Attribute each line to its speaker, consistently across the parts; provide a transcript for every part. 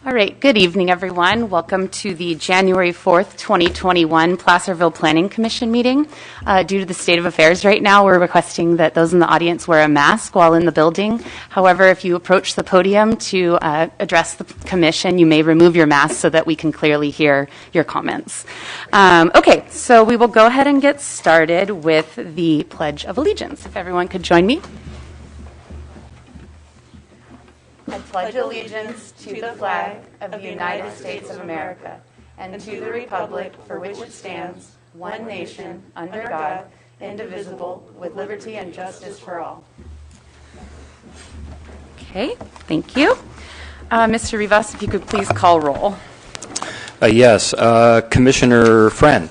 Speaker 1: All right, good evening, everyone. Welcome to the January 4th, 2021 Placerville Planning Commission meeting. Due to the state of affairs right now, we're requesting that those in the audience wear a mask while in the building. However, if you approach the podium to address the commission, you may remove your mask so that we can clearly hear your comments. Okay, so we will go ahead and get started with the Pledge of Allegiance. If everyone could join me. I pledge allegiance to the flag of the United States of America and to the republic for which it stands, one nation, under God, indivisible, with liberty and justice for all. Okay, thank you. Mr. Rivas, if you could please call roll.
Speaker 2: Yes. Commissioner Friend.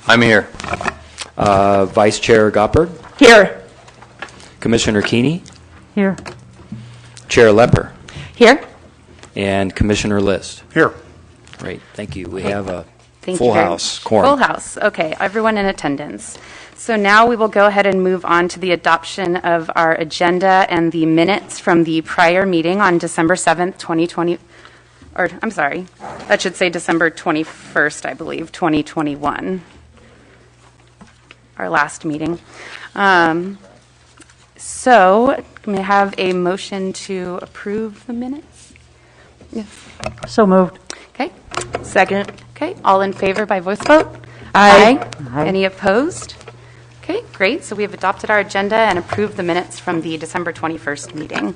Speaker 3: I'm here.
Speaker 2: Vice Chair Goppert.
Speaker 1: Here.
Speaker 2: Commissioner Keeney.
Speaker 1: Here.
Speaker 2: Chair Lepper.
Speaker 1: Here.
Speaker 2: And Commissioner List.
Speaker 3: Here.
Speaker 2: Great. Thank you. We have a
Speaker 1: Thank
Speaker 2: full
Speaker 1: you very
Speaker 2: house.
Speaker 1: much.
Speaker 2: Quorum.
Speaker 1: Full house. Okay, everyone in attendance. So now we will go ahead and move on to the adoption of our agenda and the minutes from the prior meeting on December 7th, 2020. Or, I'm sorry, that should say December 21st, I believe, 2021. Our last meeting. So, can we have a motion to approve the minutes? Yeah.
Speaker 4: So moved.
Speaker 1: Okay.
Speaker 4: Second.
Speaker 1: Okay. All in favor by voice vote?
Speaker 4: Aye. Aye.
Speaker 1: Any opposed? Okay, great. So we have adopted our agenda and approved the minutes from the December 21st meeting.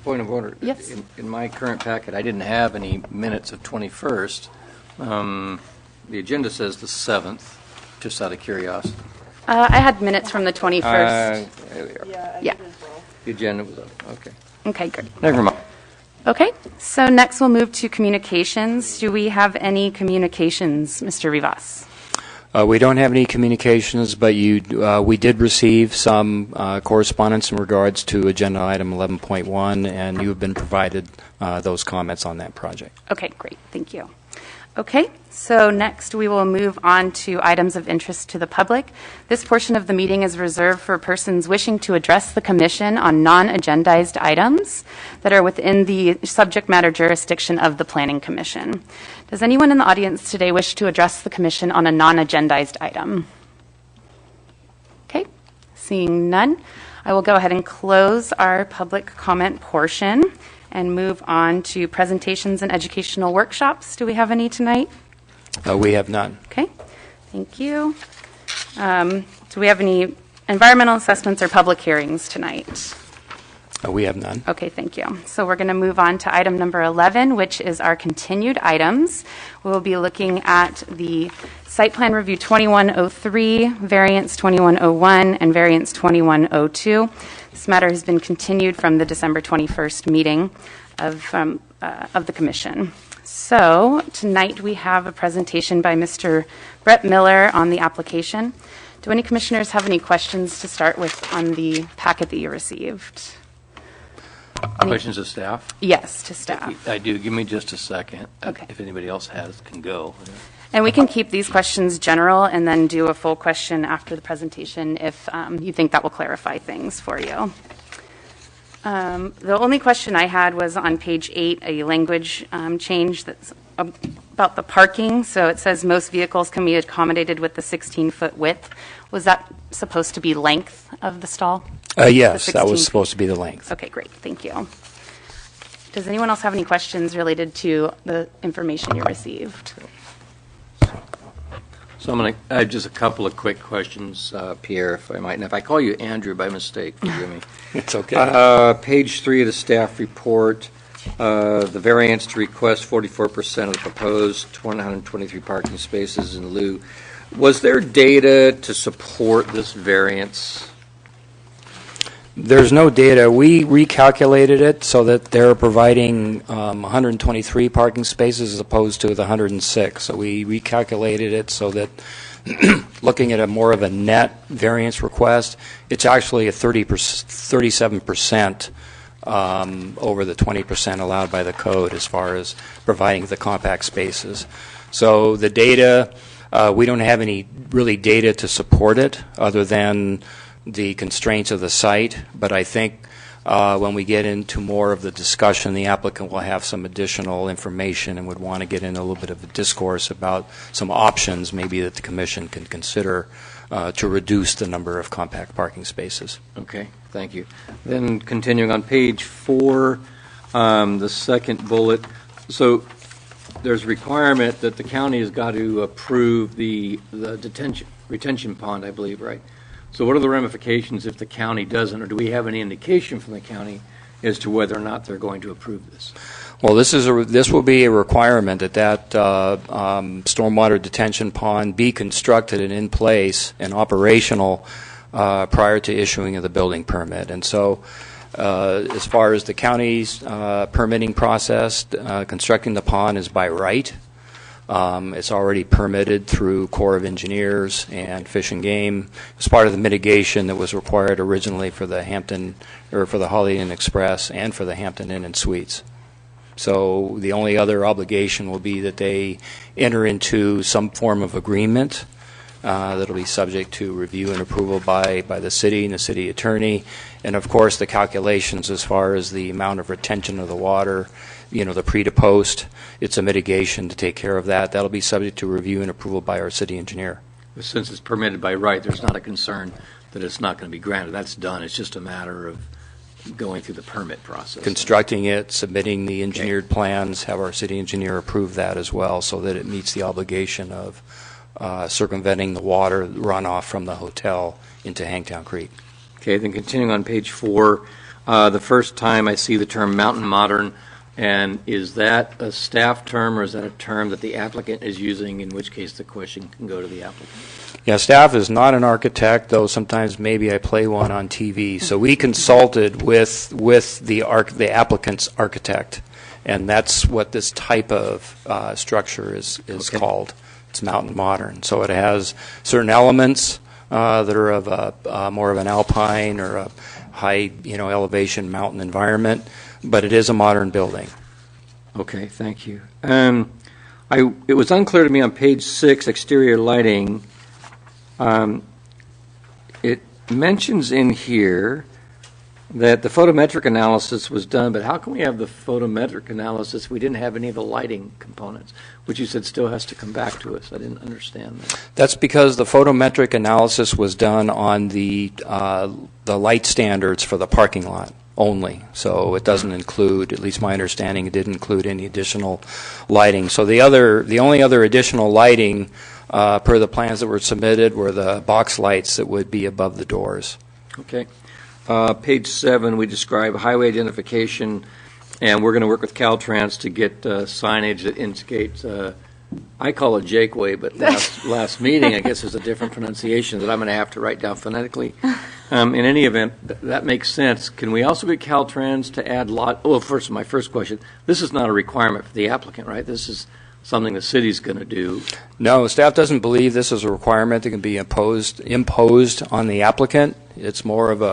Speaker 3: Point of order.
Speaker 1: Yes.
Speaker 3: In my current packet, I didn't have any minutes of 21st. The agenda says the 7th, just out of curiosity.
Speaker 1: I had minutes from the 21st.
Speaker 3: There we are.
Speaker 1: Yeah.
Speaker 3: The agenda was up. Okay.
Speaker 1: Okay, great.
Speaker 3: Never mind.
Speaker 1: Okay, so next we'll move to communications. Do we have any communications, Mr. Rivas?
Speaker 2: We don't have any communications, but we did receive some correspondence in regards to agenda item 11.1, and you have been provided those comments on that project.
Speaker 1: Okay, great. Thank you. Okay, so next we will move on to items of interest to the public. This portion of the meeting is reserved for persons wishing to address the commission on non-agendized items that are within the subject matter jurisdiction of the Planning Commission. Does anyone in the audience today wish to address the commission on a non-agendized item? Okay, seeing none, I will go ahead and close our public comment portion and move on to presentations and educational workshops. Do we have any tonight?
Speaker 2: We have none.
Speaker 1: Okay, thank you. Do we have any environmental assessments or public hearings tonight?
Speaker 2: We have none.
Speaker 1: Okay, thank you. So we're going to move on to item number 11, which is our continued items. We will be looking at the Site Plan Review 2103, Variance 2101, and Variance 2102. This matter has been continued from the December 21st meeting of the Commission. So tonight we have a presentation by Mr. Brett Miller on the application. Do any commissioners have any questions to start with on the packet that you received?
Speaker 3: Questions of staff?
Speaker 1: Yes, to staff.
Speaker 3: I do. Give me just a second.
Speaker 1: Okay.
Speaker 3: If anybody else has, can go.
Speaker 1: And we can keep these questions general and then do a full question after the presentation if you think that will clarify things for you. The only question I had was on page 8, a language change that's about the parking. So it says most vehicles can be accommodated with the 16-foot width. Was that supposed to be length of the stall?
Speaker 2: Yes, that was supposed to be the length.
Speaker 1: Okay, great. Thank you. Does anyone else have any questions related to the information you received?
Speaker 3: So I have just a couple of quick questions, Pierre, if I might. And if I call you Andrew by mistake, forgive me.
Speaker 2: It's okay.
Speaker 3: Page 3 of the staff report, the variance to request 44% of the proposed 123 parking spaces in lieu. Was there data to support this variance?
Speaker 2: There's no data. We recalculated it so that they're providing 123 parking spaces as opposed to the 106. So we recalculated it so that looking at more of a net variance request, it's actually a 37% over the 20% allowed by the code as far as providing the compact spaces. So the data, we don't have any really data to support it other than the constraints of the site, but I think When we get into more of the discussion, the applicant will have some additional information and would want to get in a little bit of a discourse about some options maybe that the commission can consider to reduce the number of compact parking spaces.
Speaker 3: Okay, thank you. Then continuing on page 4, the second bullet. So there's a requirement that the county has got to approve the retention pond, I believe, right? So what are the ramifications if the county doesn't, or do we have any indication from the county as to whether or not they're going to approve this?
Speaker 2: Well, this will be a requirement that stormwater detention pond be constructed and in place and operational prior to issuing of the building permit. And so as far as the county's permitting process, constructing the pond is by right. It's already permitted through Corps of Engineers and Fish and Game. It's part of the mitigation that was required originally for the Hampton, or for the Holiday Inn Express and for the Hampton Inn and Suites. So the only other obligation will be that they enter into some form of agreement that'll be subject to review and approval by the city and the city attorney. And of course, the calculations as far as the amount of retention of the water, the pre to post, it's a mitigation to take care of that. That'll be subject to review and approval by our city engineer.
Speaker 3: Since it's permitted by right, there's not a concern that it's not going to be granted. That's done. It's just a matter of going through the permit process.
Speaker 2: Constructing it, submitting the engineered plans, have our city engineer approve that as well so that it meets the obligation of circumventing the water runoff from the hotel into Hangtown Creek.
Speaker 3: Okay, then continuing on page 4, the first time I see the term mountain modern, and is that a staff term or is that a term that the applicant is using, in which case the question can go to the applicant?
Speaker 2: Yeah, staff is not an architect, though sometimes maybe I play one on TV. So we consulted with the applicant's architect, and that's what this type of structure is
Speaker 3: Okay.
Speaker 2: called. It's mountain modern. So it has certain elements that are of more of an alpine or a high elevation mountain environment, but it is a modern building.
Speaker 3: Okay, thank you. It was unclear to me on page 6, exterior lighting. It mentions in here that the photometric analysis was done, but how can we have the photometric analysis if we didn't have any of the lighting components, which you said still has to come back to us? I didn't understand that.
Speaker 2: That's because the photometric analysis was done on the light standards for the parking lot only. So it doesn't include, at least my understanding, it didn't include any additional lighting. So the only other additional lighting per the plans that were submitted were the box lights that would be above the doors.
Speaker 3: Okay. Page 7, we describe highway identification, and we're going to work with Caltrans to get signage that indicates, I call it Jakeway, but last meeting, I guess, is a different pronunciation that I'm going to have to write down phonetically. In any event, that makes sense. Can we also get Caltrans to add my first question, this is not a requirement for the applicant, right? This is something the city's going to do.
Speaker 2: No, staff doesn't believe this is a requirement that can be imposed on the applicant. It's more of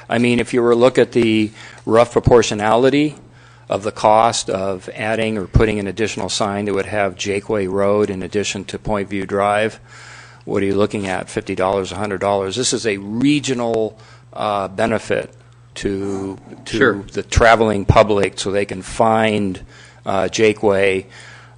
Speaker 2: if you were to look at the rough proportionality of the cost of adding or putting an additional sign that would have Jakeway Road in addition to Point View Drive, what are you looking at, $50, $100? This is a regional benefit to
Speaker 3: Sure.
Speaker 2: the traveling public so they can find Jakeway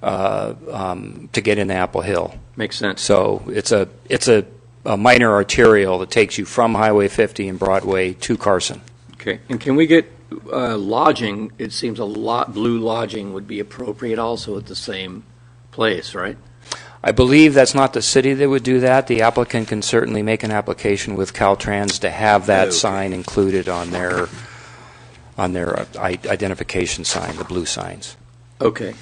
Speaker 2: to get into Apple Hill.
Speaker 3: Makes sense.
Speaker 2: So it's a minor arterial that takes you from Highway 50 and Broadway to Carson.
Speaker 3: Okay. And can we get lodging? It seems Blue Lodging would be appropriate also at the same place, right?
Speaker 2: I believe that's not the city that would do that. The applicant can certainly make an application with Caltrans to have that sign included on their identification sign, the blue signs.
Speaker 3: Okay.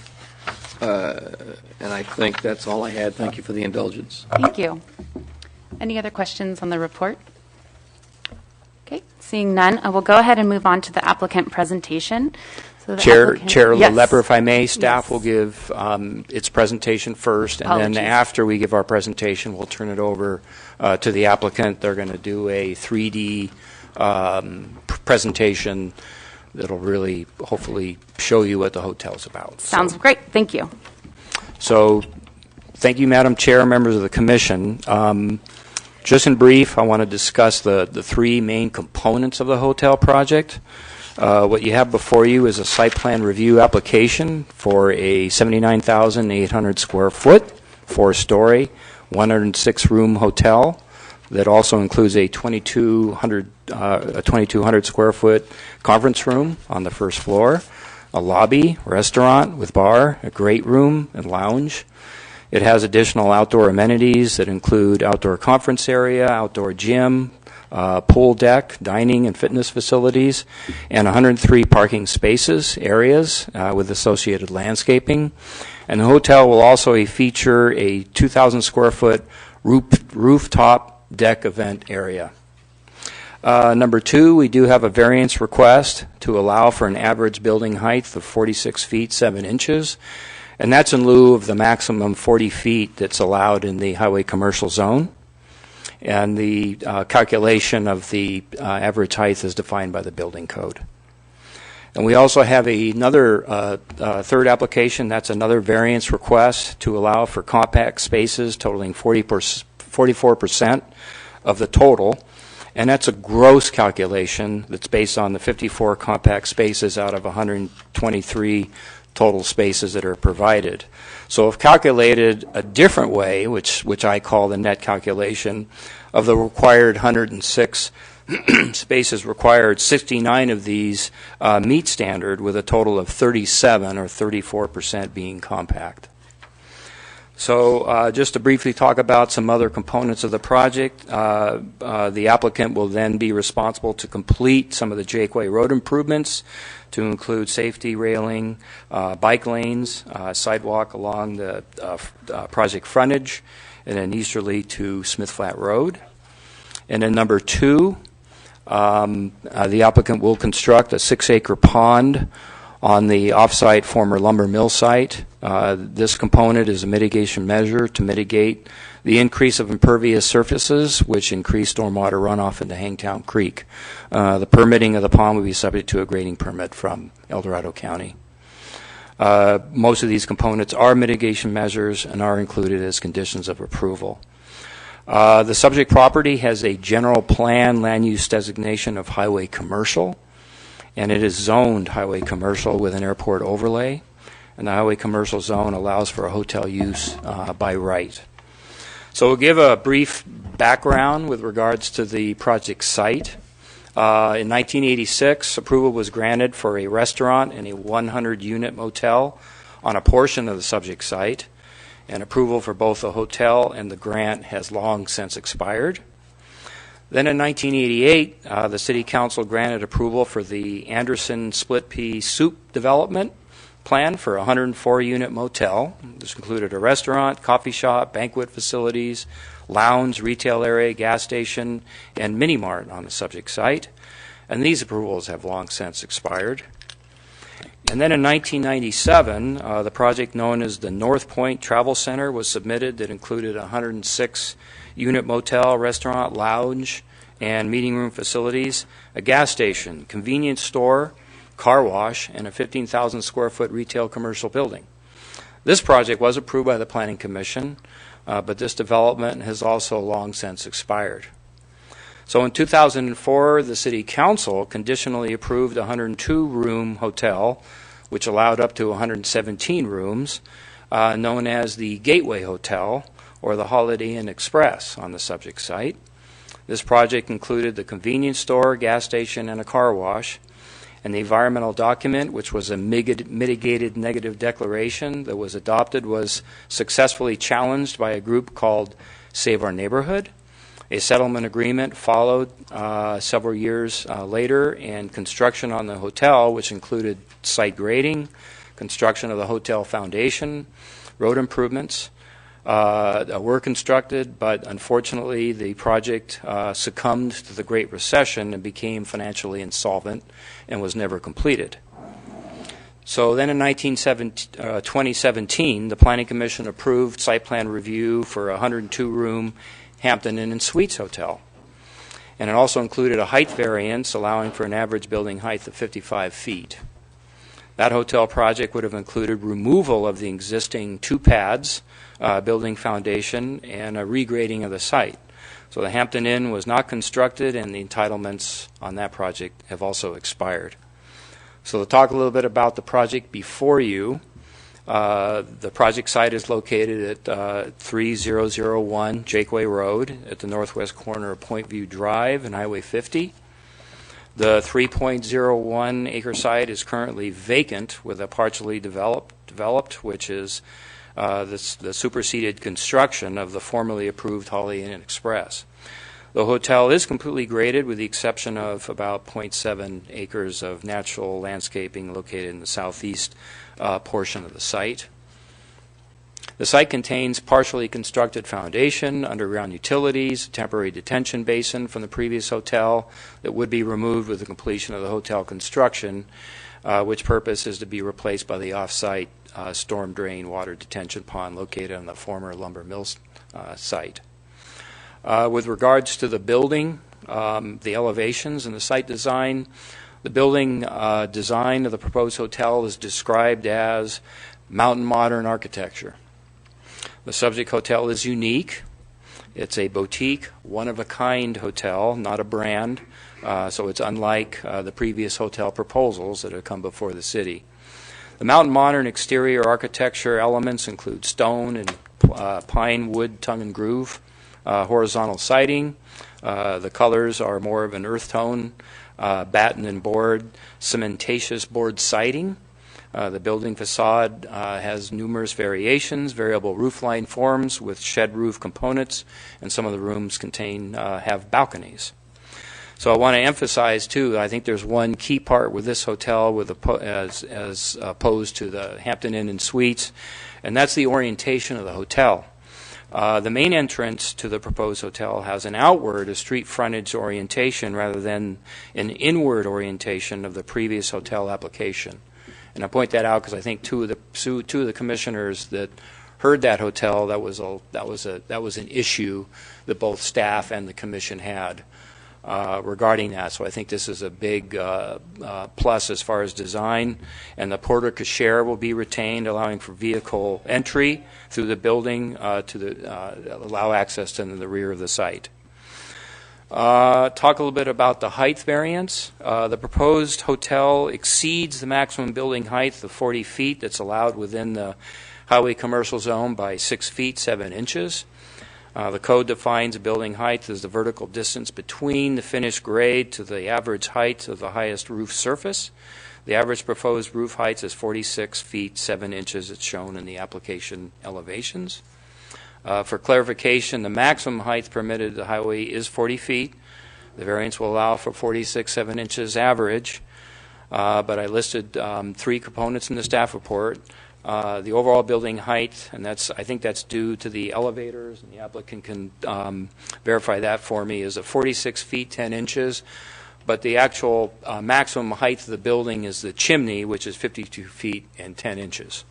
Speaker 3: And I think that's all I had. Thank you for the indulgence.
Speaker 1: Thank you. Any other questions on the report? Okay, seeing none, I will go ahead and move on to the applicant presentation. So the applicant-
Speaker 2: Chair
Speaker 1: Yes.
Speaker 2: LeLepper, if I may, staff
Speaker 1: Yes.
Speaker 2: will give its presentation first, and then
Speaker 1: Apologies.
Speaker 2: after we give our presentation, we'll turn it over to the applicant. They're going to do a 3D presentation that'll really, hopefully, show you what the hotel's about.
Speaker 1: Sounds great, thank you.
Speaker 2: So, thank you, Madam Chair, members of the Commission. Just in brief, I want to discuss the three main components of the hotel project. What you have before you is a site plan review application for a 79,800 square foot, 4-story, 106-room hotel that also includes a 2,200 square foot conference room on the first floor, a lobby, restaurant with bar, a great room and lounge. It has additional outdoor amenities that include outdoor conference area, outdoor gym, pool deck, dining and fitness facilities, and 103 parking spaces, areas with associated landscaping. And the hotel will also feature a 2,000 square foot rooftop deck event area. Number two, we do have a variance request to allow for an average building height of 46 feet 7 inches, and that's in lieu of the maximum 40 feet that's allowed in the highway commercial zone. And the calculation of the average height is defined by the building code. And we also have another third application. That's another variance request to allow for compact spaces totaling 44% of the total. And that's a gross calculation that's based on the 54 compact spaces out of 123 total spaces that are provided. So if calculated a different way, which I call the net calculation, of the required 106 spaces required, 69 of these meet standard, with a total of 37 or 34% being compact. So just to briefly talk about some other components of the project, the applicant will then be responsible to complete some of the Jakeway road improvements, to include safety railing, bike lanes, sidewalk along the project frontage, and then easterly to Smith Flat Road. And then number two, the applicant will construct a 6-acre pond on the off-site former lumber mill site. This component is a mitigation measure to mitigate the increase of impervious surfaces, which increase stormwater runoff into Hangtown Creek. The permitting of the pond will be subject to a grading permit from El Dorado County. Most of these components are mitigation measures and are included as conditions of approval. The subject property has a general plan land use designation of highway commercial, and it is zoned highway commercial with an airport overlay. And the highway commercial zone allows for a hotel use by right. So we'll give a brief background with regards to the project site. In 1986, approval was granted for a restaurant and a 100-unit motel on a portion of the subject site, and approval for both the hotel and the grant has long since expired. Then in 1988, the City Council granted approval for the Anderson Split Pea Soup Development Plan for a 104-unit motel. This included a restaurant, coffee shop, banquet facilities, lounge, retail area, gas station, and mini-mart on the subject site. And these approvals have long since expired. And then in 1997, the project known as the North Point Travel Center was submitted that included a 106-unit motel, restaurant, lounge, and meeting room facilities, a gas station, convenience store, car wash, and a 15,000 square foot retail commercial building. This project was approved by the Planning Commission, but this development has also long since expired. So in 2004, the City Council conditionally approved a 102-room hotel, which allowed up to 117 rooms, known as the Gateway Hotel or the Holiday Inn Express on the subject site. This project included the convenience store, gas station, and a car wash. And the environmental document, which was a mitigated negative declaration that was adopted, was successfully challenged by a group called Save Our Neighborhood. A settlement agreement followed several years later, and construction on the hotel, which included site grading, construction of the hotel foundation, road improvements, were constructed, but unfortunately the project succumbed to the Great Recession and became financially insolvent and was never completed. So then in 2017, the Planning Commission approved site plan review for a 102-room Hampton Inn and Suites hotel. And it also included a height variance allowing for an average building height of 55 feet. That hotel project would have included removal of the existing 2 pads, building foundation, and a regrading of the site. So the Hampton Inn was not constructed, and the entitlements on that project have also expired. So to talk a little bit about the project before you, the project site is located at 3001 Jakeway Road at the northwest corner of Point View Drive and Highway 50. The 3.01 acre site is currently vacant with a partially developed, which is the superseded construction of the formerly approved Holiday Inn Express. The hotel is completely graded with the exception of about 0.7 acres of natural landscaping located in the southeast portion of the site. The site contains partially constructed foundation, underground utilities, a temporary detention basin from the previous hotel that would be removed with the completion of the hotel construction, which purpose is to be replaced by the off-site storm drain water detention pond located on the former lumber mills site. With regards to the building, the elevations and the site design, the building design of the proposed hotel is described as mountain modern architecture. The subject hotel is unique. It's a boutique, one-of-a-kind hotel, not a brand, so it's unlike the previous hotel proposals that have come before the city. The mountain modern exterior architecture elements include stone and pine wood tongue and groove, horizontal siding. The colors are more of an earth tone, batten and board, cementatious board siding. The building facade has numerous variations, variable roofline forms with shed roof components, and some of the rooms have balconies. So I want to emphasize, too, I think there's one key part with this hotel as opposed to the Hampton Inn and Suites, and that's the orientation of the hotel. The main entrance to the proposed hotel has an outward, a street frontage orientation rather than an inward orientation of the previous hotel application. And I point that out because I think two of the commissioners that heard that hotel, that was an issue that both staff and the commission had regarding that. So I think this is a big plus as far as design. And the porte cochere will be retained, allowing for vehicle entry through the building to allow access to the rear of the site. Talk a little bit about the height variance. The proposed hotel exceeds the maximum building height of 40 feet that's allowed within the highway commercial zone by 6 feet 7 inches. The code defines a building height as the vertical distance between the finished grade to the average height of the highest roof surface. The average proposed roof height is 46 feet 7 inches. It's shown in the application elevations. For clarification, the maximum height permitted to the highway is 40 feet. The variance will allow for 46 7 inches average, but I listed 3 components in the staff report. The overall building height, and I think that's due to the elevators, and the applicant can verify that for me, is at 46 feet 10 inches, but the actual maximum height of the building is the chimney, which is 52 feet and 10 inches.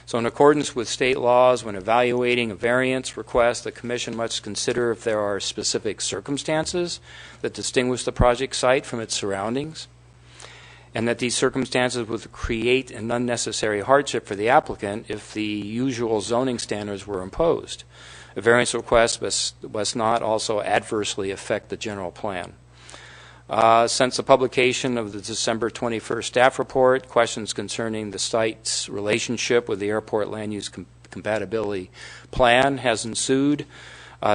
Speaker 2: So in accordance with state laws, when evaluating a variance request, the Commission must consider if there are specific circumstances that distinguish the project site from its surroundings, and that these circumstances would create an unnecessary hardship for the applicant if the usual zoning standards were imposed. A variance request must not also adversely affect the general plan. Since the publication of the December 21st staff report, questions concerning the site's relationship with the airport land use compatibility plan has ensued.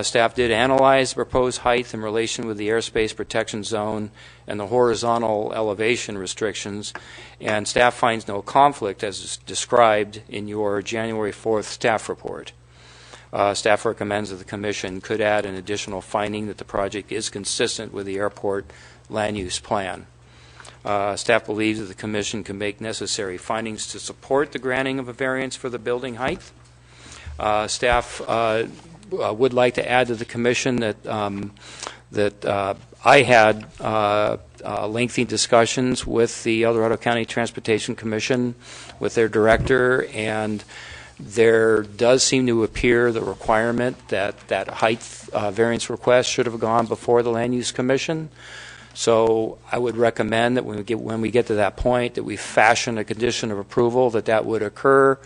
Speaker 2: Staff did analyze the proposed height in relation with the airspace protection zone and the horizontal elevation restrictions, and staff finds no conflict as described in your January 4th staff report. Staff recommends that the Commission could add an additional finding that the project is consistent with the airport land use plan. Staff believes that the Commission can make necessary findings to support the granting of a variance for the building height. Staff would like to add to the Commission that I had lengthy discussions with the El Dorado County Transportation Commission, with their director, and there does seem to appear the requirement that height variance request should have gone before the Land Use Commission. So I would recommend that when we get to that point, that we fashion a condition of approval that would occur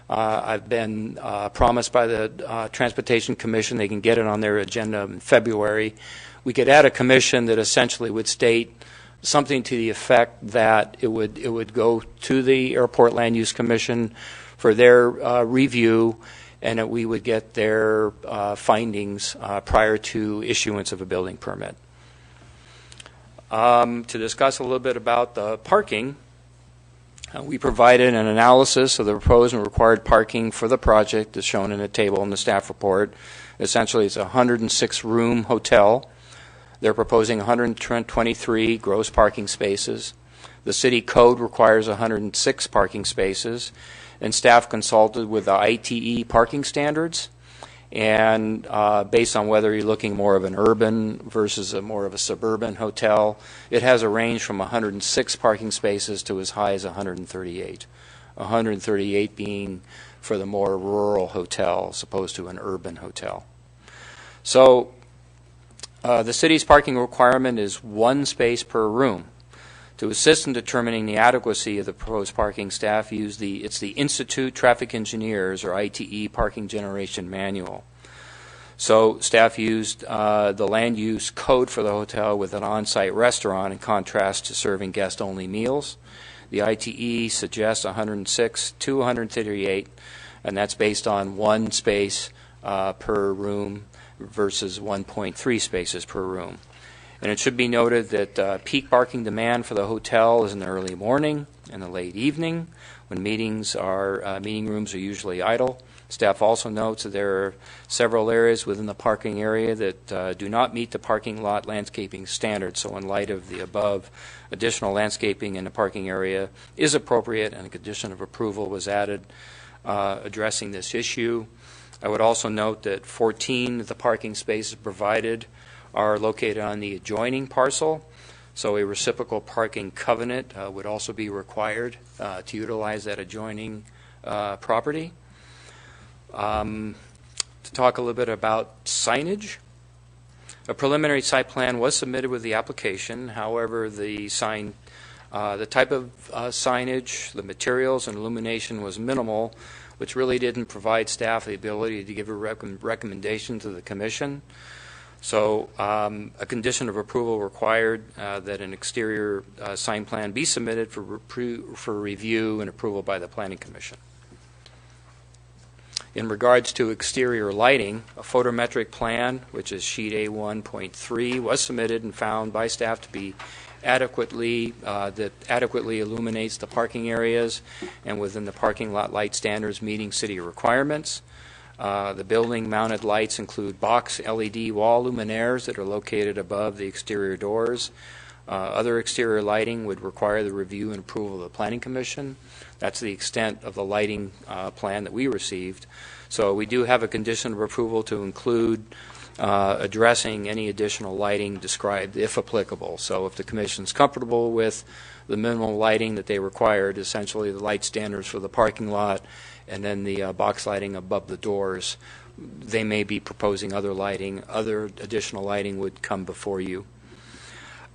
Speaker 2: I've been promised by the Transportation Commission they can get it on their agenda in February. We could add a commission that essentially would state something to the effect that it would go to the Airport Land Use Commission for their review, and that we would get their findings prior to issuance of a building permit. To discuss a little bit about the parking, we provided an analysis of the proposed and required parking for the project as shown in a table in the staff report. Essentially, it's a 106-room hotel. They're proposing 123 gross parking spaces. The city code requires 106 parking spaces, and staff consulted with the ITE parking standards. And based on whether you're looking more of an urban versus more of a suburban hotel, it has a range from 106 parking spaces to as high as 138. 138 being for the more rural hotel as opposed to an urban hotel. So the city's parking requirement is 1 space per room. To assist in determining the adequacy of the proposed parking, staff use it's the Institute Traffic Engineers, or ITE, Parking Generation Manual. So staff used the land use code for the hotel with an on-site restaurant in contrast to serving guest-only meals. The ITE suggests 106 to 138, and that's based on 1 space per room versus 1.3 spaces per room. And it should be noted that peak parking demand for the hotel is in the early morning and the late evening when meeting rooms are usually idle. Staff also notes that there are several areas within the parking area that do not meet the parking lot landscaping standards. So in light of the above, additional landscaping in the parking area is appropriate, and a condition of approval was added addressing this issue. I would also note that 14 of the parking spaces provided are located on the adjoining parcel, so a reciprocal parking covenant would also be required to utilize that adjoining property. To talk a little bit about signage, a preliminary site plan was submitted with the application. However, the type of signage, the materials, and illumination was minimal, which really didn't provide staff the ability to give a recommendation to the commission. So a condition of approval required that an exterior sign plan be submitted for review and approval by the Planning Commission. In regards to exterior lighting, a photometric plan, which is sheet A1.3, was submitted and found by staff to be adequately illuminates the parking areas and within the parking lot light standards meeting city requirements. The building-mounted lights include box LED wall luminaires that are located above the exterior doors. Other exterior lighting would require the review and approval of the Planning Commission. That's the extent of the lighting plan that we received. So we do have a condition of approval to include addressing any additional lighting described if applicable. So if the Commission's comfortable with the minimal lighting that they required, essentially the light standards for the parking lot, and then the box lighting above the doors, they may be proposing other lighting. Other additional lighting would come before you.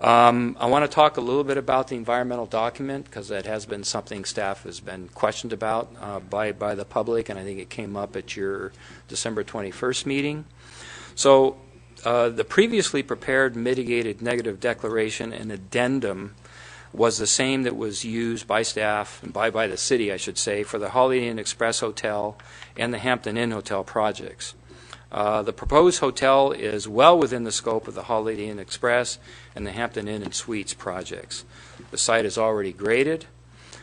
Speaker 2: I want to talk a little bit about the environmental document because that has been something staff has been questioned about by the public, and I think it came up at your December 21st meeting. So the previously prepared mitigated negative declaration and addendum was the same that was used by staff, and by the city, I should say, for the Holiday Inn Express Hotel and the Hampton Inn Hotel projects. The proposed hotel is well within the scope of the Holiday Inn Express and the Hampton Inn and Suites projects. The site is already graded,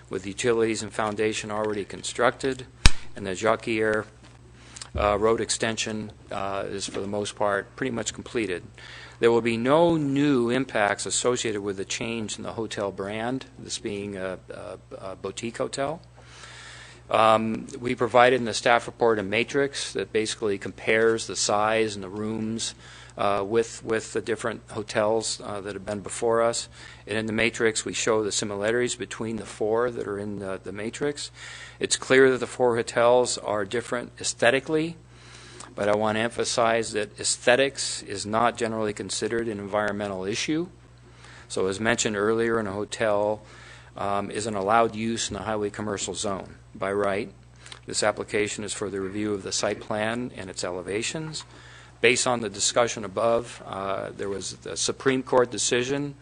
Speaker 2: with utilities and foundation already constructed, and the Jacquier road extension is, for the most part, pretty much completed. There will be no new impacts associated with the change in the hotel brand, this being a boutique hotel. We provided in the staff report a matrix that basically compares the size and the rooms with the different hotels that have been before us. And in the matrix, we show the similarities between the 4 that are in the matrix. It's clear that the 4 hotels are different aesthetically, but I want to emphasize that aesthetics is not generally considered an environmental issue. So as mentioned earlier, in a hotel is an allowed use in the highway commercial zone by right. This application is for the review of the site plan and its elevations. Based on the discussion above, there was a Supreme Court decision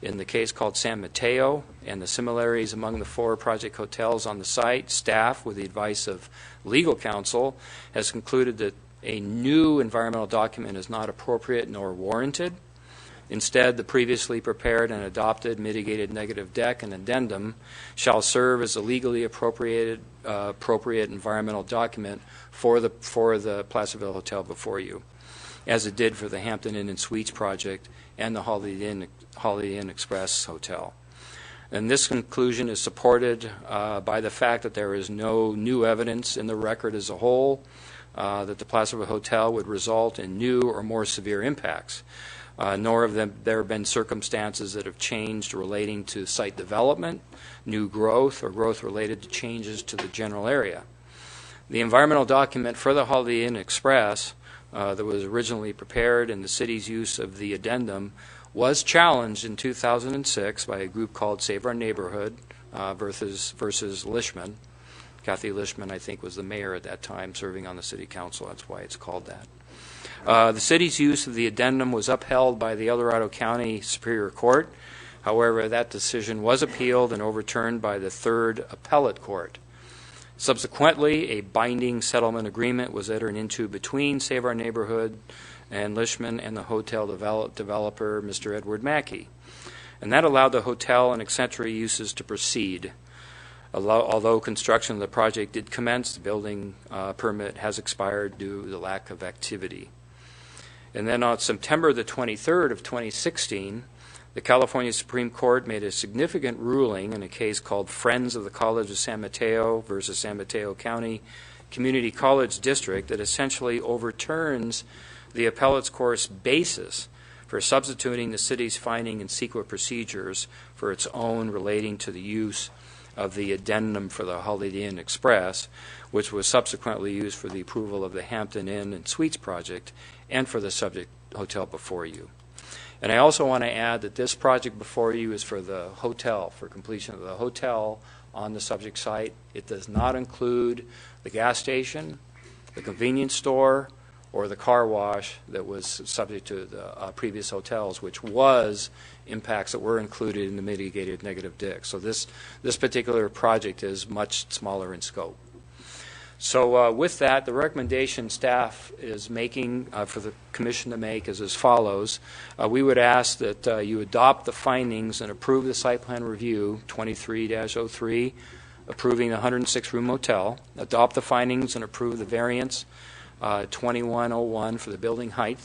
Speaker 2: in the case called San Mateo and the similarities among the 4 project hotels on the site. Staff, with the advice of legal counsel, has concluded that a new environmental document is not appropriate nor warranted. Instead, the previously prepared and adopted mitigated negative deck and addendum shall serve as a legally appropriate environmental document for the Placerville Hotel before you, as it did for the Hampton Inn and Suites project and the Holiday Inn Express Hotel. And this conclusion is supported by the fact that there is no new evidence in the record as a whole that the Placerville Hotel would result in new or more severe impacts. Nor have there been circumstances that have changed relating to site development, new growth, or growth related to changes to the general area. The environmental document for the Holiday Inn Express that was originally prepared and the city's use of the addendum was challenged in 2006 by a group called Save Our Neighborhood versus Lishman. Kathy Lishman, I think, was the mayor at that time, serving on the city council. That's why it's called that. The city's use of the addendum was upheld by the El Dorado County Superior Court. However, that decision was appealed and overturned by the 3rd Appellate Court. Subsequently, a binding settlement agreement was entered into between Save Our Neighborhood and Lishman and the hotel developer, Mr. Edward Mackey. And that allowed the hotel and accessory uses to proceed. Although construction of the project did commence, the building permit has expired due to the lack of activity. And then on September the 23rd of 2016, the California Supreme Court made a significant ruling in a case called Friends of the College of San Mateo versus San Mateo County Community College District that essentially overturns the appellate's court's basis for substituting the city's finding and CEQA procedures for its own relating to the use of the addendum for the Holiday Inn Express, which was subsequently used for the approval of the Hampton Inn and Suites project and for the subject hotel before you. And I also want to add that this project before you is for the hotel, for completion of the hotel on the subject site. It does not include the gas station, the convenience store, or the car wash that was subject to the previous hotels, which was impacts that were included in the mitigated negative deck. So this particular project is much smaller in scope. So with that, the recommendation staff is making for the commission to make is as follows. We would ask that you adopt the findings and approve the site plan review 23-03, approving the 106-room motel, adopt the findings and approve the variance 2101 for the building height,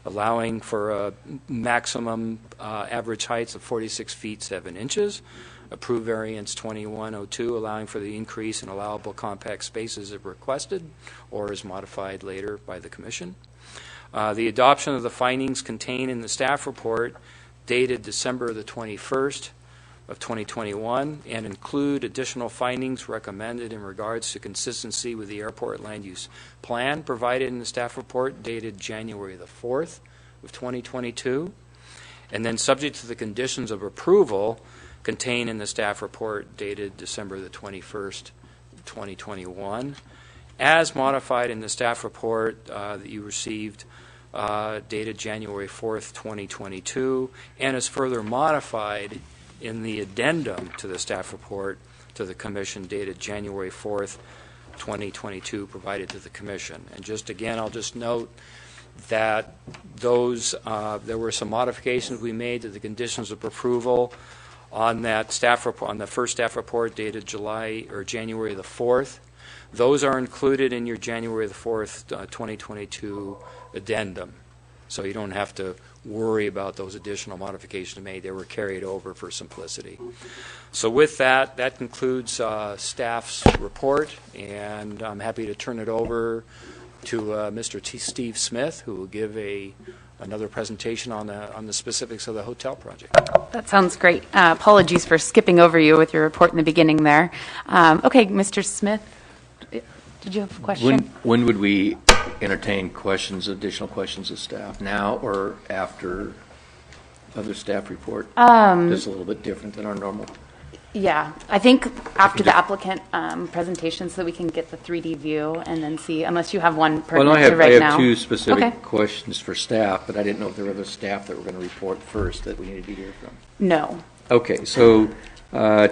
Speaker 2: allowing for a maximum average heights of 46 feet 7 inches. Approve variance 2102, allowing for the increase in allowable compact spaces if requested or is modified later by the commission. The adoption of the findings contained in the staff report dated December the 21st of 2021 and include additional findings recommended in regards to consistency with the airport land use plan provided in the staff report dated January the 4th of 2022, and then subject to the conditions of approval contained in the staff report dated December the 21st, 2021, as modified in the staff report that you received dated January 4th, 2022, and is further modified in the addendum to the staff report to the commission dated January 4th, 2022, provided to the commission. And just again, I'll just note that those there were some modifications we made to the conditions of approval on that staff report, on the first staff report dated January the 4th. Those are included in your January the 4th, 2022 addendum. So you don't have to worry about those additional modifications made. They were carried over for simplicity. So with that, that concludes staff's report, and I'm happy to turn it over to Mr. Steve Smith, who will give another presentation on the specifics of the hotel project.
Speaker 1: That sounds great. Apologies for skipping over you with your report in the beginning there. Okay, Mr. Smith, did you have a question?
Speaker 3: When would we entertain additional questions of staff, now or after other staff report? That's a little bit different than our normal.
Speaker 1: Yeah, I think after the applicant presentation, so that we can get the 3D view and then see, unless you have one
Speaker 3: Well,
Speaker 1: pertinent
Speaker 3: no,
Speaker 1: to right
Speaker 3: I
Speaker 1: now.
Speaker 3: have two specific
Speaker 1: Okay.
Speaker 3: questions for staff, but I didn't know if there were other staff that were going to report first that we needed to hear from.
Speaker 1: No.
Speaker 3: Okay, so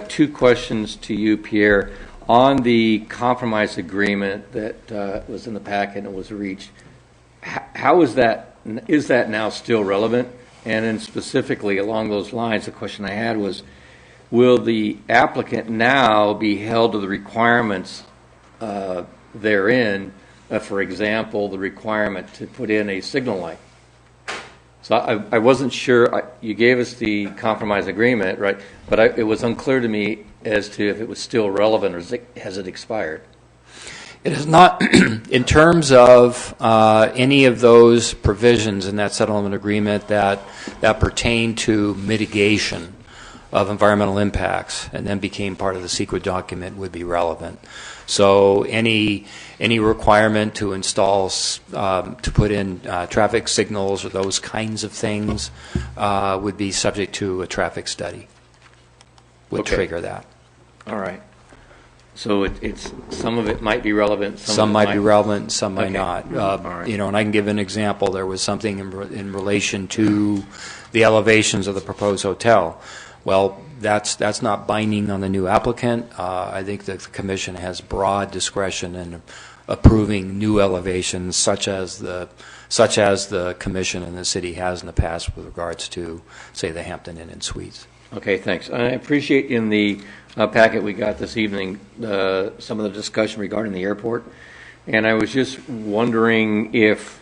Speaker 3: two questions to you, Pierre. On the compromise agreement that was in the packet and was reached, how is that now still relevant? And then specifically along those lines, the question I had was, will the applicant now be held to the requirements therein, for example, the requirement to put in a signal light? So I wasn't sure. You gave us the compromise agreement, right? But it was unclear to me as to if it was still relevant or has it expired?
Speaker 2: It is not, in terms of any of those provisions in that settlement agreement that pertain to mitigation of environmental impacts and then became part of the secret document would be relevant. So any requirement to install, to put in traffic signals or those kinds of things would be subject to a traffic study, would
Speaker 3: Okay.
Speaker 2: trigger that.
Speaker 3: All right. So it's some of it might be relevant.
Speaker 2: Some might be relevant, some might
Speaker 3: Okay.
Speaker 2: not.
Speaker 3: All right.
Speaker 2: You know, and I can give an example. There was something in relation to the elevations of the proposed hotel. Well, that's not binding on the new applicant. I think that the commission has broad discretion in approving new elevations, such as the commission and the city has in the past with regards to, say, the Hampton Inn and Suites.
Speaker 3: Okay, thanks. I appreciate in the packet we got this evening some of the discussion regarding the airport. And I was just wondering if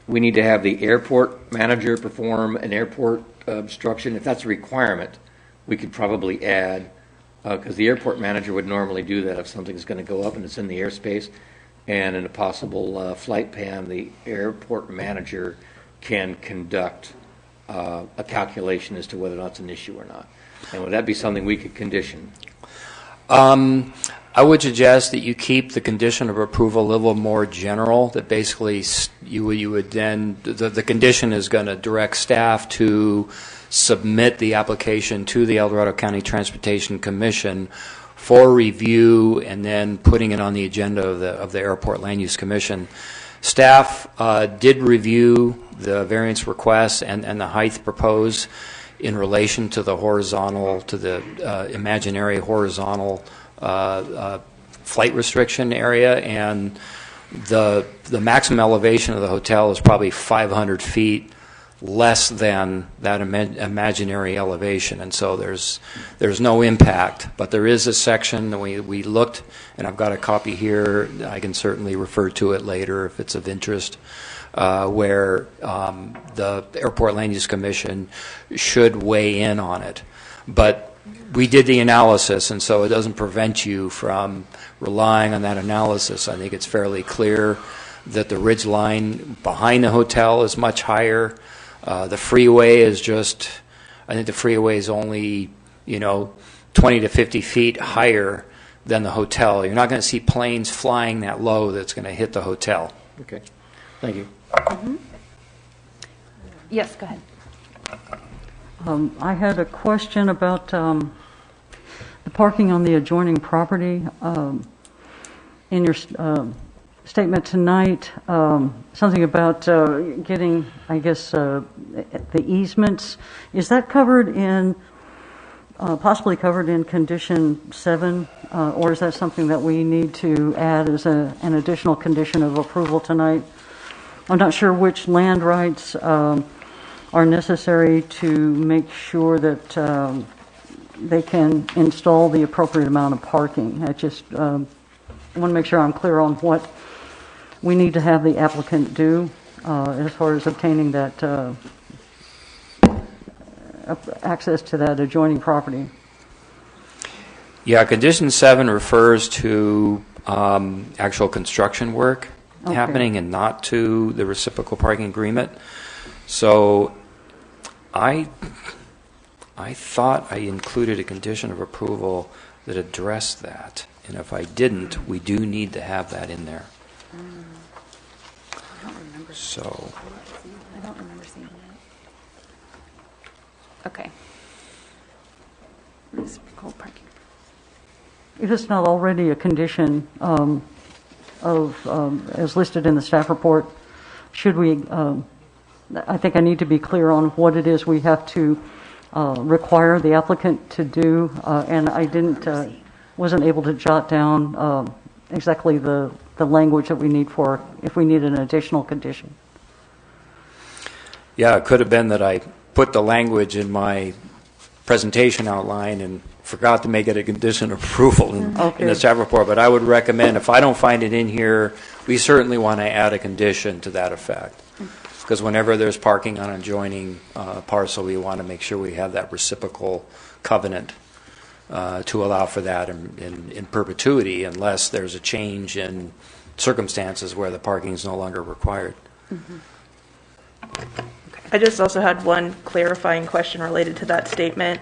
Speaker 3: we need to have the airport manager perform an airport obstruction. If that's a requirement, we could probably add, because the airport manager would normally do that if something's going to go up and it's in the airspace. And in a possible flight pan, the airport manager can conduct a calculation as to whether or not it's an issue or not. And would that be something we could condition?
Speaker 2: I would suggest that you keep the condition of approval a little more general, that basically you would then, the condition is going to direct staff to submit the application to the El Dorado County Transportation Commission for review and then putting it on the agenda of the Airport Land Use Commission. Staff did review the variance requests and the height proposed in relation to the horizontal, to the imaginary horizontal flight restriction area, and the maximum elevation of the hotel is probably 500 feet less than that imaginary elevation, and so there's no impact. But there is a section that we looked, and I've got a copy here. I can certainly refer to it later if it's of interest, where the Airport Land Use Commission should weigh in on it. But we did the analysis, and so it doesn't prevent you from relying on that analysis. I think it's fairly clear that the ridge line behind the hotel is much higher. The freeway is just, I think the freeway is only, 20 to 50 feet higher than the hotel. You're not going to see planes flying that low that's going to hit the hotel.
Speaker 3: Okay, thank you.
Speaker 1: Mm-hmm. Yes, go ahead.
Speaker 4: I had a question about the parking on the adjoining property. In your statement tonight, something about getting, I guess, the easements. Is that covered in, possibly covered in Condition 7, or is that something that we need to add as an additional condition of approval tonight? I'm not sure which land rights are necessary to make sure that they can install the appropriate amount of parking. I just want to make sure I'm clear on what we need to have the applicant do as far as obtaining that access to that adjoining property.
Speaker 2: Yeah, Condition 7 refers to actual construction work happening and not to the reciprocal parking agreement. So I thought I included a condition of approval that addressed that, and if I didn't, we do need to have that in there.
Speaker 1: I don't remember.
Speaker 2: So
Speaker 1: I don't remember seeing that. Okay. Reciprocal parking.
Speaker 4: if it's not already a condition as listed in the staff report, should we, I think I need to be clear on what it is we have to require the applicant to do, and I wasn't able to jot down exactly the language that we need for if we need an additional condition.
Speaker 2: Yeah, it could have been that I put the language in my presentation outline and forgot to make it a condition of approval in the staff report, but I would recommend, if I don't find it in here, we certainly want to add a condition to that effect. Because whenever there's parking on an adjoining parcel, we want to make sure we have that reciprocal covenant to allow for that in perpetuity, unless there's a change in circumstances where the parking is no longer required.
Speaker 5: I just also had one clarifying question related to that statement.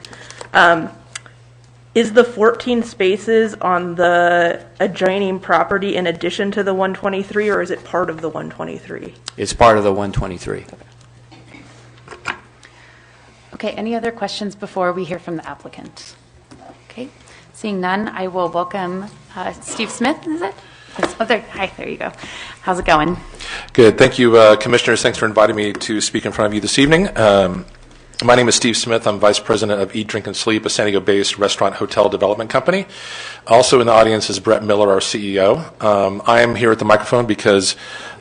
Speaker 5: Is the 14 spaces on the adjoining property in addition to the 123, or is it part of the 123?
Speaker 2: It's part of the 123.
Speaker 1: Okay, any other questions before we hear from the applicant? Okay, seeing none, I will welcome Steve Smith, is it? Oh, there, hi, there you go. How's it going?
Speaker 6: Good. Thank you, Commissioners. Thanks for inviting me to speak in front of you this evening. My name is Steve Smith. I'm Vice President of Eat, Drink, and Sleep, a San Diego-based restaurant hotel development company. Also in the audience is Brett Miller, our CEO. I am here at the microphone because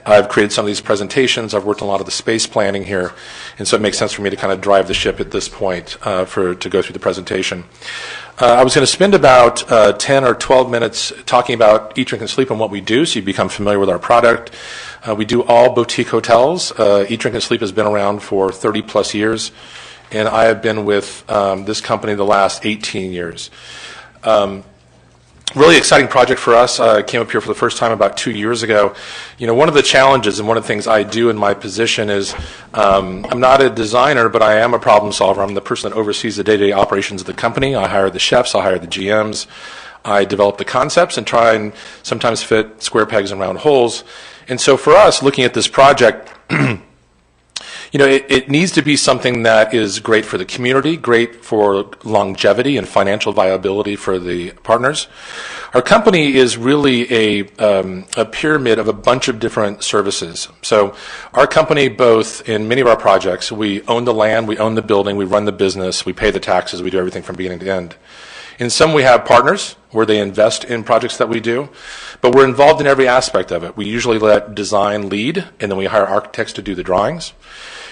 Speaker 6: I've created some of these presentations. I've worked on a lot of the space planning here, and so it makes sense for me to kind of drive the ship at this point to go through the presentation. I was going to spend about 10 or 12 minutes talking about Eat, Drink, and Sleep and what we do, so you become familiar with our product. We do all boutique hotels. Eat, Drink, and Sleep has been around for 30-plus years, and I have been with this company the last 18 years. Really exciting project for us. I came up here for the first time about 2 years ago. You know, one of the challenges and one of the things I do in my position is I'm not a designer, but I am a problem solver. I'm the person that oversees the day-to-day operations of the company. I hire the chefs, I hire the GMs, I develop the concepts and try and sometimes fit square pegs in round holes. And so for us, looking at this project, you know, it needs to be something that is great for the community, great for longevity and financial viability for the partners. Our company is really a pyramid of a bunch of different services. So our company, both in many of our projects, we own the land, we own the building, we run the business, we pay the taxes, we do everything from beginning to end. In some, we have partners where they invest in projects that we do, but we're involved in every aspect of it. We usually let design lead, and then we hire architects to do the drawings.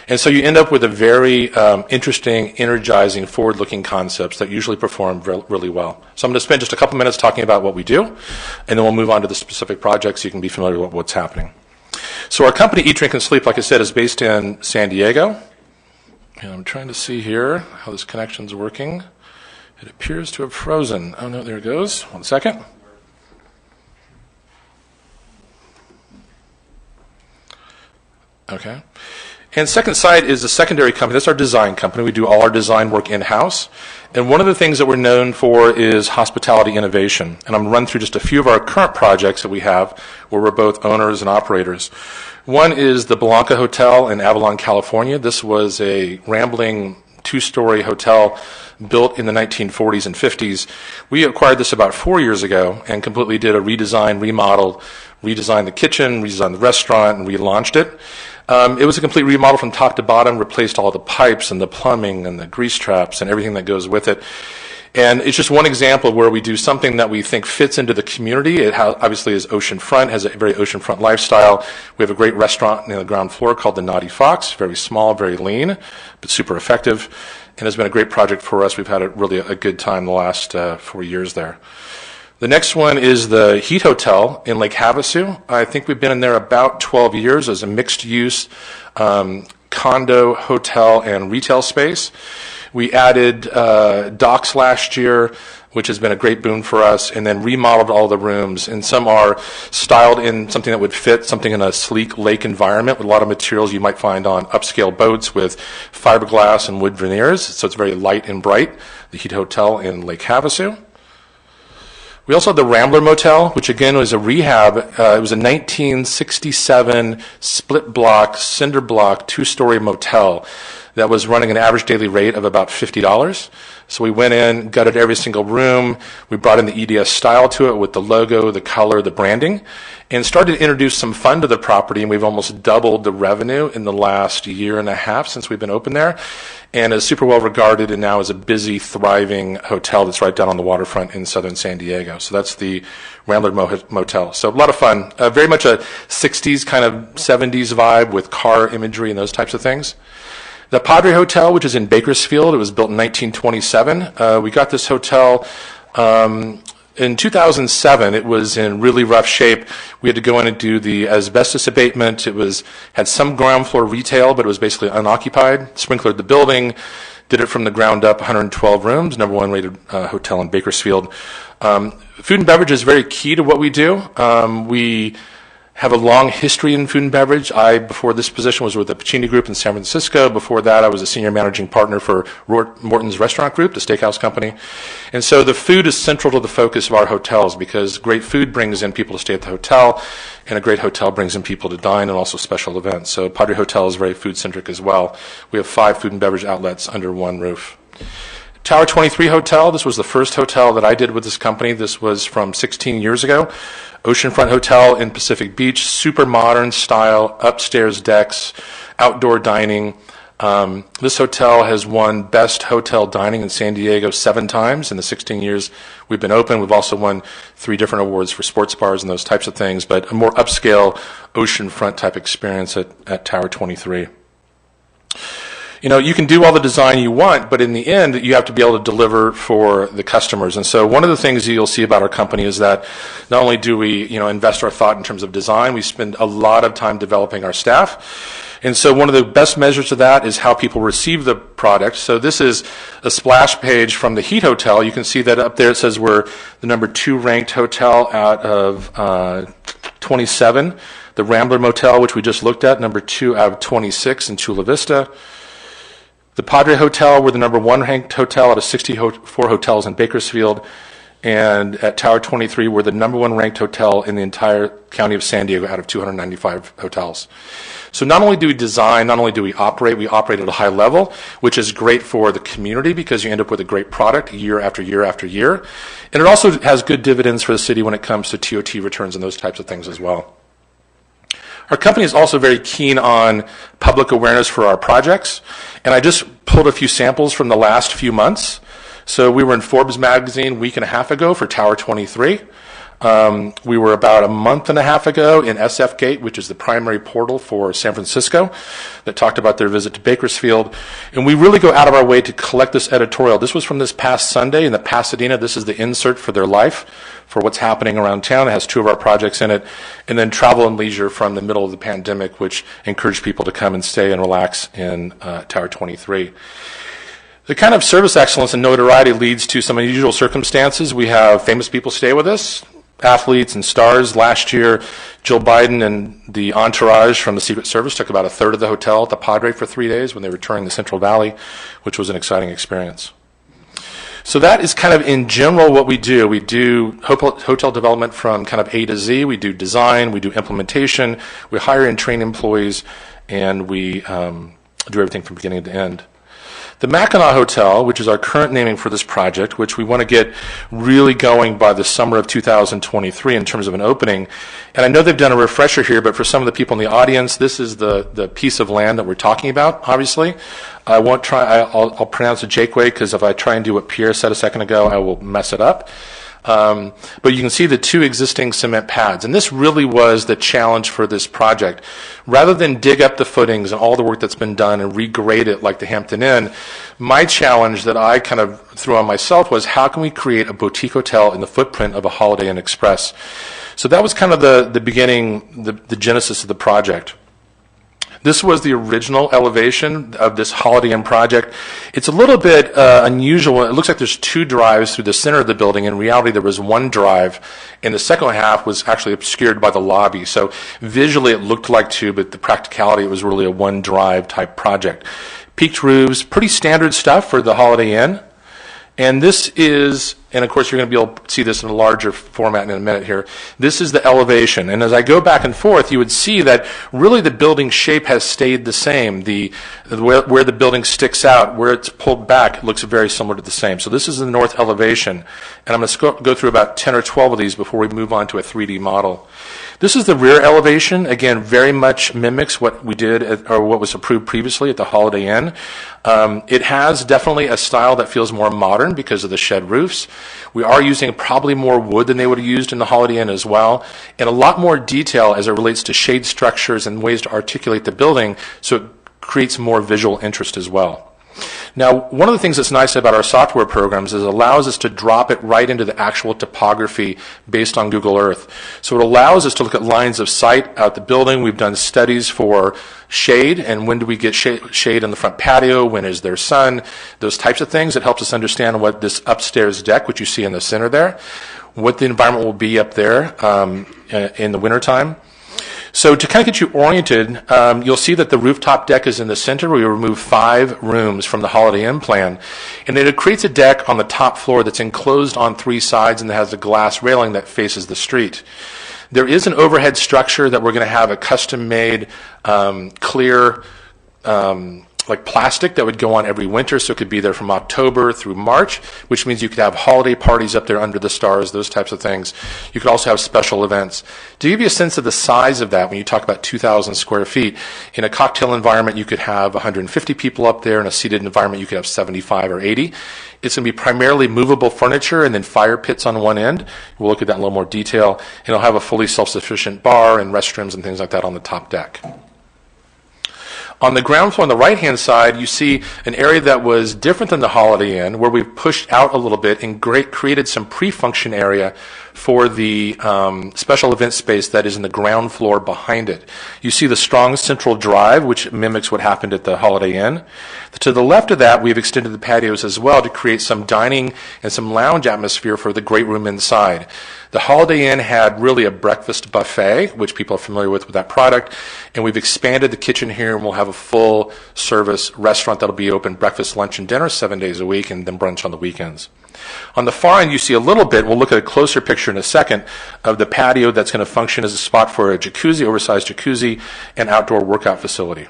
Speaker 6: And so you end up with a very interesting, energizing, forward-looking concepts that usually perform really well. So I'm going to spend just a couple minutes talking about what we do, and then we'll move on to the specific projects so you can be familiar with what's happening. So our company, Eat, Drink, and Sleep, like I said, is based in San Diego. And I'm trying to see here how this connection's working. It appears to have frozen. Oh, no, there it goes. 1 second. Okay. And Second Sight is a secondary company. That's our design company. We do all our design work in-house. And one of the things that we're known for is hospitality innovation. And I'm going to run through just a few of our current projects that we have where we're both owners and operators. One is the Blanca Hotel in Avalon, California. This was a rambling two-story hotel built in the 1940s and 50s. We acquired this about 4 years ago and completely did a redesign, remodeled, redesigned the kitchen, redesigned the restaurant, and relaunched it. It was a complete remodel from top to bottom, replaced all the pipes and the plumbing and the grease traps and everything that goes with it. And it's just one example where we do something that we think fits into the community. It obviously is oceanfront, has a very oceanfront lifestyle. We have a great restaurant on the ground floor called the Naughty Fox, very small, very lean, but super effective, and has been a great project for us. We've had really a good time the last 4 years there. The next one is the Heat Hotel in Lake Havasu. I think we've been in there about 12 years as a mixed-use condo, hotel, and retail space. We added docks last year, which has been a great boon for us, and then remodeled all the rooms. And some are styled in something that would fit something in a sleek lake environment with a lot of materials you might find on upscale boats with fiberglass and wood veneers. So it's very light and bright, the Heat Hotel in Lake Havasu. We also have the Rambler Motel, which again was a rehab. It was a 1967 split block, cinder block, two-story motel. that was running an average daily rate of about $50. So we went in, gutted every single room. We brought in the EDS style to it with the logo, the color, the branding, and started to introduce some fun to the property. And we've almost doubled the revenue in the last year and a half since we've been open there, and is super well regarded and now is a busy, thriving hotel that's right down on the waterfront in southern San Diego. So that's the Rambler Motel. So a lot of fun. Very much a 60s kind of 70s vibe with car imagery and those types of things. The Padre Hotel, which is in Bakersfield, it was built in 1927. We got this hotel in 2007. It was in really rough shape. We had to go in and do the asbestos abatement. It had some ground floor retail, but it was basically unoccupied. Sprinklered the building, did it from the ground up, 112 rooms, #1 rated hotel in Bakersfield. Food and beverage is very key to what we do. We have a long history in food and beverage. Before this position, was with the Pacini Group in San Francisco. Before that, I was a senior managing partner for Morton's Restaurant Group, the steakhouse company. And so the food is central to the focus of our hotels, because great food brings in people to stay at the hotel, and a great hotel brings in people to dine and also special events. So Padre Hotel is very food-centric as well. We have 5 food and beverage outlets under one roof. Tower 23 Hotel, this was the first hotel that I did with this company. This was from 16 years ago. Oceanfront Hotel in Pacific Beach, super modern style, upstairs decks, outdoor dining. This hotel has won Best Hotel Dining in San Diego 7 times in the 16 years we've been open. We've also won 3 different awards for sports bars and those types of things, but a more upscale oceanfront type experience at Tower 23. You know, you can do all the design you want, but in the end, you have to be able to deliver for the customers. And so one of the things you'll see about our company is that not only do we, invest our thought in terms of design, we spend a lot of time developing our staff. And so one of the best measures of that is how people receive the product. So this is a splash page from the Heat Hotel. You can see that up there it says we're the #2 ranked hotel out of 27. The Rambler Motel, which we just looked at, #2 out of 26 in Chula Vista. The Padre Hotel, we're the #1 ranked hotel out of 64 hotels in Bakersfield. And at Tower 23, we're the #1 ranked hotel in the entire county of San Diego out of 295 hotels. So not only do we design, not only do we operate at a high level, which is great for the community because you end up with a great product year after year after year. And it also has good dividends for the city when it comes to TOT returns and those types of things as well. Our company is also very keen on public awareness for our projects, and I just pulled a few samples from the last few months. So we were in Forbes magazine a week and a half ago for Tower 23. We were about a month and a half ago in SF Gate, which is the primary portal for San Francisco, that talked about their visit to Bakersfield. And we really go out of our way to collect this editorial. This was from this past Sunday in the Pasadena. This is the insert for their life, for what's happening around town. It has 2 of our projects in it. And then Travel and Leisure from the middle of the pandemic, which encouraged people to come and stay and relax in Tower 23. The kind of service excellence and notoriety leads to some unusual circumstances. We have famous people stay with us, athletes and stars. Last year, Jill Biden and the entourage from the Secret Service took about a third of the hotel at the Padre for 3 days when they were touring the Central Valley, which was an exciting experience. So that is kind of in general what we do. We do hotel development from kind of A to Z. We do design, we do implementation, we hire and train employees, and we do everything from beginning to end. The Mackinac Hotel, which is our current naming for this project, which we want to get really going by the summer of 2023 in terms of an opening. And I know they've done a refresher here, but for some of the people in the audience, this is the piece of land that we're talking about, obviously. I'll pronounce it Jakeway, because if I try and do what Pierre said a second ago, I will mess it up. But you can see the 2 existing cement pads. And this really was the challenge for this project. Rather than dig up the footings and all the work that's been done and regrade it like the Hampton Inn, my challenge that I kind of threw on myself was, how can we create a boutique hotel in the footprint of a Holiday Inn Express? So that was kind of the beginning, the genesis of the project. This was the original elevation of this Holiday Inn project. It's a little bit unusual. It looks like there's 2 drives through the center of the building. In reality, there was 1 drive, and the second half was actually obscured by the lobby. So visually, it looked like 2, but the practicality, it was really a 1 drive type project. Peaked roofs, pretty standard stuff for the Holiday Inn. And this is and of course you're going to be able to see this in a larger format in a minute here. This is the elevation, and as I go back and forth, you would see that really the building shape has stayed the same. Where the building sticks out, where it's pulled back, it looks very similar to the same. So this is the north elevation, and I'm going to go through about 10 or 12 of these before we move on to a 3D model. This is the rear elevation. Again, very much mimics what we did or what was approved previously at the Holiday Inn. It has definitely a style that feels more modern because of the shed roofs. We are using probably more wood than they would have used in the Holiday Inn as well, and a lot more detail as it relates to shade structures and ways to articulate the building so it creates more visual interest as well. Now, one of the things that's nice about our software programs is it allows us to drop it right into the actual topography based on Google Earth. So it allows us to look at lines of sight out the building. We've done studies for shade, and when do we get shade on the front patio, when is there sun, those types of things. It helps us understand what this upstairs deck, which you see in the center there, what the environment will be up there in the wintertime. So to kind of get you oriented, you'll see that the rooftop deck is in the center. We remove 5 rooms from the Holiday Inn plan. And then it creates a deck on the top floor that's enclosed on 3 sides and that has a glass railing that faces the street. There is an overhead structure that we're going to have a custom-made clear like plastic that would go on every winter, so it could be there from October through March, which means you could have holiday parties up there under the stars, those types of things. You could also have special events. To give you a sense of the size of that, when you talk about 2,000 square feet, in a cocktail environment you could have 150 people up there. In a seated environment you could have 75 or 80. It's going to be primarily movable furniture and then fire pits on one end. We'll look at that in a little more detail. And it'll have a fully self-sufficient bar and restrooms and things like that on the top deck. On the ground floor on the right-hand side, you see an area that was different than the Holiday Inn, where we've pushed out a little bit and created some pre-function area for the special event space that is in the ground floor behind it. You see the strong central drive, which mimics what happened at the Holiday Inn. To the left of that, we've extended the patios as well to create some dining and some lounge atmosphere for the great room inside. The Holiday Inn had really a breakfast buffet, which people are familiar with that product, and we've expanded the kitchen here, and we'll have a full service restaurant that'll be open breakfast, lunch, and dinner 7 days a week, and then brunch on the weekends. On the far end, you see a little bit, we'll look at a closer picture in a second, of the patio that's going to function as a spot for a jacuzzi, oversized jacuzzi, and outdoor workout facility.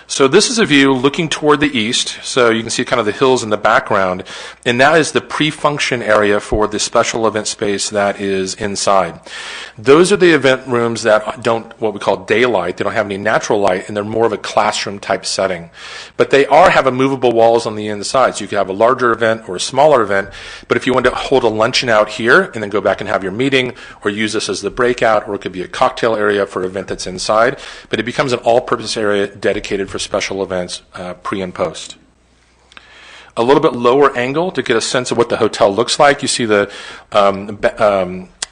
Speaker 6: So this is a view looking toward the east, so you can see kind of the hills in the background, and that is the pre-function area for the special event space that is inside. Those are the event rooms that don't, what we call daylight, they don't have any natural light, and they're more of a classroom type setting. But they have movable walls on the inside, so you could have a larger event or a smaller event, but if you want to hold a luncheon out here and then go back and have your meeting, or use this as the breakout, or it could be a cocktail area for an event that's inside, but it becomes an all-purpose area dedicated for special events pre and post. A little bit lower angle to get a sense of what the hotel looks like. You see the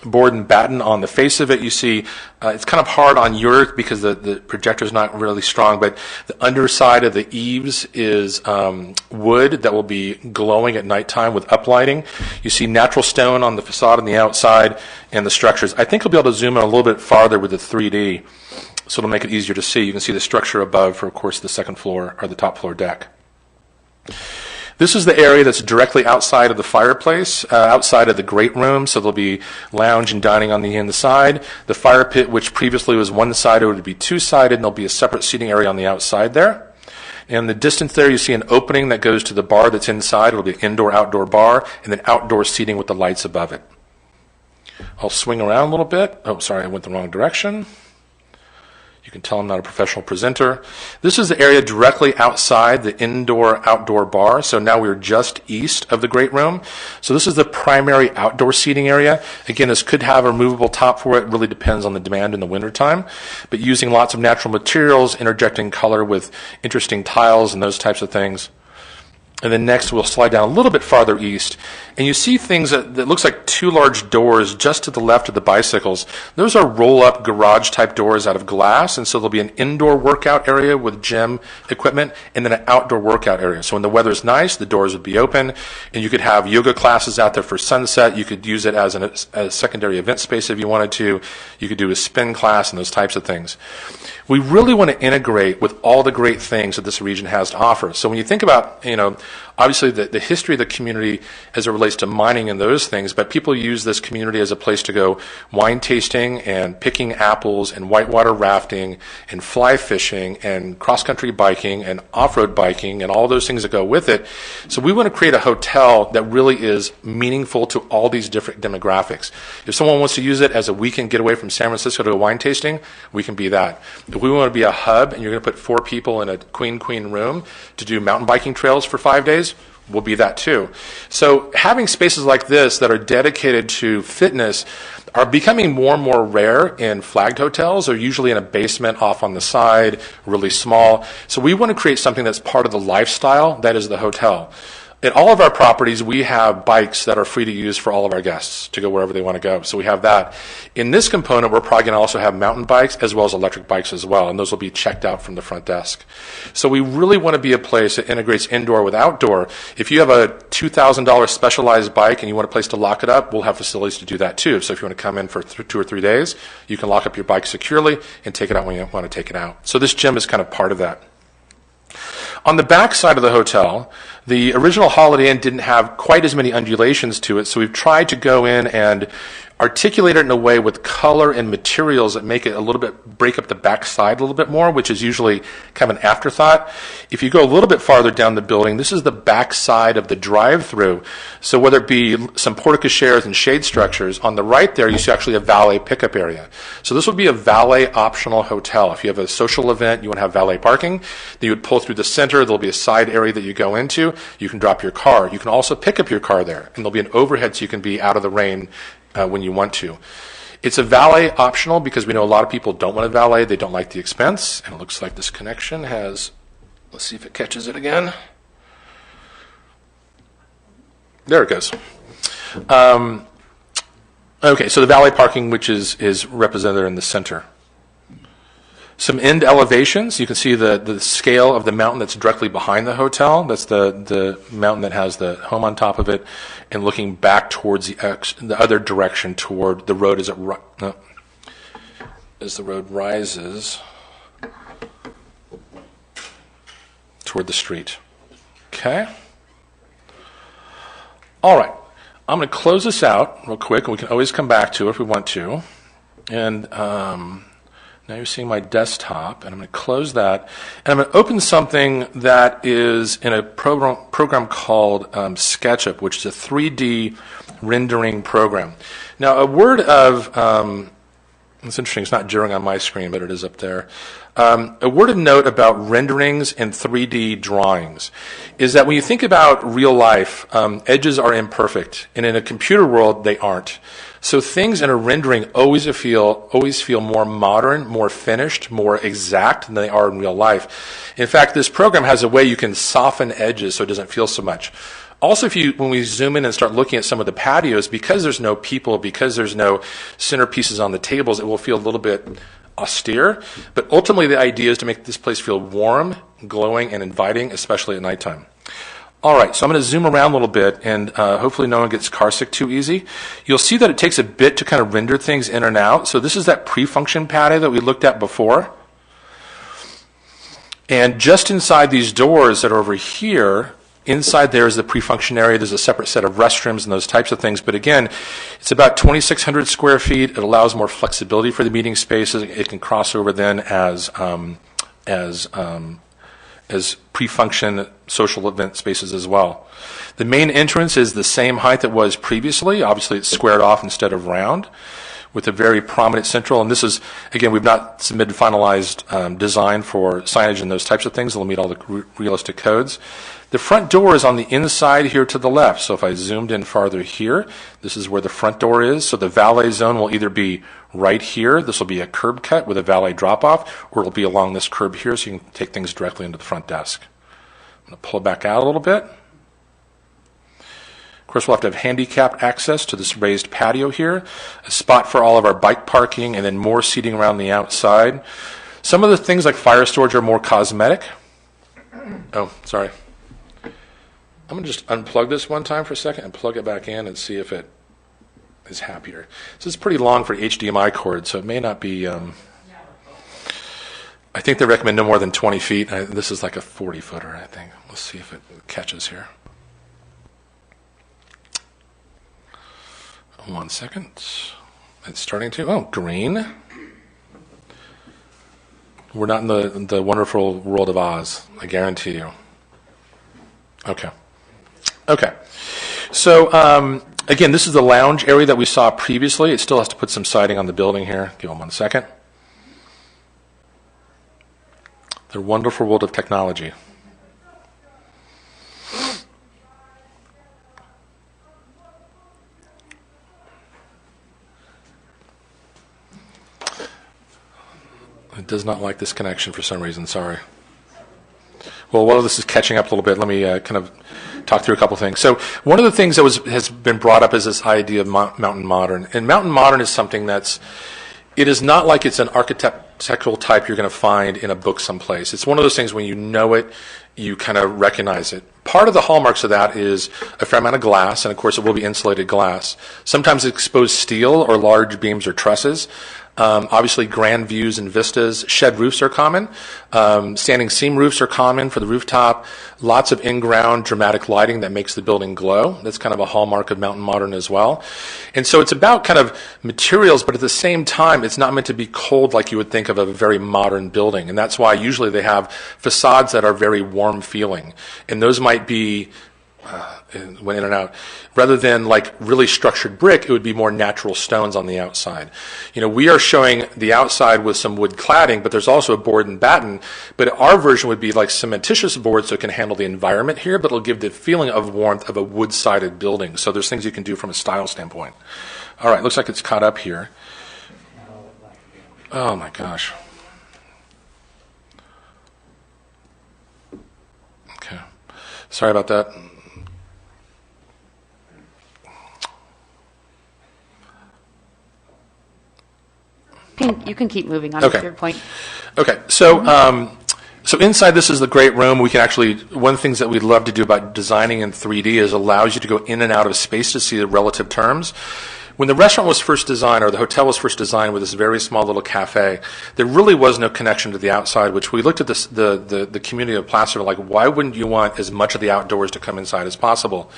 Speaker 6: board and batten on the face of it. You see it's kind of hard on yours because the projector is not really strong, but the underside of the eaves is wood that will be glowing at nighttime with uplighting. You see natural stone on the facade on the outside and the structures. I think you'll be able to zoom in a little bit farther with the 3D. So it'll make it easier to see. You can see the structure above for, of course, the second floor or the top floor deck. This is the area that's directly outside of the fireplace, outside of the great room, so there'll be lounge and dining on the inside. The fire pit, which previously was one-sided, would be two-sided, and there'll be a separate seating area on the outside there. In the distance there, you see an opening that goes to the bar that's inside. It'll be an indoor-outdoor bar, and then outdoor seating with the lights above it. I'll swing around a little bit. Oh, sorry, I went the wrong direction. You can tell I'm not a professional presenter. This is the area directly outside the indoor-outdoor bar. So now we're just east of the great room. So this is the primary outdoor seating area. Again, this could have a removable top for it. It really depends on the demand in the wintertime. But using lots of natural materials, interjecting color with interesting tiles and those types of things. And then next we'll slide down a little bit farther east, and you see things that looks like 2 large doors just to the left of the bicycles. Those are roll-up garage-type doors out of glass, and so there'll be an indoor workout area with gym equipment, and then an outdoor workout area. So when the weather's nice, the doors would be open, and you could have yoga classes out there for sunset. You could use it as a secondary event space if you wanted to. You could do a spin class and those types of things. We really want to integrate with all the great things that this region has to offer. So when you think about, obviously the history of the community as it relates to mining and those things, but people use this community as a place to go wine tasting and picking apples and whitewater rafting and fly fishing and cross-country biking and off-road biking and all those things that go with it. So we want to create a hotel that really is meaningful to all these different demographics. If someone wants to use it as a weekend getaway from San Francisco to a wine tasting, we can be that. If we want to be a hub and you're going to put 4 people in a queen room to do mountain biking trails for 5 days, we'll be that too. So having spaces like this that are dedicated to fitness are becoming more and more rare in flagged hotels. They're usually in a basement off on the side, really small. So we want to create something that's part of the lifestyle that is the hotel. At all of our properties, we have bikes that are free to use for all of our guests to go wherever they want to go. So we have that. In this component, we're probably going to also have mountain bikes as well as electric bikes as well, and those will be checked out from the front desk. So we really want to be a place that integrates indoor with outdoor. If you have a $2,000 specialized bike and you want a place to lock it up, we'll have facilities to do that too. So if you want to come in for 2 or 3 days, you can lock up your bike securely and take it out when you want to take it out. So this gym is kind of part of that. On the back side of the hotel, the original Holiday Inn didn't have quite as many undulations to it, so we've tried to go in and articulate it in a way with color and materials that make it a little bit, break up the back side a little bit more, which is usually kind of an afterthought. If you go a little bit farther down the building, this is the back side of the drive-through. So whether it be some porte-cocheres and shade structures, on the right there you see actually a valet pickup area. So this would be a valet optional hotel. If you have a social event, you want to have valet parking, then you would pull through the center, there'll be a side area that you go into, you can drop your car. You can also pick up your car there, and there'll be an overhead so you can be out of the rain when you want to. It's a valet optional because we know a lot of people don't want to valet. They don't like the expense. And it looks like this connection has, let's see if it catches it again. There it goes. Okay, so the valet parking, which is represented in the center. Some end elevations. You can see the scale of the mountain that's directly behind the hotel. That's the mountain that has the home on top of it, and looking back towards the other direction toward the road as the road rises toward the street. Okay. All right. I'm going to close this out real quick, and we can always come back to it if we want to. And now you're seeing my desktop, and I'm going to close that. And I'm going to open something that is in a program called SketchUp, which is a 3D rendering program. Now, a word of, it's interesting, it's not during on my screen, but it is up there. A word of note about renderings and 3D drawings is that when you think about real life, edges are imperfect, and in a computer world, they aren't. So things in a rendering always feel more modern, more finished, more exact than they are in real life. In fact, this program has a way you can soften edges so it doesn't feel so much. Also, when we zoom in and start looking at some of the patios, because there's no people, because there's no centerpieces on the tables, it will feel a little bit austere. But ultimately, the idea is to make this place feel warm, glowing, and inviting, especially at nighttime. All right, so I'm going to zoom around a little bit, and hopefully no one gets car sick too easy. You'll see that it takes a bit to kind of render things in and out. So this is that pre-function patio that we looked at before. And just inside these doors that are over here, inside there is the pre-function area. There's a separate set of restrooms and those types of things. But again, it's about 2,600 square feet. It allows more flexibility for the meeting spaces. It can cross over then as pre-function social event spaces as well. The main entrance is the same height that was previously. Obviously, it's squared off instead of round, with a very prominent central. And this is, again, we've not submitted finalized design for signage and those types of things. It'll meet all the realistic codes. The front door is on the inside here to the left. So if I zoomed in farther here, this is where the front door is. So the valet zone will either be right here. This will be a curb cut with a valet drop-off, or it'll be along this curb here so you can take things directly into the front desk. I'm going to pull it back out a little bit. Of course, we'll have to have handicapped access to this raised patio here, a spot for all of our bike parking, and then more seating around the outside. Some of the things like fire storage are more cosmetic. Oh, sorry. I'm going to just unplug this one time for a second and plug it back in and see if it is happier. This is pretty long for HDMI cord, so it may not be I think they recommend no more than 20 feet. This is like a 40-footer, I think. Let's see if it catches here. 1 second. It's starting to. Oh, green. We're not in the wonderful world of Oz, I guarantee you. Okay. Okay. So, again, this is the lounge area that we saw previously. It still has to put some siding on the building here. Give them 1 second. The wonderful world of technology. It does not like this connection for some reason, sorry. Well, while this is catching up a little bit, let me kind of talk through a couple things. So one of the things that has been brought up is this idea of mountain modern. And mountain modern is something it is not like it's an architectural type you're going to find in a book someplace. It's one of those things when you know it, you kind of recognize it. Part of the hallmarks of that is a fair amount of glass, and of course it will be insulated glass. Sometimes exposed steel or large beams or trusses. Obviously, grand views and vistas. Shed roofs are common. Standing seam roofs are common for the rooftop. Lots of in-ground dramatic lighting that makes the building glow. That's kind of a hallmark of mountain modern as well. And so it's about kind of materials, but at the same time, it's not meant to be cold like you would think of a very modern building. And that's why usually they have facades that are very warm feeling. And those might be went in and out. Rather than like really structured brick, it would be more natural stones on the outside. You know, we are showing the outside with some wood cladding, but there's also a board and batten. But our version would be like cementitious board, so it can handle the environment here, but it'll give the feeling of warmth of a wood-sided building. So there's things you can do from a style standpoint. All right, looks like it's caught up here. Oh my gosh. Okay. Sorry about that.
Speaker 1: You can keep moving on
Speaker 6: Okay.
Speaker 1: with your point.
Speaker 6: Okay, so inside this is the great room. We can actually, one of the things that we'd love to do about designing in 3D is allows you to go in and out of space to see the relative terms. When the restaurant was first designed, or the hotel was first designed with this very small little cafe, there really was no connection to the outside, which we looked at this, the community of Placerville, like, why wouldn't you want as much of the outdoors to come inside as possible?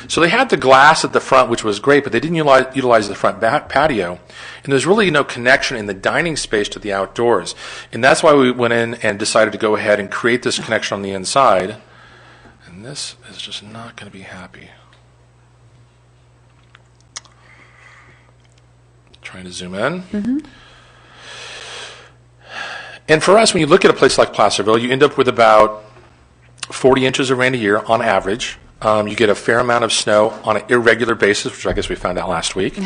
Speaker 6: So they had the glass at the front, which was great, but they didn't utilize the front patio. And there's really no connection in the dining space to the outdoors. And that's why we went in and decided to go ahead and create this connection on the inside. And this is just not going to be happy. Trying to zoom in. Mm-hmm. And for us, when you look at a place like Placerville, you end up with about 40 inches of rain a year on average. You get a fair amount of snow on an irregular basis, which I guess we found out last week.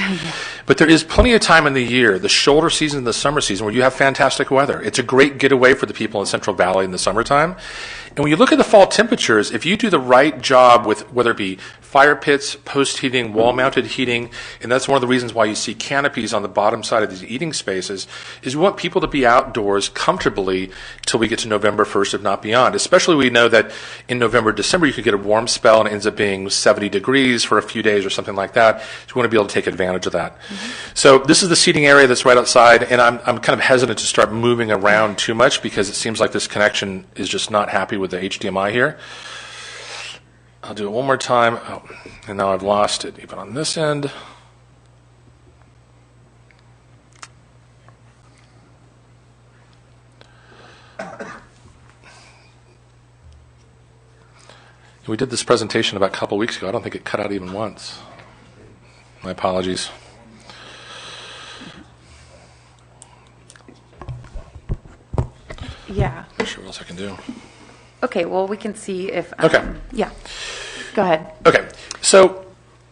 Speaker 6: But there is plenty of time in the year, the shoulder season and the summer season, where you have fantastic weather. It's a great getaway for the people in Central Valley in the summertime. And when you look at the fall temperatures, if you do the right job with whether it be fire pits, post heating, wall-mounted heating, and that's one of the reasons why you see canopies on the bottom side of these eating spaces, is we want people to be outdoors comfortably till we get to November 1st, if not beyond. Especially we know that in November, December, you could get a warm spell and it ends up being 70 degrees for a few days or something like that. So we want to be able to take advantage of that. Mm-hmm. So this is the seating area that's right outside, and I'm kind of hesitant to start moving around too much because it seems like this connection is just not happy with the HDMI here. I'll do it one more time. Oh, and now I've lost it even on this end. We did this presentation about a couple weeks ago. I don't think it cut out even once. My apologies.
Speaker 5: Yeah.
Speaker 6: Not sure what else I can do.
Speaker 1: Okay, well, we can see if...
Speaker 6: Okay.
Speaker 1: Yeah. Go ahead.
Speaker 6: Okay. So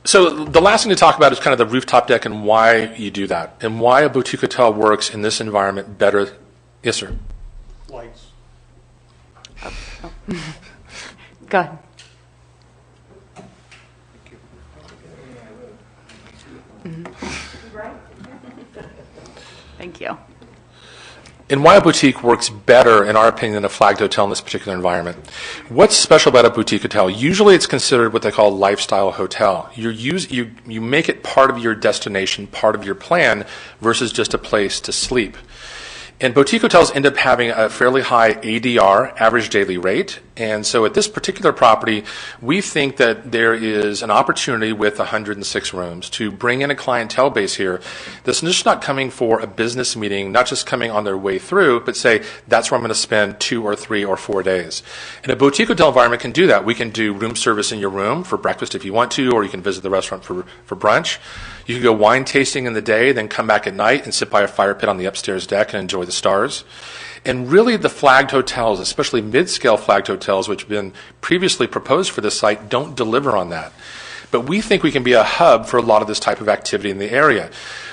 Speaker 6: the last thing to talk about is kind of the rooftop deck and why you do that and why a boutique hotel works in this environment better. Yes, sir.
Speaker 7: Lights.
Speaker 1: Go ahead. Thank you.
Speaker 6: And why a boutique works better, in our opinion, than a flagged hotel in this particular environment. What's special about a boutique hotel? Usually it's considered what they call a lifestyle hotel. You make it part of your destination, part of your plan, versus just a place to sleep. And boutique hotels end up having a fairly high ADR, average daily rate. And so at this particular property, we think that there is an opportunity with 106 rooms to bring in a clientele base here that's just not coming for a business meeting, not just coming on their way through, but say, that's where I'm going to spend 2 or 3 or 4 days. And a boutique hotel environment can do that. We can do room service in your room for breakfast if you want to, or you can visit the restaurant for brunch. You can go wine tasting in the day, then come back at night and sit by a fire pit on the upstairs deck and enjoy the stars. And really the flagged hotels, especially mid-scale flagged hotels, which have been previously proposed for this site, don't deliver on that. But we think we can be a hub for a lot of this type of activity in the area.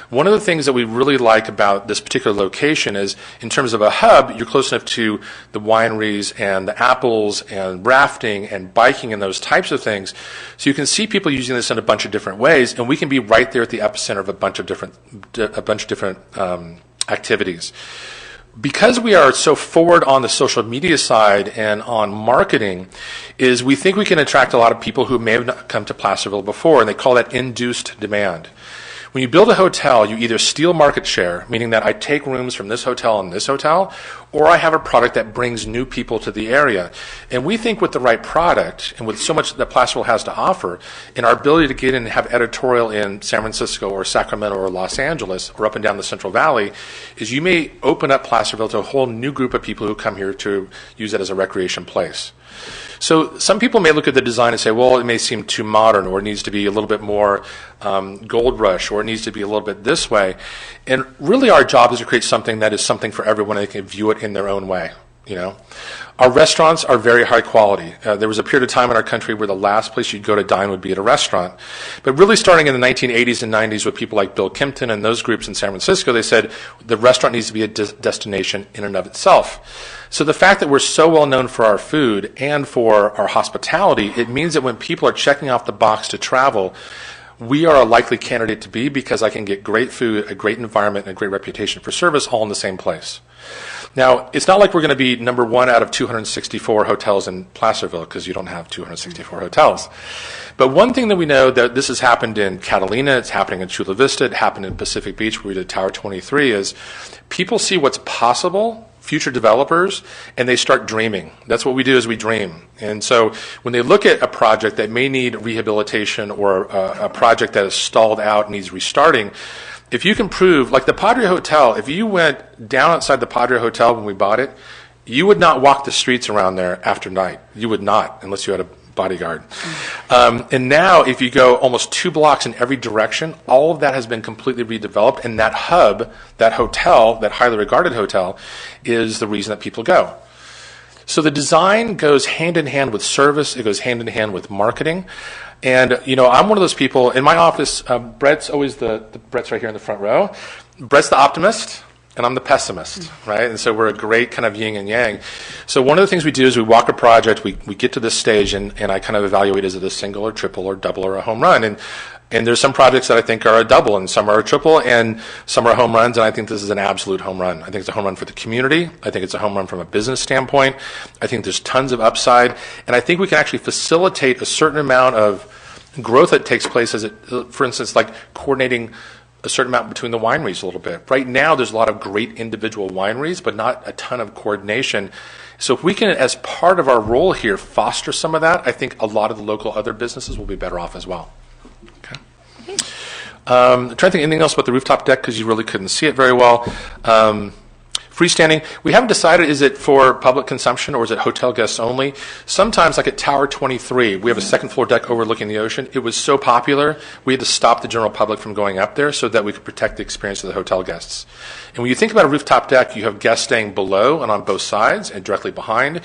Speaker 6: One of the things that we really like about this particular location is, in terms of a hub, you're close enough to the wineries and the apples and rafting and biking and those types of things. So you can see people using this in a bunch of different ways, and we can be right there at the epicenter of a bunch of different activities. Because we are so forward on the social media side and on marketing, is we think we can attract a lot of people who may have not come to Placerville before, and they call that induced demand. When you build a hotel, you either steal market share, meaning that I take rooms from this hotel and this hotel, or I have a product that brings new people to the area. And we think with the right product, and with so much that Placerville has to offer, and our ability to get in and have editorial in San Francisco or Sacramento or Los Angeles or up and down the Central Valley, is you may open up Placerville to a whole new group of people who come here to use it as a recreation place. So some people may look at the design and say, well, it may seem too modern, or it needs to be a little bit more gold rush, or it needs to be a little bit this way. And really our job is to create something that is something for everyone, and they can view it in their own way. You know, our restaurants are very high quality. There was a period of time in our country where the last place you'd go to dine would be at a restaurant. But really starting in the 1980s and 90s with people like Bill Kimpton and those groups in San Francisco, they said the restaurant needs to be a destination in and of itself. So the fact that we're so well known for our food and for our hospitality, it means that when people are checking off the box to travel, we are a likely candidate to be, because I can get great food, a great environment, and a great reputation for service all in the same place. Now, it's not like we're going to be number 1 out of 264 hotels in Placerville, because you don't have 264 hotels. But one thing that we know, that this has happened in Catalina, it's happening in Chula Vista, it happened in Pacific Beach where we did Tower 23, is people see what's possible, future developers, and they start dreaming. That's what we do, is we dream. And so when they look at a project that may need rehabilitation, or a project that is stalled out and needs restarting, if you can prove, like the Padre Hotel, if you went down outside the Padre Hotel when we bought it, you would not walk the streets around there after night. You would not, unless you had a bodyguard. And now, if you go almost 2 blocks in every direction, all of that has been completely redeveloped, and that hub, that hotel, that highly regarded hotel, is the reason that people go. So the design goes hand in hand with service. It goes hand in hand with marketing. And, you know, I'm one of those people, in my office, Brett's always Brett's right here in the front row. Brett's the optimist, and I'm the pessimist, right? And so we're a great kind of yin and yang. So one of the things we do is we walk a project, we get to this stage, and I kind of evaluate, is it a single or triple or double or a home run? And there's some projects that I think are a double, and some are a triple, and some are home runs, and I think this is an absolute home run. I think it's a home run for the community. I think it's a home run from a business standpoint. I think there's tons of upside, and I think we can actually facilitate a certain amount of growth that takes place, as it, for instance, like coordinating a certain amount between the wineries a little bit. Right now, there's a lot of great individual wineries, but not a ton of coordination. So if we can, as part of our role here, foster some of that, I think a lot of the local other businesses will be better off as well. Okay. I'm trying to think anything else about the rooftop deck, because you really couldn't see it very well. Freestanding, we haven't decided, is it for public consumption or is it hotel guests only? Sometimes, like at Tower 23, we have a second floor deck overlooking the ocean. It was so popular, we had to stop the general public from going up there so that we could protect the experience of the hotel guests. And when you think about a rooftop deck, you have guests staying below and on both sides and directly behind.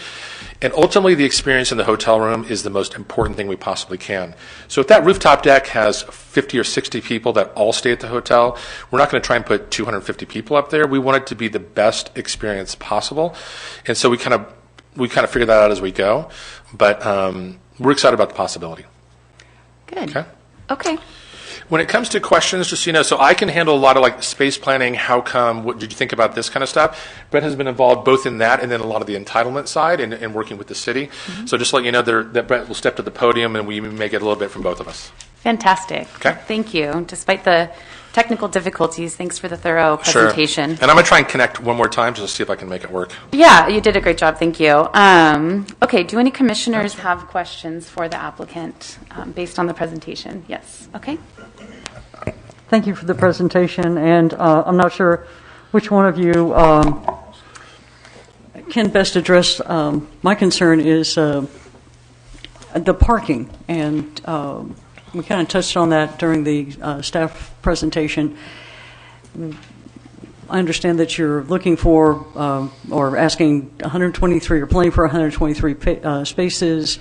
Speaker 6: And ultimately, the experience in the hotel room is the most important thing we possibly can. So if that rooftop deck has 50 or 60 people that all stay at the hotel, we're not going to try and put 250 people up there. We want it to be the best experience possible. And so we kind of figure that out as we go. But we're excited about the possibility.
Speaker 1: Good. Okay.
Speaker 6: When it comes to questions, just so you know, so I can handle a lot of like space planning, how come, what did you think about this kind of stuff. Brett has been involved both in that and then a lot of the entitlement side and working with the city. Mm-hmm. So just to let you know that Brett will step to the podium and we may get a little bit from both of us.
Speaker 1: Fantastic.
Speaker 6: Okay.
Speaker 1: Thank you. Despite the technical difficulties. Thanks for the thorough
Speaker 6: Sure.
Speaker 1: presentation.
Speaker 6: And I'm going to try and connect one more time just to see if I can make it work.
Speaker 1: Yeah, you did a great job. Thank you. Okay, do any commissioners have questions for the applicant based on the presentation? Yes. Okay.
Speaker 4: Thank you for the presentation, and I'm not sure which one of you can best address my concern is the parking, and we kind of touched on that during the staff presentation. I understand that you're looking for or asking 123 or planning for 123 spaces.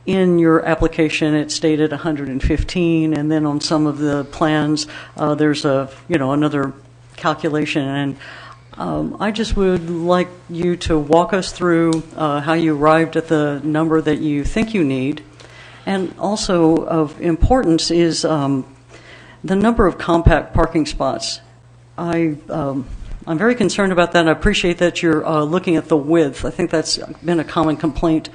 Speaker 4: In your application, it stated 115, and then on some of the plans, there's another calculation. And I just would like you to walk us through how you arrived at the number that you think you need. And also of importance is the number of compact parking spots. I'm very concerned about that. I appreciate that you're looking at the width. I think that's been a common complaint,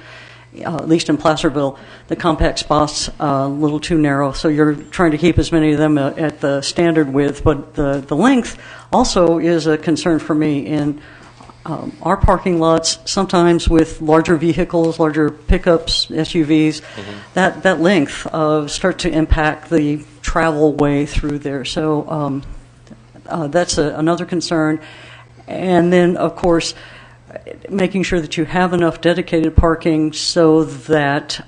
Speaker 4: at least in Placerville. The compact spots a little too narrow, so you're trying to keep as many of them at the standard width. But the length also is a concern for me in our parking lots, sometimes with larger vehicles, larger pickups, SUVs. That length start to impact the travel way through there. So that's another concern. And then, of course, making sure that you have enough dedicated parking so that,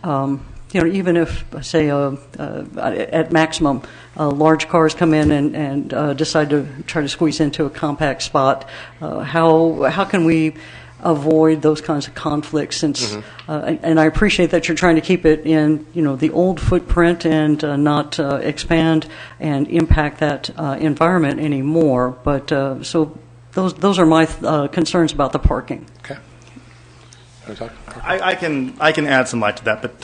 Speaker 4: even if, say, at maximum, large cars come in and decide to try to squeeze into a compact spot, how can we avoid those kinds of conflicts? Since, and I appreciate that you're trying to keep it in, the old footprint and not expand and impact that environment anymore. But so. Those are my concerns about the parking.
Speaker 6: Okay. Want to talk?
Speaker 7: I can add some light to that, but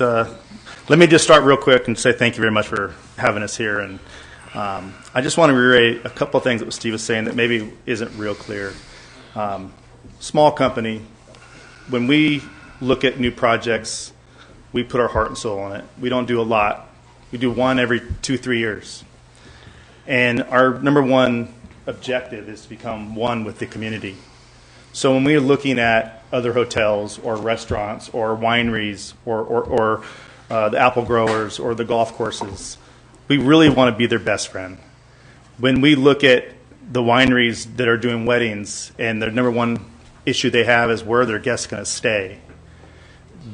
Speaker 7: let me just start real quick and say thank you very much for having us here. And I just want to reiterate a couple of things that Steve was saying that maybe isn't real clear. Small company, when we look at new projects, we put our heart and soul on it. We don't do a lot. We do one every 2-3 years. And our number one objective is to become one with the community. So when we're looking at other hotels or restaurants or wineries or the apple growers or the golf courses, we really want to be their best friend. When we look at the wineries that are doing weddings and their number one issue they have is where their guests going to stay,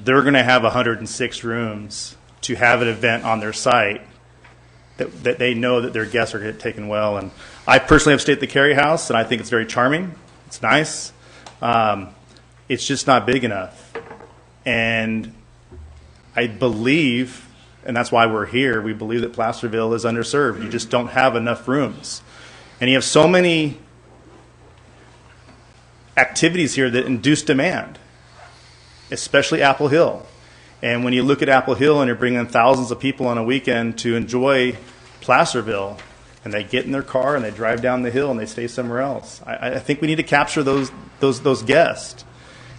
Speaker 7: they're going to have 106 rooms to have an event on their site that they know that their guests are going to get taken well. And I personally have stayed at the Carey House, and I think it's very charming. It's nice. It's just not big enough. And I believe, and that's why we're here, we believe that Placerville is underserved. You just don't have enough rooms. And you have so many activities here that induce demand, especially Apple Hill. And when you look at Apple Hill and you're bringing thousands of people on a weekend to enjoy Placerville, and they get in their car and they drive down the hill and they stay somewhere else, I think we need to capture those guests.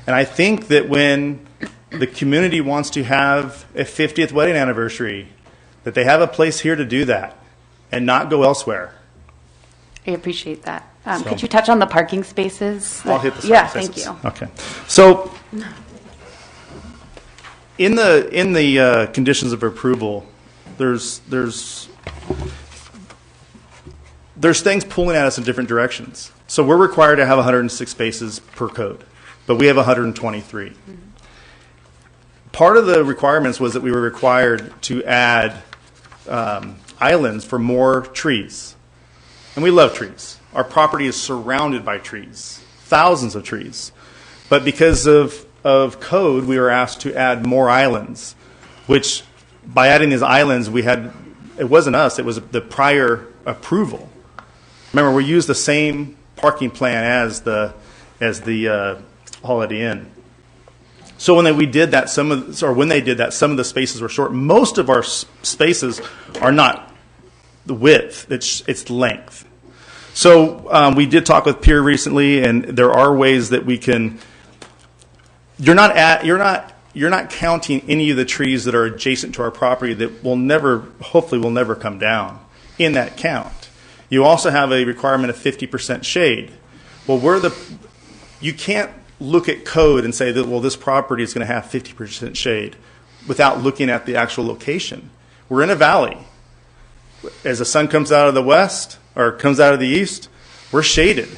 Speaker 7: And I think that when the community wants to have a 50th wedding anniversary, that they have a place here to do that and not go elsewhere.
Speaker 1: I appreciate that. Could you touch on the parking spaces?
Speaker 7: I'll hit the
Speaker 1: Yeah,
Speaker 7: spaces.
Speaker 1: thank you.
Speaker 7: Okay. So in the conditions of approval, there's things pulling at us in different directions. So we're required to have 106 spaces per code, but we have 123. Part of the requirements was that we were required to add islands for more trees. And we love trees. Our property is surrounded by trees, thousands of trees. But because of code, we were asked to add more islands, which by adding these islands, it wasn't us, it was the prior approval. Remember, we used the same parking plan as the Holiday Inn. So when they did that, some of the spaces were short. Most of our spaces are not the width; it's length. So we did talk with Pierre recently, and there are ways that we can. You're not counting any of the trees that are adjacent to our property that hopefully will never come down in that count. You also have a requirement of 50% shade. Well, you can't look at code and say that, well, this property is going to have 50% shade without looking at the actual location. We're in a valley. As the sun comes out of the west or comes out of the east, we're shaded.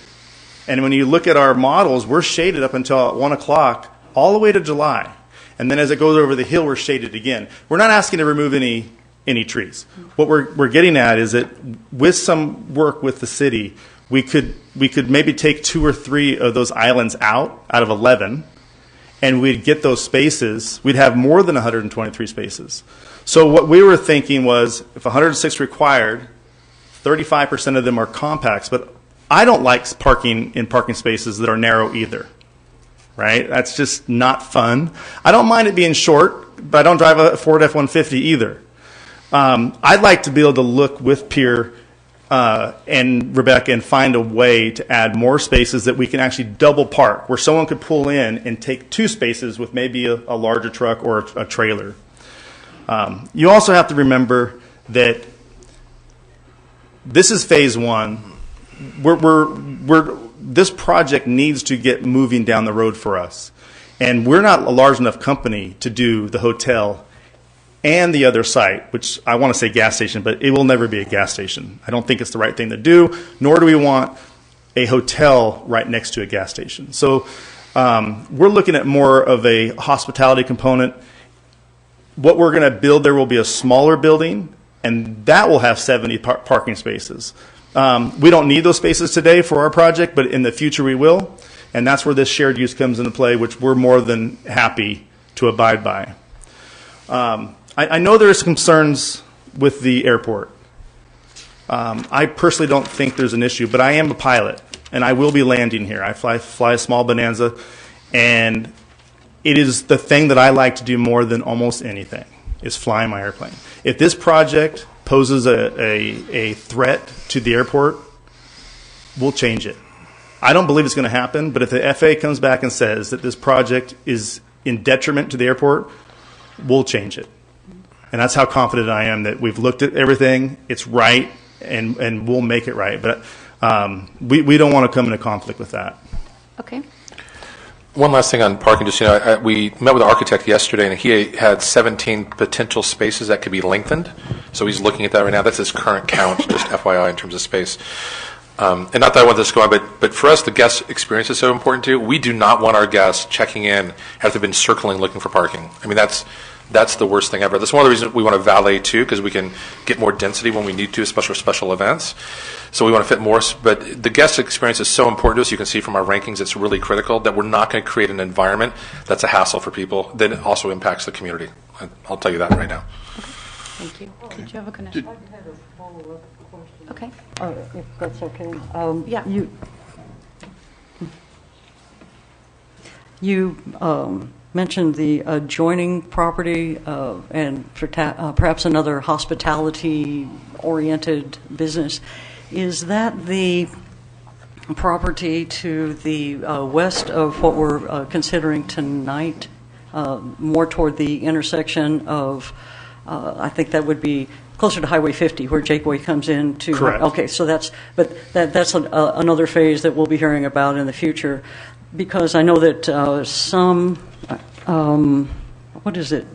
Speaker 7: And when you look at our models, we're shaded up until 1 o'clock all the way to July. And then as it goes over the hill, we're shaded again. We're not asking to remove any trees. What we're getting at is that with some work with the city, we could maybe take 2 or 3 of those islands out of 11, and we'd get those spaces. We'd have more than 123 spaces. So what we were thinking was, if 106 required, 35% of them are compacts. But I don't like parking in parking spaces that are narrow either. Right? That's just not fun. I don't mind it being short, but I don't drive a Ford F-150 either. I'd like to be able to look with Pierre and Rebecca and find a way to add more spaces that we can actually double park, where someone could pull in and take 2 spaces with maybe a larger truck or a trailer. You also have to remember that this is phase 1. This project needs to get moving down the road for us. And we're not a large enough company to do the hotel and the other site, which I want to say gas station, but it will never be a gas station. I don't think it's the right thing to do, nor do we want a hotel right next to a gas station. So we're looking at more of a hospitality component. What we're going to build there will be a smaller building, and that will have 70 parking spaces. We don't need those spaces today for our project, but in the future we will. And that's where this shared use comes into play, which we're more than happy to abide by. I know there's concerns with the airport. I personally don't think there's an issue, but I am a pilot, and I will be landing here. I fly a small Bonanza, and it is the thing that I like to do more than almost anything, is flying my airplane. If this project poses a threat to the airport, we'll change it. I don't believe it's going to happen, but if the FAA comes back and says that this project is in detriment to the airport, we'll change it. And that's how confident I am that we've looked at everything, it's right, and we'll make it right. But we don't want to come into conflict with that.
Speaker 1: Okay.
Speaker 6: One last thing on parking, just, we met with the architect yesterday, and he had 17 potential spaces that could be lengthened. So he's looking at that right now. That's his current count, just FYI, in terms of space. And not that I want this to go on, but for us, the guest experience is so important too. We do not want our guests checking in have to been circling looking for parking. I mean, that's the worst thing ever. That's one of the reasons we want to valet too, because we can get more density when we need to, especially for special events. So we want to fit more. But the guest experience is so important to us. You can see from our rankings, it's really critical that we're not going to create an environment that's a hassle for people that also impacts the community. I'll tell you that right now.
Speaker 1: Thank you. Did you have a connection?
Speaker 4: I had a follow-up question.
Speaker 1: Okay.
Speaker 4: If that's okay.
Speaker 1: Yeah.
Speaker 4: You mentioned the adjoining property and perhaps another hospitality-oriented business. Is that the property to the west of what we're considering tonight, more toward the intersection of, I think that would be closer to Highway 50, where Jakeway comes in to...
Speaker 7: Correct.
Speaker 4: Okay, so that's another phase that we'll be hearing about in the future, because I know that some, what is it,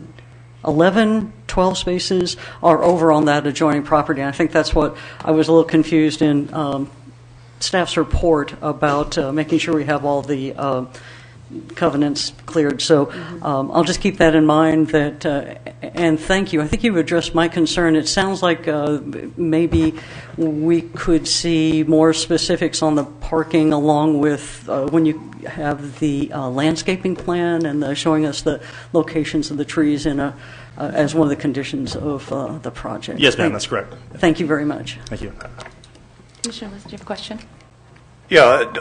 Speaker 4: 11, 12 spaces are over on that adjoining property. And I think that's what I was a little confused in staff's report about making sure we have all the covenants cleared. So I'll just keep that in mind. And thank you. I think you've addressed my concern. It sounds like maybe we could see more specifics on the parking along with when you have the landscaping plan and showing us the locations of the trees in as one of the conditions of the project.
Speaker 7: Yes, ma'am, that's correct.
Speaker 4: Thank you very much.
Speaker 7: Thank you.
Speaker 1: Commissioner List, do you have a question?
Speaker 8: Yeah,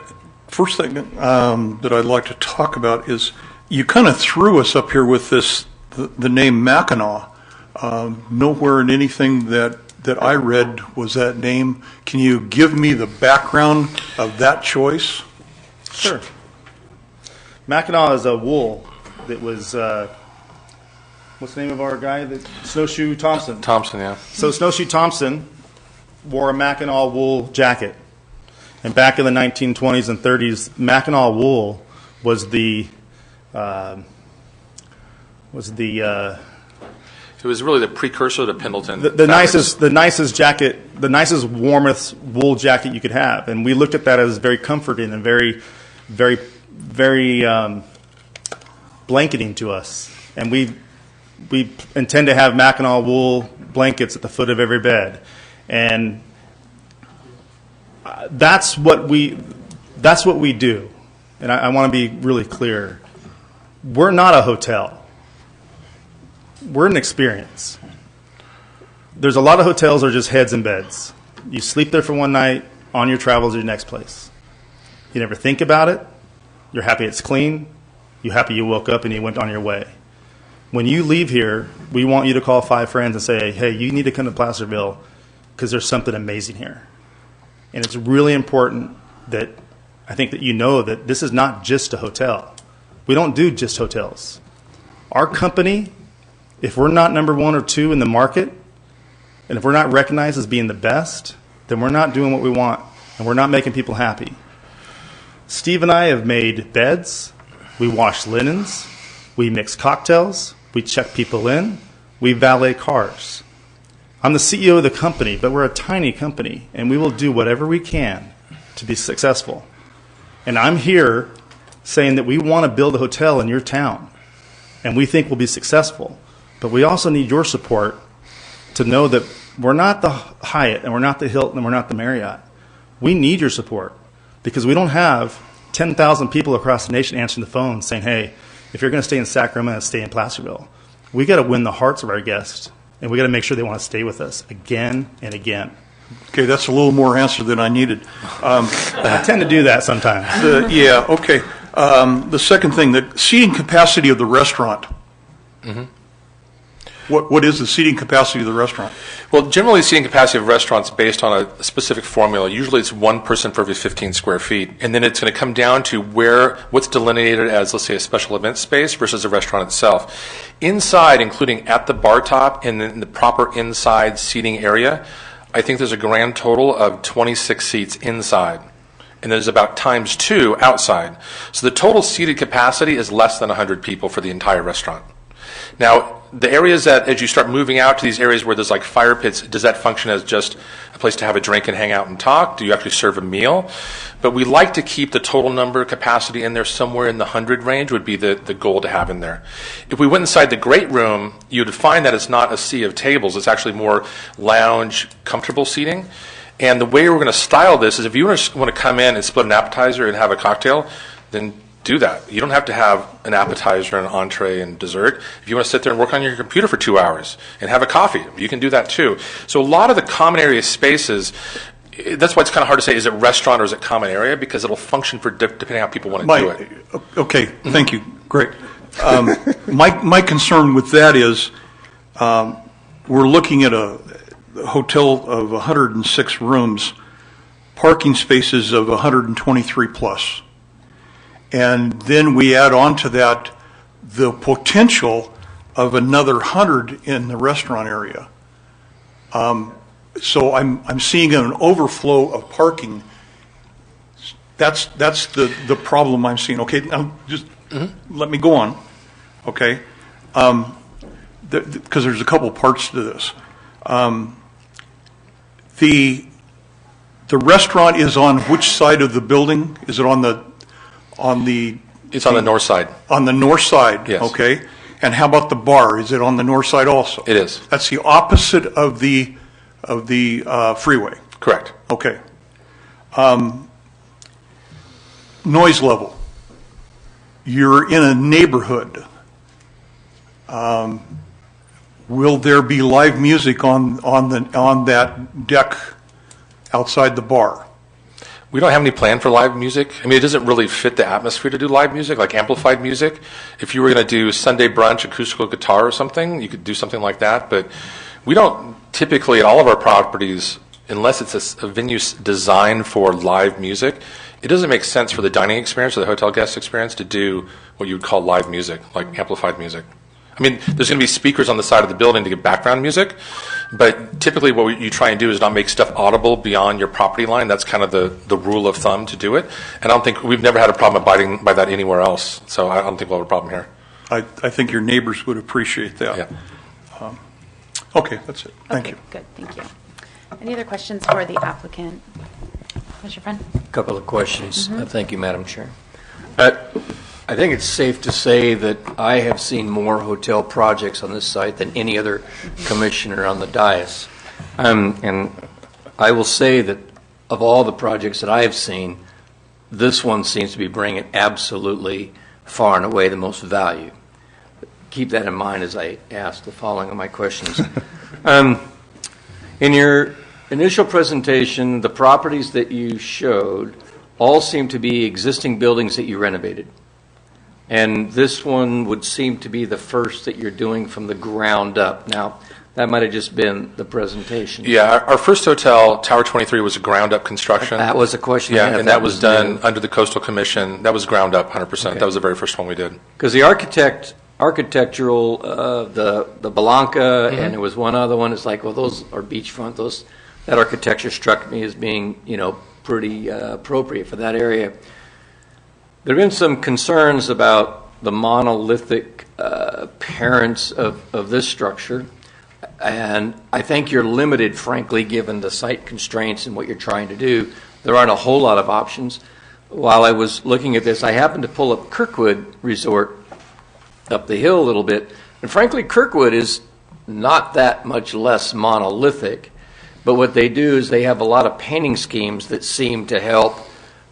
Speaker 8: first thing that I'd like to talk about is you kind of threw us up here with the name Mackinac. Nowhere in anything that I read was that name. Can you give me the background of that choice?
Speaker 7: Sure. Mackinac is a wool that was, what's the name of our guy? Snowshoe Thompson.
Speaker 6: Thompson, yeah.
Speaker 7: So Snowshoe Thompson wore a Mackinaw wool jacket. And back in the 1920s and 30s, Mackinaw wool was the
Speaker 6: It was really the precursor to Pendleton.
Speaker 7: the nicest jacket, the nicest, warmest wool jacket you could have. And we looked at that as very comforting and very, very, very blanketing to us. And we intend to have Mackinaw wool blankets at the foot of every bed. And that's what we do. And I want to be really clear. We're not a hotel. We're an experience. There's a lot of hotels that are just heads in beds. You sleep there for one night, on your travels to your next place. You never think about it. You're happy it's clean. You're happy you woke up and you went on your way. When you leave here, we want you to call 5 friends and say, hey, you need to come to Placerville because there's something amazing here. And it's really important that I think that you know that this is not just a hotel. We don't do just hotels. Our company, if we're not number 1 or 2 in the market, and if we're not recognized as being the best, then we're not doing what we want, and we're not making people happy. Steve and I have made beds, we wash linens, we mix cocktails, we check people in, we valet cars. I'm the CEO of the company, but we're a tiny company, and we will do whatever we can to be successful. And I'm here saying that we want to build a hotel in your town, and we think we'll be successful. But we also need your support to know that we're not the Hyatt, and we're not the Hilton, and we're not the Marriott. We need your support because we don't have 10,000 people across the nation answering the phone saying, hey, if you're going to stay in Sacramento, stay in Placerville. We got to win the hearts of our guests, and we got to make sure they want to stay with us again and again.
Speaker 8: Okay, that's a little more answer than I needed.
Speaker 7: I tend to do that sometimes.
Speaker 8: Yeah, okay. The second thing, the seating capacity of the restaurant.
Speaker 6: Mm-hmm.
Speaker 8: What is the seating capacity of the restaurant?
Speaker 6: Well, generally, seating capacity of restaurants based on a specific formula. Usually, it's 1 person for every 15 square feet, and then it's going to come down to what's delineated as, let's say, a special event space versus a restaurant itself. Inside, including at the bar top and in the proper inside seating area, I think there's a grand total of 26 seats inside, and there's about times 2 outside. So the total seated capacity is less than 100 people for the entire restaurant. Now, the areas that, as you start moving out to these areas where there's like fire pits, does that function as just a place to have a drink and hang out and talk? Do you actually serve a meal? But we like to keep the total number capacity in there somewhere in the 100 range would be the goal to have in there. If we went inside the great room, you'd find that it's not a sea of tables. It's actually more lounge, comfortable seating. And the way we're going to style this is if you want to come in and split an appetizer and have a cocktail, then do that. You don't have to have an appetizer, an entree, and dessert. If you want to sit there and work on your computer for 2 hours and have a coffee, you can do that too. So a lot of the common area spaces, that's why it's kind of hard to say, is it restaurant or is it common area? Because it'll function for depending on how people want to do it.
Speaker 8: Okay, thank you. Great. My concern with that is we're looking at a hotel of 106 rooms, parking spaces of 123 plus. And then we add on to that the potential of another 100 in the restaurant area. So I'm seeing an overflow of parking. That's the problem I'm seeing. Okay, now just let me go on. Okay, because there's a couple parts to this. The restaurant is on which side of the building? Is it on the
Speaker 6: It's on the north side.
Speaker 8: On the north side,
Speaker 6: yes.
Speaker 8: Okay. And how about the bar? Is it on the north side also?
Speaker 6: It is.
Speaker 8: That's the opposite of the freeway.
Speaker 6: Correct.
Speaker 8: Okay. Noise level. You're in a neighborhood. Will there be live music on that deck outside the bar?
Speaker 6: We don't have any plan for live music. I mean, it doesn't really fit the atmosphere to do live music, like amplified music. If you were going to do Sunday brunch, acoustical guitar or something, you could do something like that. But we don't typically, at all of our properties, unless it's a venue designed for live music, it doesn't make sense for the dining experience or the hotel guest experience to do what you would call live music, like amplified music. I mean, there's going to be speakers on the side of the building to get background music, but typically what you try and do is not make stuff audible beyond your property line. That's kind of the rule of thumb to do it. And I don't think we've never had a problem abiding by that anywhere else. So I don't think we'll have a problem here.
Speaker 8: I think your neighbors would appreciate that.
Speaker 6: Yeah.
Speaker 8: Okay, that's it. Thank you.
Speaker 1: Good, thank you. Any other questions for the applicant? What's your friend?
Speaker 3: Couple of questions. Thank you, Madam Chair. I think it's safe to say that I have seen more hotel projects on this site than any other commissioner on the dais. And I will say that of all the projects that I have seen, this one seems to be bringing absolutely far and away the most value. Keep that in mind as I ask the following of my questions. In your initial presentation, the properties that you showed all seem to be existing buildings that you renovated. And this one would seem to be the first that you're doing from the ground up. Now, that might have just been the presentation.
Speaker 6: Yeah, our first hotel, Tower 23, was a ground-up construction.
Speaker 3: That was a question.
Speaker 6: Yeah, and that was done under the Coastal Commission. That was ground up, 100%. Okay. That was the very first one we did.
Speaker 3: Because the architectural, the Belanca, and there was one other one. It's like, well, those are beachfront. That architecture struck me as being, pretty appropriate for that area. There have been some concerns about the monolithic appearance of this structure, and I think you're limited, frankly, given the site constraints and what you're trying to do. There aren't a whole lot of options. While I was looking at this, I happened to pull up Kirkwood Resort up the hill a little bit, and frankly, Kirkwood is not that much less monolithic, but what they do is they have a lot of painting schemes that seem to help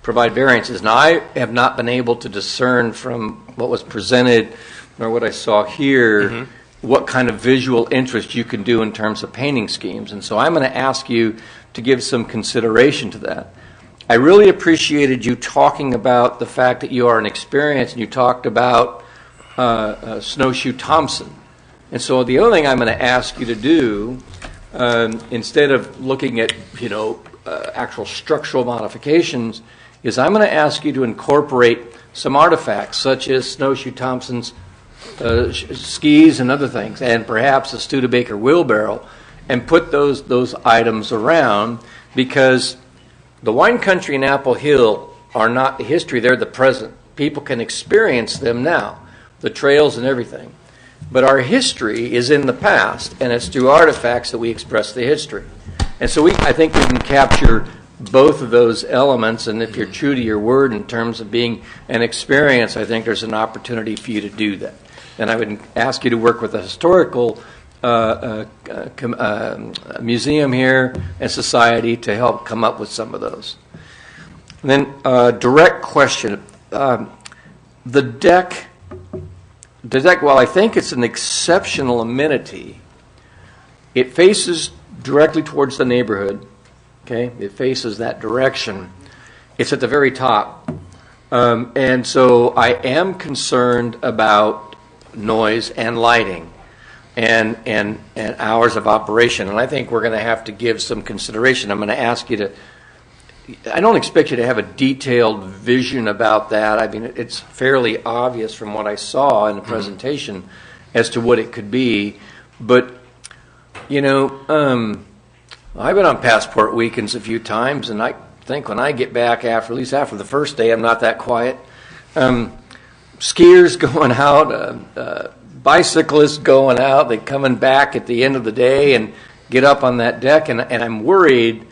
Speaker 3: provide variances. Now, I have not been able to discern from what was presented nor what I saw here what kind of visual interest you can do in terms of painting schemes. And so I'm going to ask you to give some consideration to that. I really appreciated you talking about the fact that you are an experienced, and you talked about Snowshoe Thompson. And so the other thing I'm going to ask you to do, instead of looking at, actual structural modifications, is I'm going to ask you to incorporate some artifacts, such as Snowshoe Thompson's skis and other things, and perhaps a Studebaker wheelbarrow, and put those items around, because the wine country in Apple Hill are not the history, they're the present. People can experience them now, the trails and everything. But our history is in the past, and it's through artifacts that we express the history. And so I think we can capture both of those elements, and if you're true to your word in terms of being an experience, I think there's an opportunity for you to do that. And I would ask you to work with a historical museum here and society to help come up with some of those. And then direct question. The deck, while I think it's an exceptional amenity, it faces directly towards the neighborhood. Okay, it faces that direction. It's at the very top. And so I am concerned about noise and lighting and hours of operation. And I think we're going to have to give some consideration. I'm going to ask you to, I don't expect you to have a detailed vision about that. I mean, it's fairly obvious from what I saw in the presentation as to what it could be. But, I've been on passport weekends a few times, and I think when I get back at least after the first day, I'm not that quiet. Skiers going out, bicyclists going out, they coming back at the end of the day and get up on that deck, and I'm worried,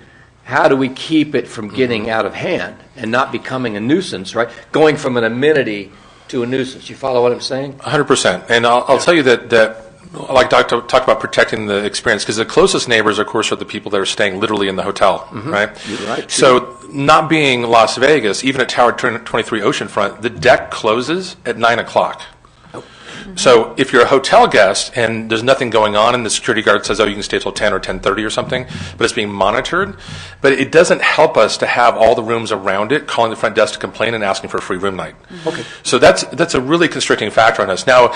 Speaker 3: how do we keep it from getting out of hand and not becoming a nuisance, right? Going from an amenity to a nuisance. You follow what I'm saying?
Speaker 6: 100%. And I'll tell you that I like to talk about protecting the experience, because the closest neighbors, of course, are the people that are staying literally in the hotel, right?
Speaker 3: You're right.
Speaker 6: So not being Las Vegas, even at Tower 23 Oceanfront, the deck closes at 9 o'clock. So if you're a hotel guest and there's nothing going on and the security guard says, oh, you can stay till 10 or 10:30 or something, but it's being monitored, but it doesn't help us to have all the rooms around it calling the front desk to complain and asking for a free room night.
Speaker 3: Okay.
Speaker 6: So that's a really constricting factor on us. Now,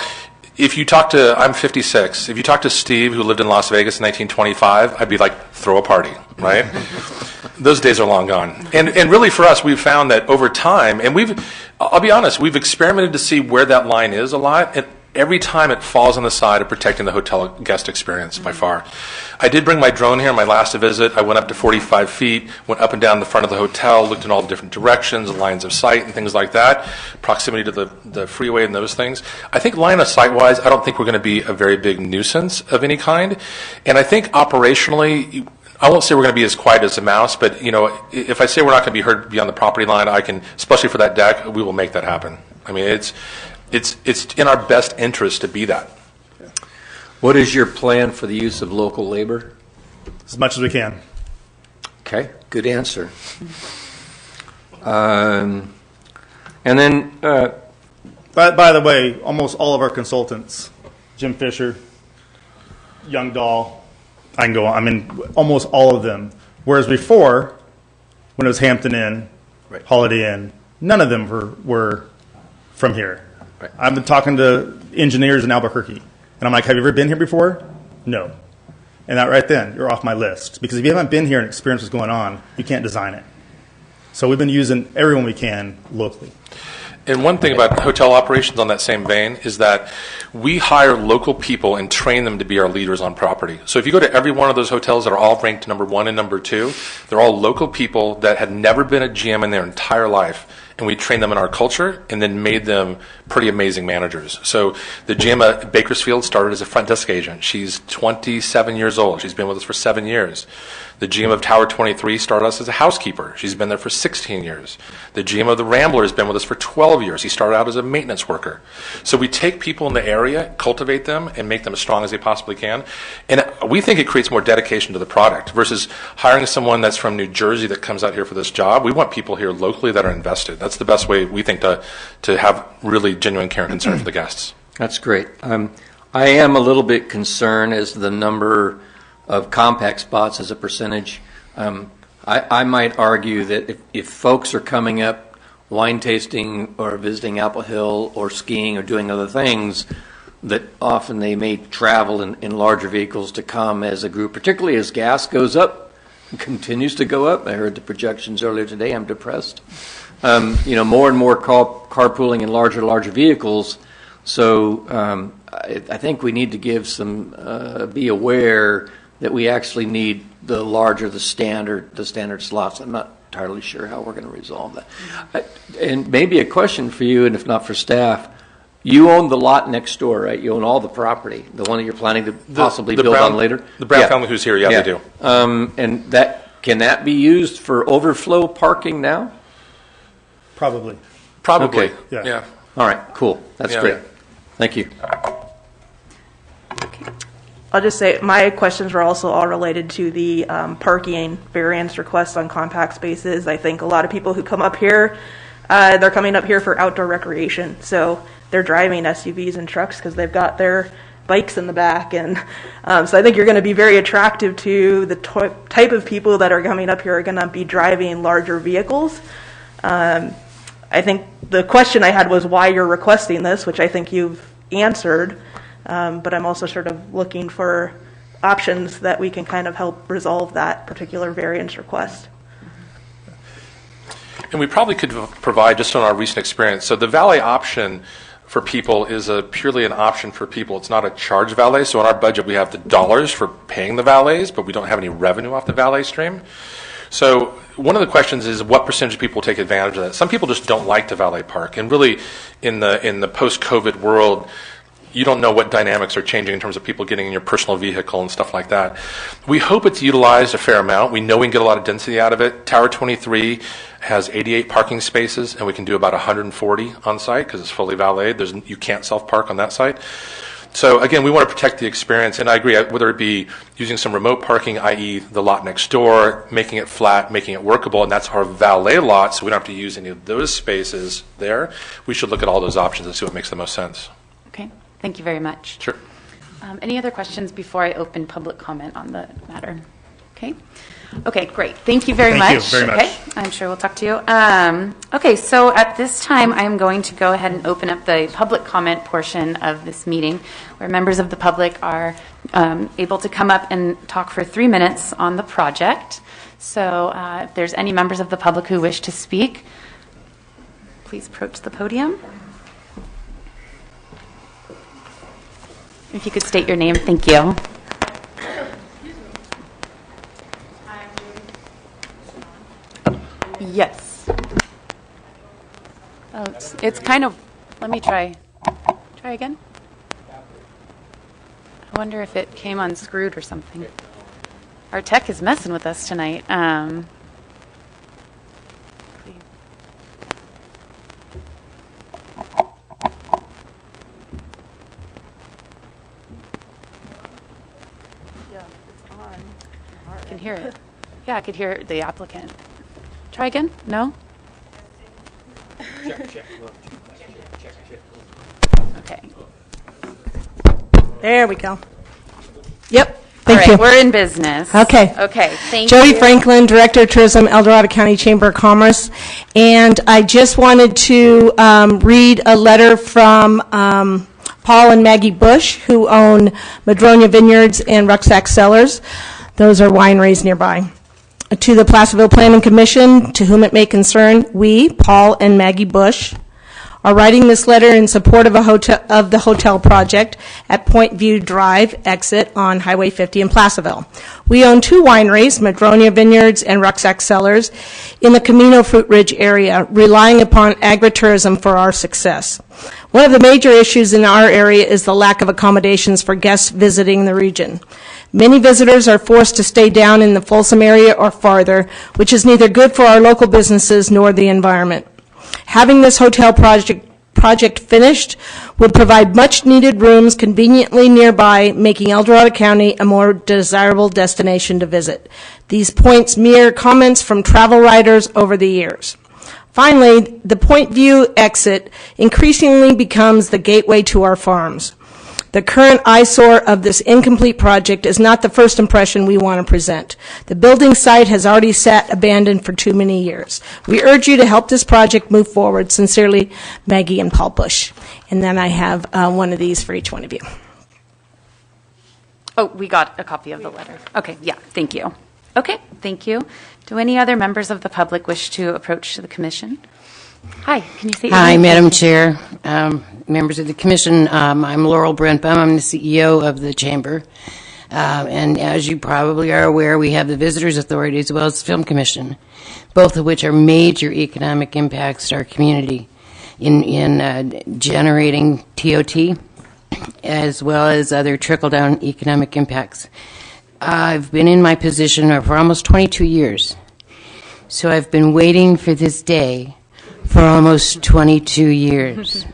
Speaker 6: if you talk to, I'm 56, if you talk to Steve, who lived in Las Vegas in 1925, I'd be like, throw a party, right? Those days are long gone. And really for us, we've found that over time, and I'll be honest, we've experimented to see where that line is a lot. And every time it falls on the side of protecting the hotel guest experience by far. I did bring my drone here my last visit. I went up to 45 feet, went up and down the front of the hotel, looked in all the different directions, lines of sight and things like that, proximity to the freeway and those things. I think line of sight-wise, I don't think we're going to be a very big nuisance of any kind. And I think operationally, I won't say we're going to be as quiet as a mouse, but if I say we're not going to be heard beyond the property line, I can, especially for that deck, we will make that happen. I mean, it's in our best interest to be that.
Speaker 3: What is your plan for the use of local labor?
Speaker 7: As much as we can.
Speaker 3: Okay, good answer. And then,
Speaker 7: By the way, almost all of our consultants, Jim Fisher, Young Dahl, I can go on. I mean, almost all of them. Whereas before, when it was Hampton Inn,
Speaker 3: Right.
Speaker 7: Holiday Inn, none of them were from here.
Speaker 3: Right.
Speaker 7: I've been talking to engineers in Albuquerque, and I'm like, have you ever been here before? No. And that right then, you're off my list. Because if you haven't been here and experienced what's going on, you can't design it. So we've been using everyone we can locally.
Speaker 6: And one thing about hotel operations on that same vein is that we hire local people and train them to be our leaders on property. So if you go to every one of those hotels that are all ranked number 1 and number 2, they're all local people that had never been a GM in their entire life. And we trained them in our culture and then made them pretty amazing managers. So the GM at Bakersfield started as a front desk agent. She's 27 years old. She's been with us for 7 years. The GM of Tower 23 started us as a housekeeper. She's been there for 16 years. The GM of the Rambler has been with us for 12 years. He started out as a maintenance worker. So we take people in the area, cultivate them, and make them as strong as they possibly can. And we think it creates more dedication to the product versus hiring someone that's from New Jersey that comes out here for this job. We want people here locally that are invested. That's the best way, we think, to have really genuine care and concern for the guests.
Speaker 3: that's great. I am a little bit concerned as to the number of compact spots as a percentage. I might argue that if folks are coming up wine tasting or visiting Apple Hill or skiing or doing other things, that often they may travel in larger vehicles to come as a group, particularly as gas goes up, continues to go up. I heard the projections earlier today. I'm depressed. More and more carpooling in larger vehicles. So I think we need to give be aware that we actually need the standard slots. I'm not entirely sure how we're going to resolve that. And maybe a question for you, and if not for staff, you own the lot next door, right? You own all the property, the one that you're planning to possibly build on later?
Speaker 6: The Brown family who's here, they do.
Speaker 3: And can that be used for overflow parking now?
Speaker 7: Probably.
Speaker 6: Probably,
Speaker 3: Okay.
Speaker 6: yeah.
Speaker 3: All right, cool. That's
Speaker 6: Yeah.
Speaker 3: great. Thank you.
Speaker 5: I'll just say my questions were also all related to the parking variance requests on compact spaces. I think a lot of people who come up here, they're coming up here for outdoor recreation. So they're driving SUVs and trucks because they've got their bikes in the back. And so I think you're going to be very attractive to the type of people that are coming up here are going to be driving larger vehicles. I think the question I had was why you're requesting this, which I think you've answered. But I'm also sort of looking for options that we can kind of help resolve that particular variance request.
Speaker 6: And we probably could provide, just on our recent experience, so the valet option for people is purely an option for people. It's not a charge valet. So in our budget, we have the dollars for paying the valets, but we don't have any revenue off the valet stream. So one of the questions is what percentage of people take advantage of that? Some people just don't like to valet park. And really, in the post-COVID world, you don't know what dynamics are changing in terms of people getting in your personal vehicle and stuff like that. We hope it's utilized a fair amount. We know we can get a lot of density out of it. Tower 23 has 88 parking spaces, and we can do about 140 on site because it's fully valeted. You can't self-park on that site. So again, we want to protect the experience, and I agree, whether it be using some remote parking, i.e. the lot next door, making it flat, making it workable, and that's our valet lot, so we don't have to use any of those spaces there. We should look at all those options and see what makes the most sense.
Speaker 1: Okay, thank you very much.
Speaker 6: Sure.
Speaker 1: Any other questions before I open public comment on the matter? Okay. Okay, great. Thank you very much.
Speaker 7: Thank you very much.
Speaker 1: Okay, I'm sure we'll talk to you. Okay, so at this time, I'm going to go ahead and open up the public comment portion of this meeting, where members of the public are able to come up and talk for 3 minutes on the project. So if there's any members of the public who wish to speak, please approach the podium. If you could state your name, thank you. Yes. Oh, it's kind of, let me try again. I wonder if it came unscrewed or something. Our tech is messing with us tonight. I can hear it. Yeah, I could hear the applicant. Try again? No? Okay.
Speaker 9: There we go. Yep.
Speaker 1: All
Speaker 9: Thank
Speaker 1: right,
Speaker 9: you.
Speaker 1: we're in business.
Speaker 9: Okay.
Speaker 1: Okay, thank you.
Speaker 9: Jody Franklin, Director of Tourism, El Dorado County Chamber of Commerce. And I just wanted to read a letter from Paul and Maggie Bush, who own Madronia Vineyards and Rucksack Cellars. Those are wineries nearby. To the Placerville Planning Commission, to whom it may concern, we, Paul and Maggie Bush, are writing this letter in support of the hotel project at Point View Drive exit on Highway 50 in Placerville. We own two wineries, Madronia Vineyards and Rucksack Cellars, in the Camino Fruit Ridge area, relying upon agritourism for our success. One of the major issues in our area is the lack of accommodations for guests visiting the region. Many visitors are forced to stay down in the Folsom area or farther, which is neither good for our local businesses nor the environment. Having this hotel project finished would provide much-needed rooms conveniently nearby, making El Dorado County a more desirable destination to visit. These points mirror comments from travel writers over the years. Finally, the Point View exit increasingly becomes the gateway to our farms. The current eyesore of this incomplete project is not the first impression we want to present. The building site has already sat abandoned for too many years. We urge you to help this project move forward. Sincerely, Maggie and Paul Bush. And then I have one of these for each one of you.
Speaker 1: Oh, we got a copy of the letter. Okay, yeah, thank you. Okay, thank you. Do any other members of the public wish to approach the commission? Hi, can you say your
Speaker 10: Hi,
Speaker 1: name?
Speaker 10: Madam Chair, members of the Commission. I'm Laurel Brentbaum. I'm the CEO of the Chamber. And as you probably are aware, we have the Visitors Authority as well as the Film Commission, both of which are major economic impacts to our community in generating TOT as well as other trickle-down economic impacts. I've been in my position for almost 22 years, so I've been waiting for this day for almost 22 years.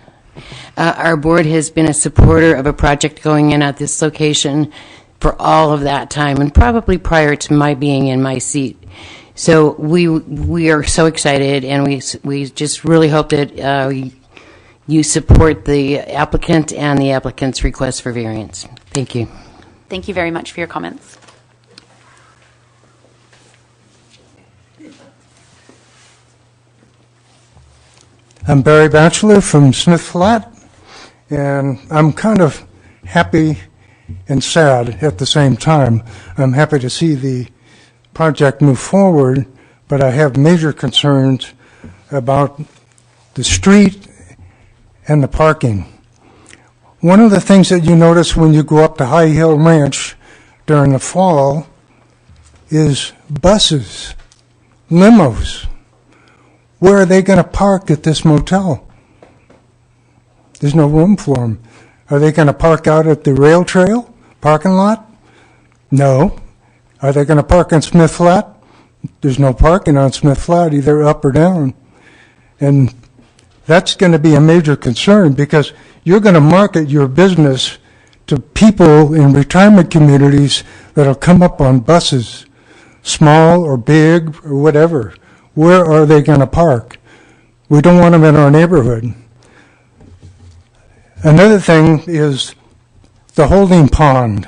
Speaker 10: Our board has been a supporter of a project going in at this location for all of that time, and probably prior to my being in my seat. So we are so excited, and we just really hope that you support the applicant and the applicant's request for variance. Thank you.
Speaker 1: Thank you very much for your comments.
Speaker 11: I'm Barry Batchelor from Smith Flat, and I'm kind of happy and sad at the same time. I'm happy to see the project move forward, but I have major concerns about the street and the parking. One of the things that you notice when you go up to High Hill Ranch during the fall is buses, limos. Where are they going to park at this motel? There's no room for them. Are they going to park out at the rail trail parking lot? No. Are they going to park on Smith Flat? There's no parking on Smith Flat, either up or down. And that's going to be a major concern because you're going to market your business to people in retirement communities that'll come up on buses, small or big or whatever. Where are they going to park? We don't want them in our neighborhood. Another thing is the holding pond.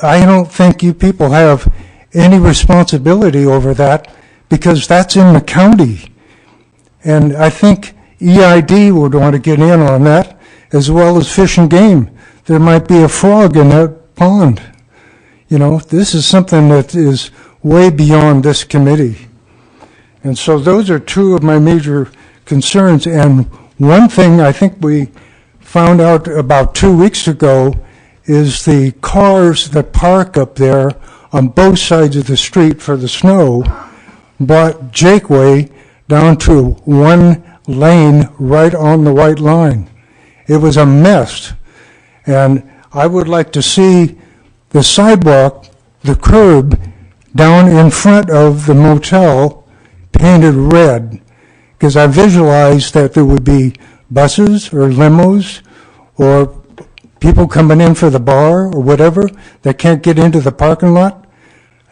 Speaker 11: I don't think you people have any responsibility over that because that's in the county. And I think EID would want to get in on that, as well as Fish and Game. There might be a frog in that pond. You know, this is something that is way beyond this committee. And so those are two of my major concerns. And one thing I think we found out about 2 weeks ago is the cars that park up there on both sides of the street for the snow brought Jakeway down to one lane right on the white line. It was a mess. And I would like to see the sidewalk, the curb, down in front of the motel painted red, because I visualized that there would be buses or limos or people coming in for the bar or whatever that can't get into the parking lot.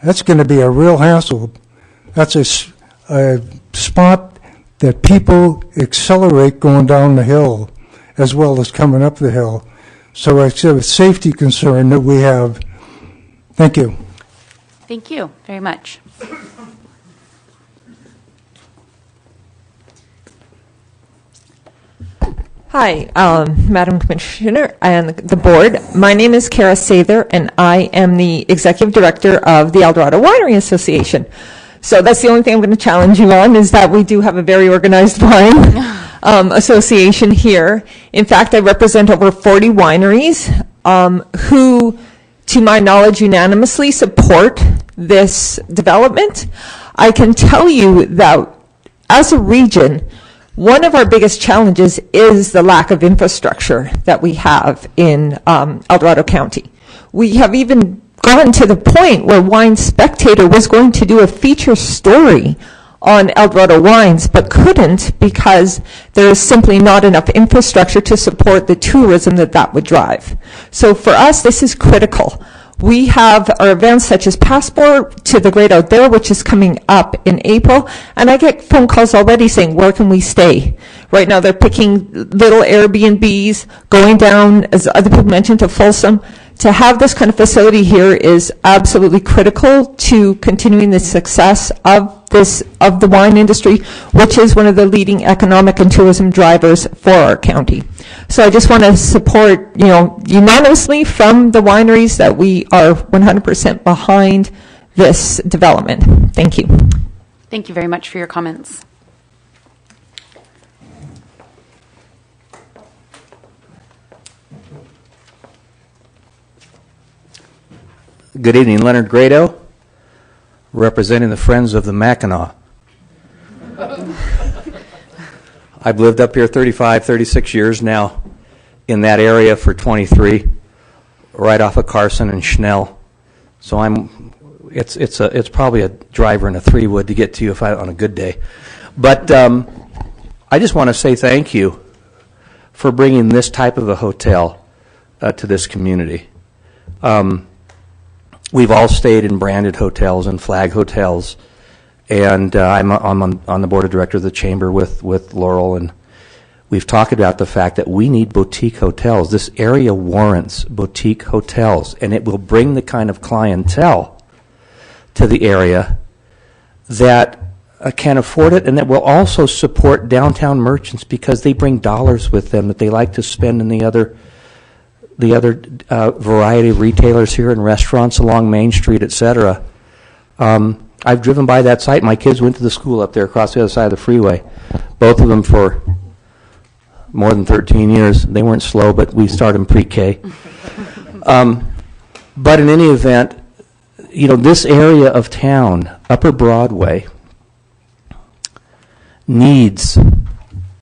Speaker 11: That's going to be a real hassle. That's a spot that people accelerate going down the hill as well as coming up the hill. So it's a safety concern that we have. Thank you.
Speaker 1: Thank you very much.
Speaker 12: Hi, Madam Commissioner and the board. My name is Kara Sather, and I am the Executive Director of the Eldorado Winery Association. So that's the only thing I'm going to challenge you on, is that we do have a very organized wine association here. In fact, I represent over 40 wineries who, to my knowledge, unanimously support this development. I can tell you that as a region, one of our biggest challenges is the lack of infrastructure that we have in El Dorado County. We have even gone to the point where Wine Spectator was going to do a feature story on El Dorado wines, but couldn't because there is simply not enough infrastructure to support the tourism that would drive. So for us, this is critical. We have our events such as Passport to the Great Outdoor, which is coming up in April, and I get phone calls already saying, where can we stay? Right now they're picking little Airbnbs, going down, as other people mentioned, to Folsom. To have this kind of facility here is absolutely critical to continuing the success of the wine industry, which is one of the leading economic and tourism drivers for our county. So I just want to support, unanimously from the wineries that we are 100% behind this development. Thank you.
Speaker 1: Thank you very much for your comments.
Speaker 13: Good evening, Leonard Grado, representing the Friends of the Mackinac. I've lived up here 36 years now, in that area for 23, right off of Carson and Schnell. So it's probably a driver in a 3-wood to get to you on a good day. But I just want to say thank you for bringing this type of a hotel to this community. We've all stayed in branded hotels and flag hotels, and I'm on the board of directors of the chamber with Laurel, and we've talked about the fact that we need boutique hotels. This area warrants boutique hotels, and it will bring the kind of clientele to the area that can afford it, and that will also support downtown merchants because they bring dollars with them that they like to spend in the other variety of retailers here and restaurants along Main Street, etc. I've driven by that site. My kids went to the school up there across the other side of the freeway, both of them for more than 13 years. They weren't slow, but we started in pre-K. But in any event, this area of town, Upper Broadway, needs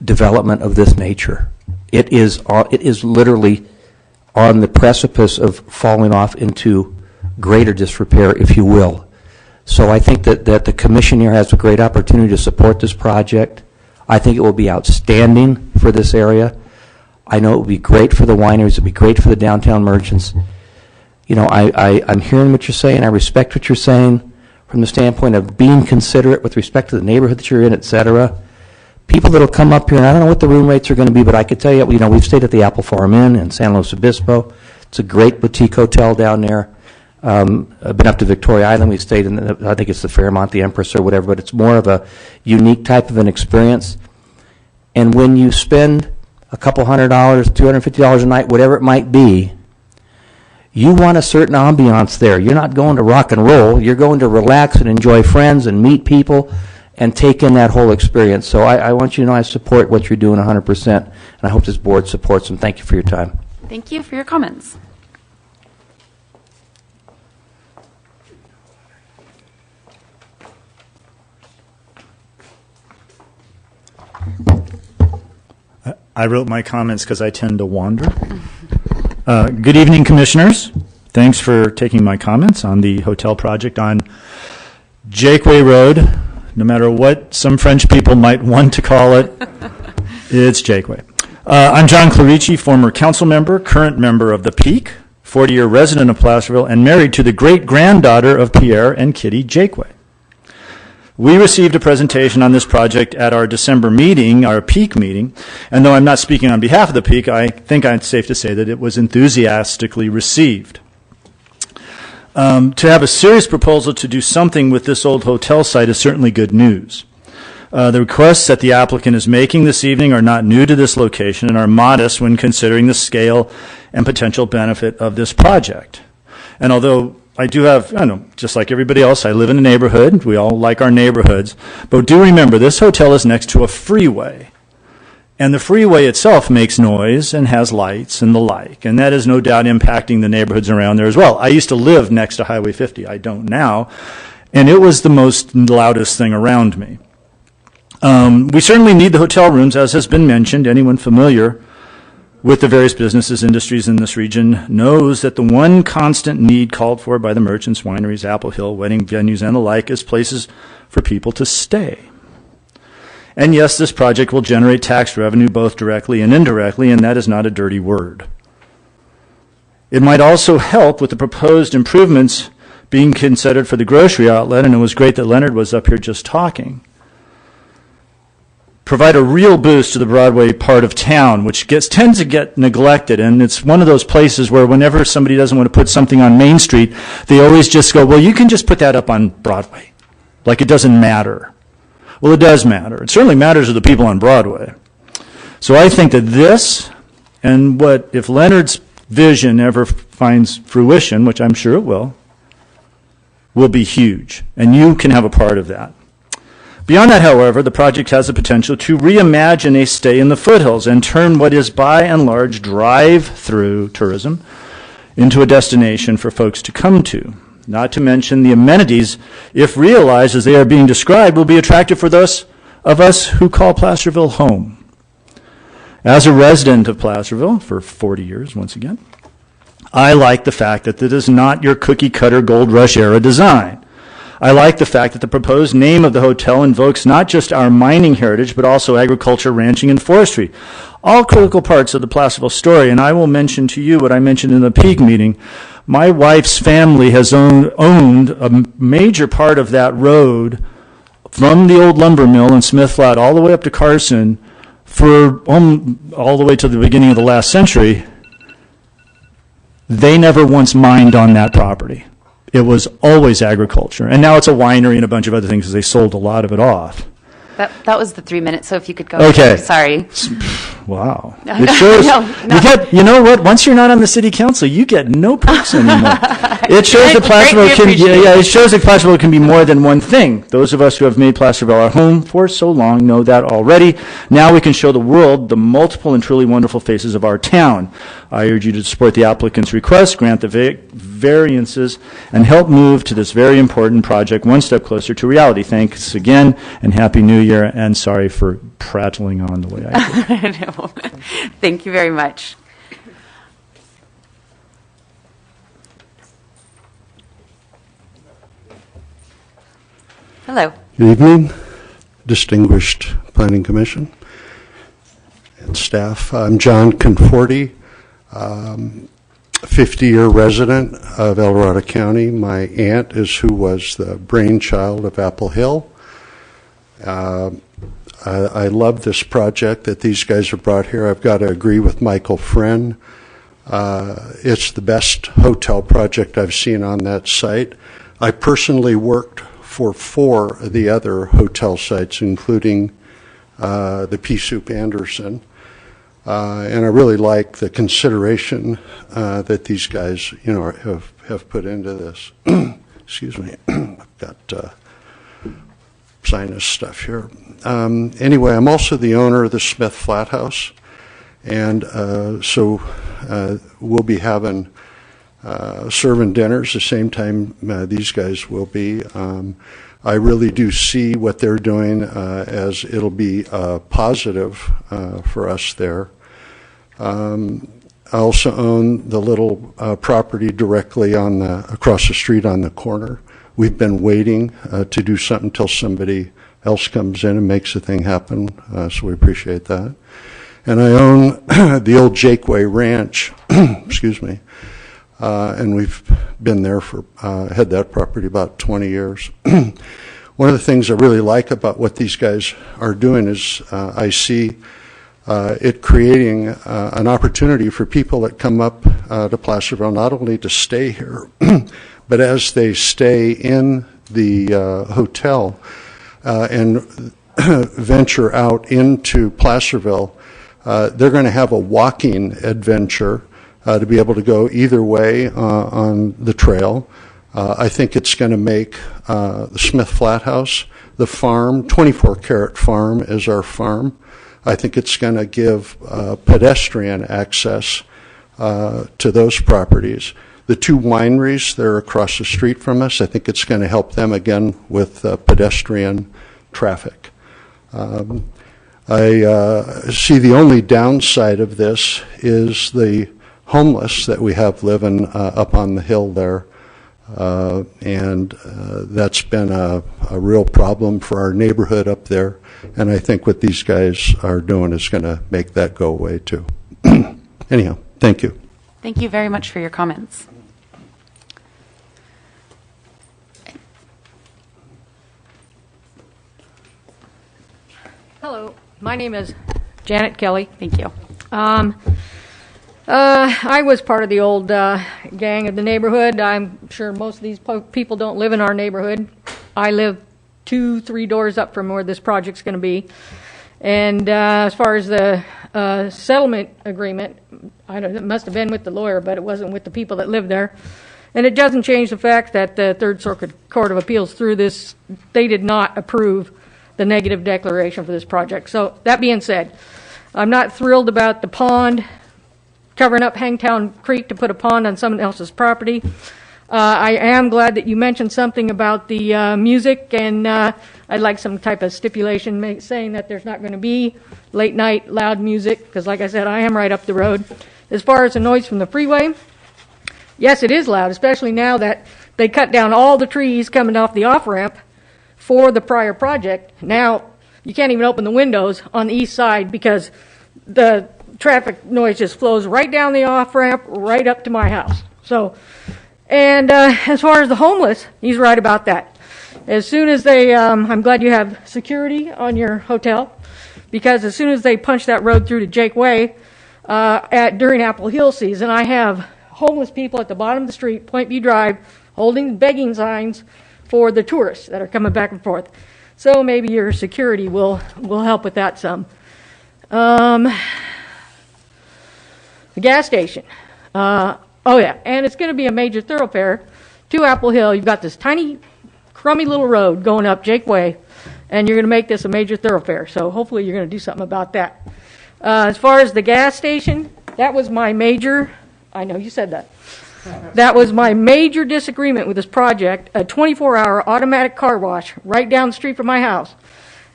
Speaker 13: development of this nature. It is literally on the precipice of falling off into greater disrepair, if you will. So I think that the commission here has a great opportunity to support this project. I think it will be outstanding for this area. I know it will be great for the wineries. It will be great for the downtown merchants. I'm hearing what you're saying. I respect what you're saying from the standpoint of being considerate with respect to the neighborhood that you're in, et cetera. People that will come up here, and I don't know what the room rates are going to be, but I could tell you, we've stayed at the Apple Farm Inn in San Luis Obispo. It's a great boutique hotel down there. I've been up to Victoria Island. We've stayed in, I think it's the Fairmont, the Empress, or whatever, but it's more of a unique type of an experience. And when you spend a couple $100, $250 a night, whatever it might be, you want a certain ambiance there. You're not going to rock and roll. You're going to relax and enjoy friends and meet people and take in that whole experience. So I want you to know I support what you're doing 100%, and I hope this board supports them. Thank you for your time.
Speaker 1: Thank you for your comments.
Speaker 14: I wrote my comments because I tend to wander. Good evening, Commissioners. Thanks for taking my comments on the hotel project on Jakeway Road. No matter what some French people might want to call it, it's Jakeway. I'm John Clarici, former council member, current member of the Peak, 40-year resident of Placerville, and married to the great-granddaughter of Pierre and Kitty Jakeway. We received a presentation on this project at our December meeting, our Peak meeting, and though I'm not speaking on behalf of the Peak, I think it's safe to say that it was enthusiastically received. To have a serious proposal to do something with this old hotel site is certainly good news. The requests that the applicant is making this evening are not new to this location and are modest when considering the scale and potential benefit of this project. And although I do have, just like everybody else, I live in a neighborhood. We all like our neighborhoods. But do remember, this hotel is next to a freeway. And the freeway itself makes noise and has lights and the like. And that is no doubt impacting the neighborhoods around there as well. I used to live next to Highway 50. I don't now. And it was the most loudest thing around me. We certainly need the hotel rooms, as has been mentioned. Anyone familiar with the various businesses, industries in this region knows that the one constant need called for by the merchants, wineries, Apple Hill, wedding venues, and the like is places for people to stay. And yes, this project will generate tax revenue both directly and indirectly, and that is not a dirty word. It might also help with the proposed improvements being considered for the grocery outlet, and it was great that Leonard was up here just talking. Provide a real boost to the Broadway part of town, which tends to get neglected. And it's one of those places where whenever somebody doesn't want to put something on Main Street, they always just go, well, you can just put that up on Broadway. Like it doesn't matter. Well, it does matter. It certainly matters to the people on Broadway. So I think that this, and what, if Leonard's vision ever finds fruition, which I'm sure it will be huge. And you can have a part of that. Beyond that, however, the project has the potential to reimagine a stay in the foothills and turn what is by and large drive-through tourism into a destination for folks to come to. Not to mention the amenities, if realized as they are being described, will be attractive for those of us who call Placerville home. As a resident of Placerville for 40 years, once again, I like the fact that it is not your cookie-cutter Gold Rush era design. I like the fact that the proposed name of the hotel invokes not just our mining heritage, but also agriculture, ranching, and forestry. All critical parts of the Placerville story, and I will mention to you what I mentioned in the Peak meeting. My wife's family has owned a major part of that road from the old lumber mill in Smith Flat all the way up to Carson for all the way to the beginning of the last century. They never once mined on that property. It was always agriculture. And now it's a winery and a bunch of other things because they sold a lot of it off.
Speaker 1: That was the 3 minutes, so if you could go.
Speaker 14: Okay.
Speaker 1: Sorry.
Speaker 14: Wow. It shows, you know what? Once you're not on the city council, you get no perks anymore. It shows that Placerville can be more than one thing. Those of us who have made Placerville our home for so long know that already. Now we can show the world the multiple and truly wonderful faces of our town. I urge you to support the applicant's request, grant the variances, and help move to this very important project one step closer to reality. Thanks again, and Happy New Year, and sorry for prattling on the way I did.
Speaker 1: No. Thank you very much. Hello.
Speaker 15: Good evening, distinguished Planning Commission and staff. I'm John Conforti, 50-year resident of El Dorado County. My aunt is who was the brainchild of Apple Hill. I love this project that these guys have brought here. I've got to agree with Michael Friend. It's the best hotel project I've seen on that site. I personally worked for 4 of the other hotel sites, including the Pea Soup Anderson. And I really like the consideration that these guys, have put into this. Excuse me, I've got sinus stuff here. Anyway, I'm also the owner of the Smith Flat House, and so we'll be having serving dinners the same time these guys will be. I really do see what they're doing as it'll be positive for us there. I also own the little property directly across the street on the corner. We've been waiting to do something until somebody else comes in and makes the thing happen, so we appreciate that. And I own the old Jakeway Ranch, excuse me, and we've been there had that property about 20 years. One of the things I really like about what these guys are doing is I see it creating an opportunity for people that come up to Placerville not only to stay here, but as they stay in the hotel and venture out into Placerville, they're going to have a walking adventure to be able to go either way on the trail. I think it's going to make the Smith Flat House, the farm, 24-carat farm is our farm. I think it's going to give pedestrian access to those properties. The two wineries that are across the street from us, I think it's going to help them again with pedestrian traffic. I see the only downside of this is the homeless that we have living up on the hill there. And that's been a real problem for our neighborhood up there. And I think what these guys are doing is going to make that go away too. Anyhow, thank you.
Speaker 1: Thank you very much for your comments.
Speaker 16: Hello, my name is Janet Kelly.
Speaker 1: Thank you.
Speaker 16: I was part of the old gang of the neighborhood. I'm sure most of these people don't live in our neighborhood. I live 2-3 doors up from where this project's going to be. And as far as the settlement agreement, I don't know, it must have been with the lawyer, but it wasn't with the people that live there. And it doesn't change the fact that the Third Circuit Court of Appeals through this, they did not approve the negative declaration for this project. So that being said, I'm not thrilled about the pond, covering up Hangtown Creek to put a pond on someone else's property. I am glad that you mentioned something about the music, and I'd like some type of stipulation saying that there's not going to be late night loud music, because like I said, I am right up the road. As far as the noise from the freeway, yes, it is loud, especially now that they cut down all the trees coming off the off-ramp for the prior project. Now you can't even open the windows on the east side because the traffic noise just flows right down the off-ramp, right up to my house. So, and as far as the homeless, he's right about that. As soon as they, I'm glad you have security on your hotel, because as soon as they punch that road through to Jake Way during Apple Hill season, I have homeless people at the bottom of the street, Point View Drive, holding begging signs for the tourists that are coming back and forth. So maybe your security will help with that some. The gas station. Oh yeah, and it's going to be a major thoroughfare to Apple Hill. You've got this tiny, crummy little road going up Jake Way, and you're going to make this a major thoroughfare. So hopefully you're going to do something about that. As far as the gas station, that was my major, I know you said that. That was my major disagreement with this project, a 24-hour automatic car wash right down the street from my house.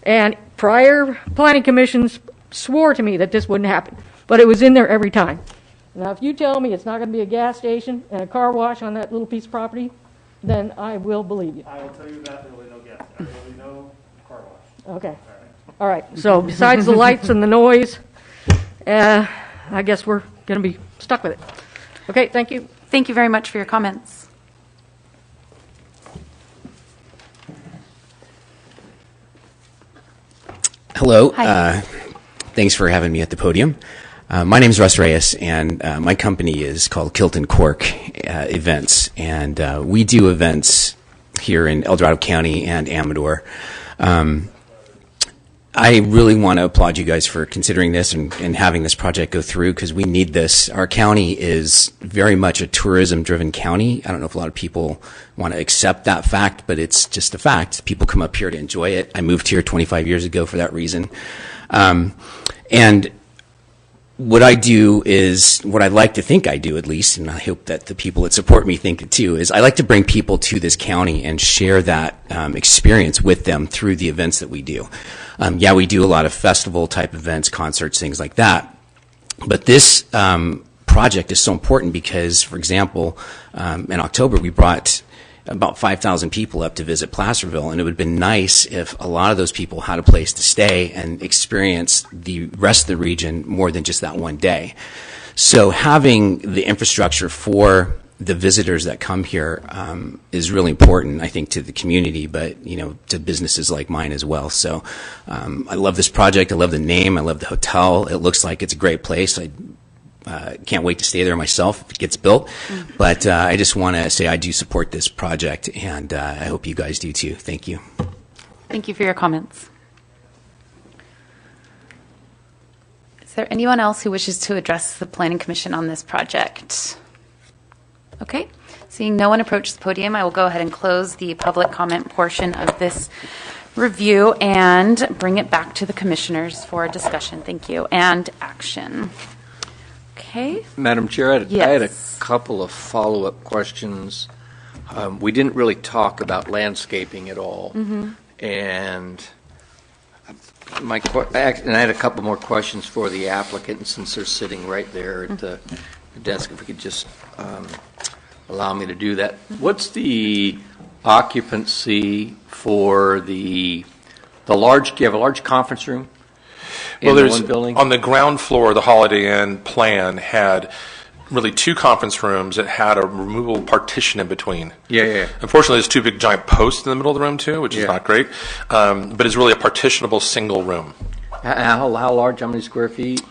Speaker 16: And prior planning commissions swore to me that this wouldn't happen, but it was in there every time. Now, if you tell me it's not going to be a gas station and a car wash on that little piece of property, then I will believe you.
Speaker 7: I will tell you that there will be no gas. There will be no car wash.
Speaker 16: Okay. All right. So besides the lights and the noise, I guess we're going to be stuck with it. Okay. Thank you.
Speaker 1: Thank you very much for your comments.
Speaker 17: Hello.
Speaker 1: Hi.
Speaker 17: Thanks for having me at the podium. My name is Russ Reyes, and my company is called Kilt and Cork Events, and we do events here in El Dorado County and Amador. I really want to applaud you guys for considering this and having this project go through, because we need this. Our county is very much a tourism-driven county. I don't know if a lot of people want to accept that fact, but it's just a fact. People come up here to enjoy it. I moved here 25 years ago for that reason. And what I do is, what I like to think I do at least, and I hope that the people that support me think it too, is I like to bring people to this county and share that experience with them through the events that we do. Yeah, we do a lot of festival type events, concerts, things like that. But this project is so important because, for example, in October we brought about 5,000 people up to visit Placerville, and it would have been nice if a lot of those people had a place to stay and experience the rest of the region more than just that one day. So having the infrastructure for the visitors that come here is really important, I think, to the community, but to businesses like mine as well. So I love this project. I love the name. I love the hotel. It looks like it's a great place. I can't wait to stay there myself if it gets built. But I just want to say I do support this project, and I hope you guys do too. Thank you.
Speaker 1: Thank you for your comments. Is there anyone else who wishes to address the Planning Commission on this project? Okay. Seeing no one approach the podium, I will go ahead and close the public comment portion of this review and bring it back to the commissioners for discussion. Thank you. And action. Okay.
Speaker 3: Madam Chair, I
Speaker 1: Yes.
Speaker 3: had a couple of follow-up questions. We didn't really talk about landscaping at all. And I had a couple more questions for the applicant, since they're sitting right there at the desk, if we could just allow me to do that. What's the occupancy for the large, do you have a large conference room?
Speaker 6: Well,
Speaker 3: in the
Speaker 6: there's
Speaker 3: one building?
Speaker 6: on the ground floor, the Holiday Inn plan had really two conference rooms that had a removable partition in between.
Speaker 3: Yeah.
Speaker 6: Unfortunately, there's two big giant posts in the middle of the room too, which is not great. But it's really a partitionable single room.
Speaker 3: How large? How many square feet?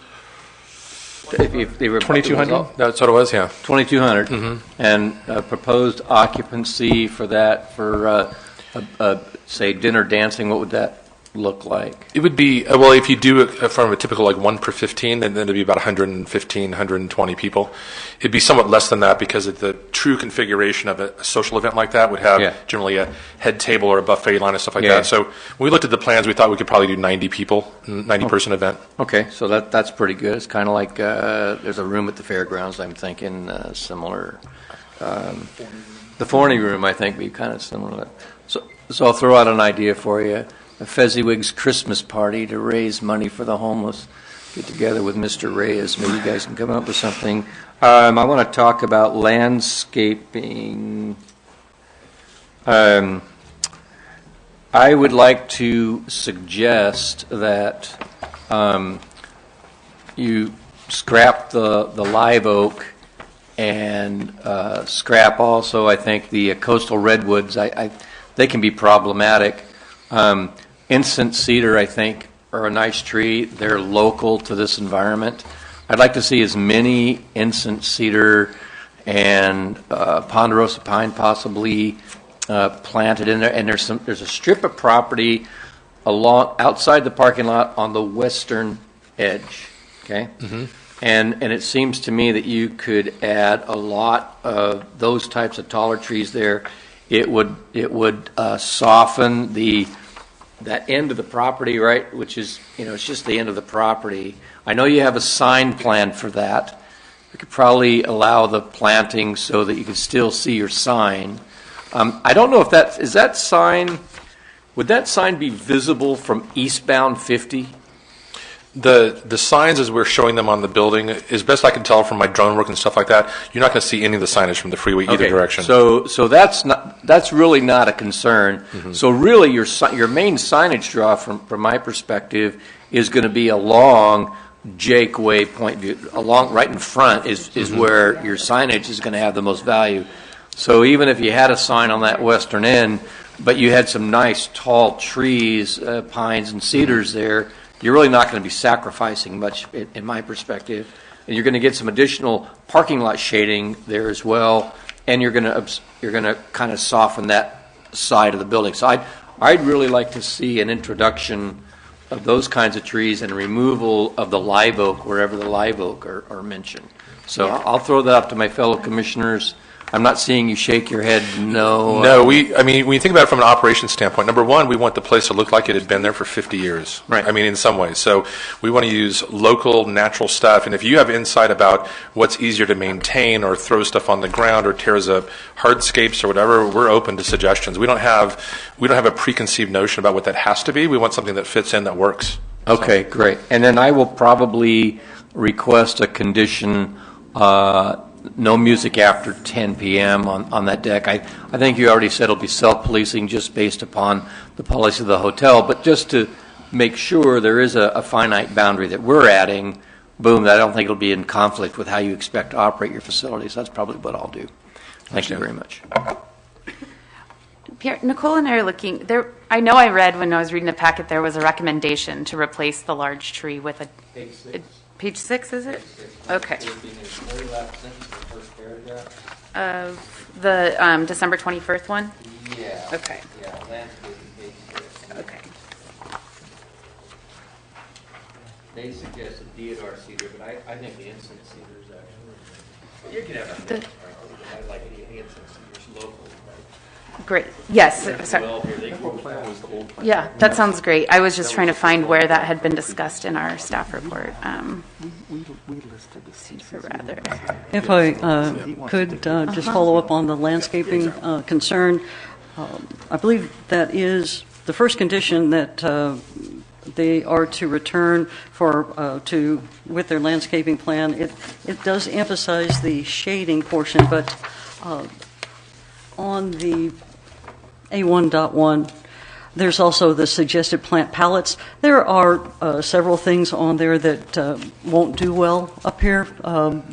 Speaker 3: If they were
Speaker 6: 2,200. That's what it was. Yeah.
Speaker 3: 2,200. And proposed occupancy for that for say dinner dancing. What would that look like?
Speaker 6: It would be, well, if you do it from a typical like 1 per 15, then it'd be about 115, 120 people. It'd be somewhat less than that because of the true configuration of a social event like that would have generally a head table or a buffet line and stuff like that. So when we looked at the plans, we thought we could probably do 90 people, 90 person event.
Speaker 3: Okay, so that's pretty good. It's kind of like there's a room at the fairgrounds, I'm thinking, similar. The Forney room, I think, would be kind of similar. So I'll throw out an idea for you. A Fezziwig's Christmas party to raise money for the homeless. Get together with Mr. Reyes. Maybe you guys can come up with something. I want to talk about landscaping. I would like to suggest that you scrap the live oak and scrap also, I think, the coastal redwoods. They can be problematic. Incense cedar, I think, are a nice tree. They're local to this environment. I'd like to see as many incense cedar and ponderosa pine possibly planted in there. And there's a strip of property outside the parking lot on the western edge. Okay, and it seems to me that you could add a lot of those types of taller trees there. It would soften that end of the property, right? Which is, it's just the end of the property. I know you have a sign plan for that. We could probably allow the planting so that you can still see your sign. I don't know if would that sign be visible from eastbound 50?
Speaker 6: The signs as we're showing them on the building, as best I can tell from my drone work and stuff like that, you're not going to see any of the signage from the freeway either direction.
Speaker 3: So that's really not a concern. So really your main signage draw from my perspective is going to be along Jake Way Point View. Along right in front is where your signage is going to have the most value. So even if you had a sign on that western end, but you had some nice tall trees, pines and cedars there, you're really not going to be sacrificing much, in my perspective. And you're going to get some additional parking lot shading there as well, and you're going to kind of soften that side of the building. So I'd really like to see an introduction of those kinds of trees and removal of the live oak wherever the live oak are mentioned. So I'll throw that up to my fellow commissioners. I'm not seeing you shake your head no.
Speaker 6: No, I mean, when you think about it from an operations standpoint, number one, we want the place to look like it had been there for 50 years.
Speaker 3: Right.
Speaker 6: I mean, in some ways. So we want to use local, natural stuff. And if you have insight about what's easier to maintain or throw stuff on the ground or tears up hardscapes or whatever, we're open to suggestions. We don't have a preconceived notion about what that has to be. We want something that fits in, that works.
Speaker 3: Okay, great. And then I will probably request a condition, no music after 10 p.m. on that deck. I think you already said it'll be self-policing just based upon the policy of the hotel, but just to make sure there is a finite boundary that we're adding, boom, I don't think it'll be in conflict with how you expect to operate your facilities. That's probably what I'll do. Thank you very much.
Speaker 1: Pierre, Nicole and I are looking there. I know I read when I was reading the packet there was a recommendation to replace the large tree with a page 6, is it? Okay. Of the December 21st one?
Speaker 3: Yeah.
Speaker 1: Okay.
Speaker 3: Yeah, landscaping page 6.
Speaker 1: Okay.
Speaker 3: They suggested deodar cedar, but I think the incense cedar is actually. You can have a I like the incense cedars local.
Speaker 1: Great. Yes. Sorry. Yeah, that sounds great. I was just trying to find where that had been discussed in our staff report. Rather.
Speaker 4: If I could just follow up on the landscaping concern, I believe that is the first condition that they are to return with their landscaping plan. It does emphasize the shading portion, but on the A1.1, there's also the suggested plant palettes. There are several things on there that won't do well up here.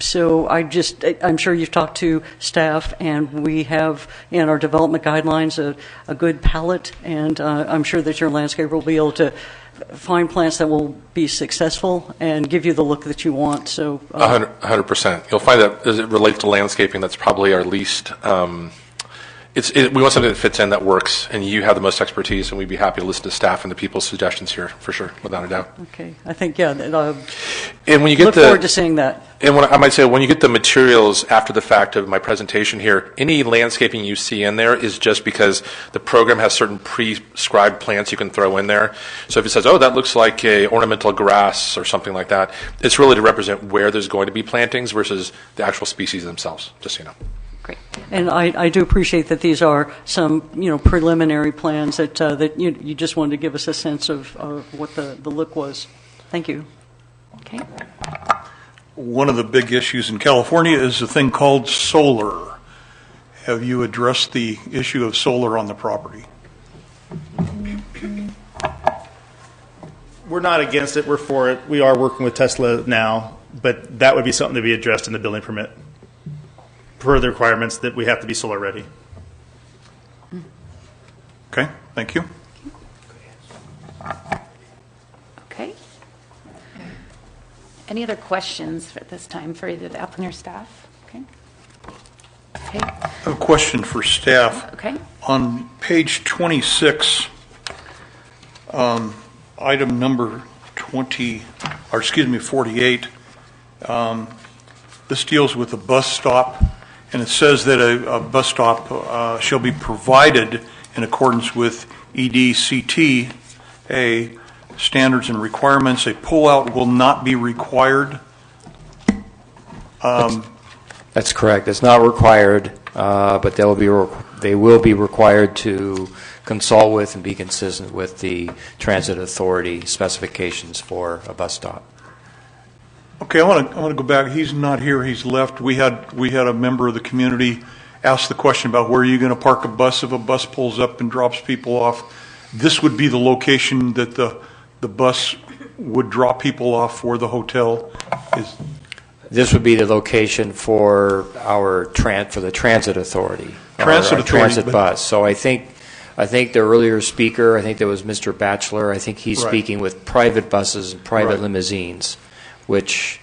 Speaker 4: So I'm sure you've talked to staff, and we have in our development guidelines a good palette, and I'm sure that your landscaper will be able to find plants that will be successful and give you the look that you want. So
Speaker 6: 100%. You'll find that as it relates to landscaping, that's probably our least. We want something that fits in, that works, and you have the most expertise, and we'd be happy to listen to staff and the people's suggestions here, for sure, without a doubt.
Speaker 4: Okay, I think, yeah.
Speaker 6: And when you get
Speaker 4: look forward to seeing that.
Speaker 6: And I might say, when you get the materials after the fact of my presentation here, any landscaping you see in there is just because the program has certain prescribed plants you can throw in there. So if it says, oh, that looks like a ornamental grass or something like that, it's really to represent where there's going to be plantings versus the actual species themselves, just so you know.
Speaker 1: Great.
Speaker 4: And I do appreciate that these are some, preliminary plans that you just wanted to give us a sense of what the look was. Thank you.
Speaker 1: Okay.
Speaker 8: One of the big issues in California is a thing called solar. Have you addressed the issue of solar on the property?
Speaker 7: We're not against it. We're for it. We are working with Tesla now, but that would be something to be addressed in the building permit. Per the requirements that we have to be solar ready.
Speaker 8: Okay, thank you.
Speaker 1: Okay. Any other questions at this time for either the applicant or staff? Okay. Okay.
Speaker 8: I have a question for staff.
Speaker 1: Okay.
Speaker 8: On page 26, item number 48, this deals with a bus stop. And it says that a bus stop shall be provided in accordance with EDCTA standards and requirements. A pullout will not be required.
Speaker 2: That's correct. It's not required, but they will be required to consult with and be consistent with the transit authority specifications for a bus stop.
Speaker 8: Okay, I want to go back. He's not here. He's left. We had a member of the community ask the question about where are you going to park a bus if a bus pulls up and drops people off. This would be the location that the bus would drop people off for the hotel.
Speaker 2: This would be the location for the transit authority. Transit bus. So I think the earlier speaker, I think there was Mr. Batchelor. I think he's speaking with private buses and private limousines, which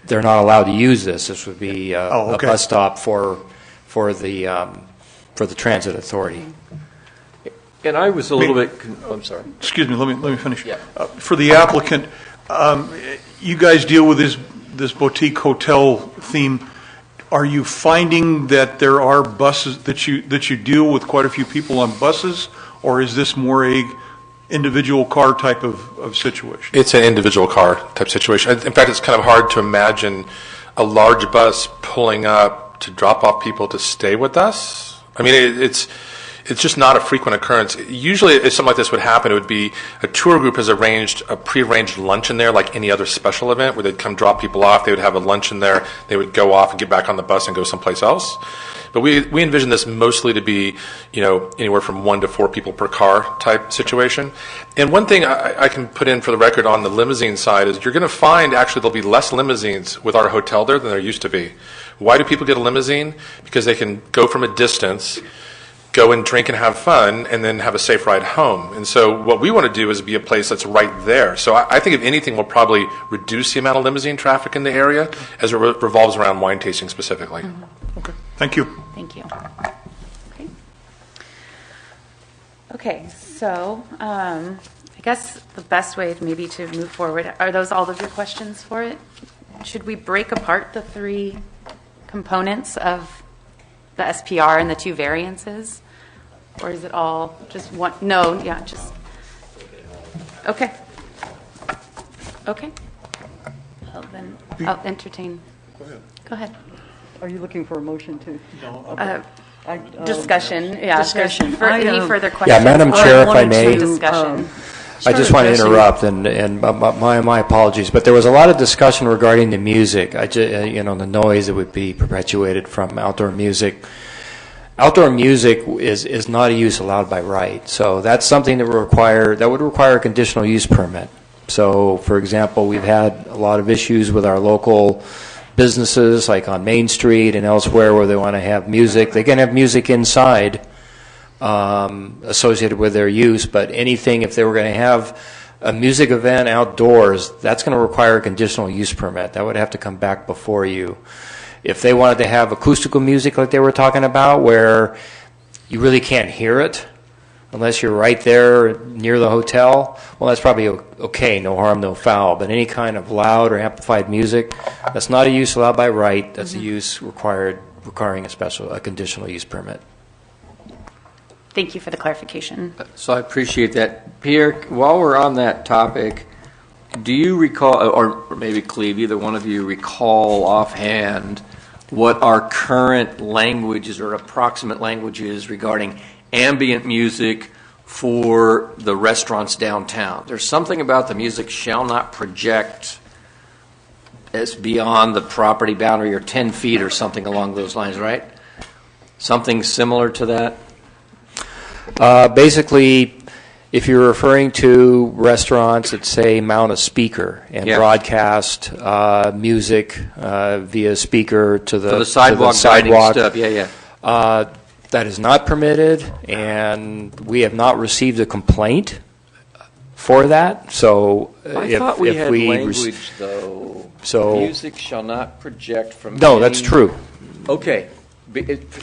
Speaker 2: they're not allowed to use this. This would be a bus stop for the transit authority.
Speaker 3: And I was a little bit, I'm sorry.
Speaker 8: Excuse me, let me finish.
Speaker 3: Yeah.
Speaker 8: For the applicant, you guys deal with this boutique hotel theme. Are you finding that there are buses that you deal with quite a few people on buses, or is this more a individual car type of situation?
Speaker 6: It's an individual car type situation. In fact, it's kind of hard to imagine a large bus pulling up to drop off people to stay with us. I mean, it's just not a frequent occurrence. Usually, if something like this would happen, it would be a tour group has arranged a prearranged lunch in there, like any other special event, where they'd come drop people off. They would have a lunch in there. They would go off and get back on the bus and go someplace else. But we envision this mostly to be, anywhere from 1 to 4 people per car type situation. And one thing I can put in for the record on the limousine side is you're going to find actually there'll be less limousines with our hotel there than there used to be. Why do people get a limousine? Because they can go from a distance, go and drink and have fun, and then have a safe ride home. And so what we want to do is be a place that's right there. So I think if anything, we'll probably reduce the amount of limousine traffic in the area as it revolves around wine tasting specifically.
Speaker 1: Mm-hmm.
Speaker 8: Okay. Thank you.
Speaker 1: Thank you. Okay, so I guess the best way maybe to move forward, are those all of your questions for it? Should we break apart the 3 components of the SPR and the 2 variances? Or is it all just one? No, yeah, just. Okay. Okay. Well, then I'll entertain. Go ahead.
Speaker 4: Are you looking for a motion to?
Speaker 1: No. Discussion, yeah.
Speaker 4: Discussion.
Speaker 1: Any further questions?
Speaker 2: Yeah, Madam Chair, if I may.
Speaker 1: Discussion.
Speaker 2: I just want to interrupt, and my apologies, but there was a lot of discussion regarding the music. The noise that would be perpetuated from outdoor music. Outdoor music is not a use allowed by right, so that's something that would require a conditional use permit. So, for example, we've had a lot of issues with our local businesses, like on Main Street and elsewhere, where they want to have music. They can have music inside associated with their use, but anything, if they were going to have a music event outdoors, that's going to require a conditional use permit. That would have to come back before you. If they wanted to have acoustical music like they were talking about, where you really can't hear it unless you're right there near the hotel, well, that's probably okay, no harm, no foul. But any kind of loud or amplified music, that's not a use allowed by right. That's a use requiring a conditional use permit.
Speaker 1: Thank you for the clarification.
Speaker 3: So I appreciate that. Pierre, while we're on that topic, do you recall, or maybe Cleve, either one of you recall offhand what our current languages or approximate languages regarding ambient music for the restaurants downtown? There's something about the music shall not project as beyond the property boundary or 10 feet or something along those lines, right? Something similar to that?
Speaker 2: Basically, if you're referring to restaurants that say mount a speaker and broadcast music via speaker to the
Speaker 3: sidewalk, stuff.
Speaker 2: That is not permitted, and we have not received a complaint for that. So
Speaker 3: I thought we had language, though.
Speaker 2: So
Speaker 3: music shall not project from.
Speaker 2: No, that's true.
Speaker 3: Okay.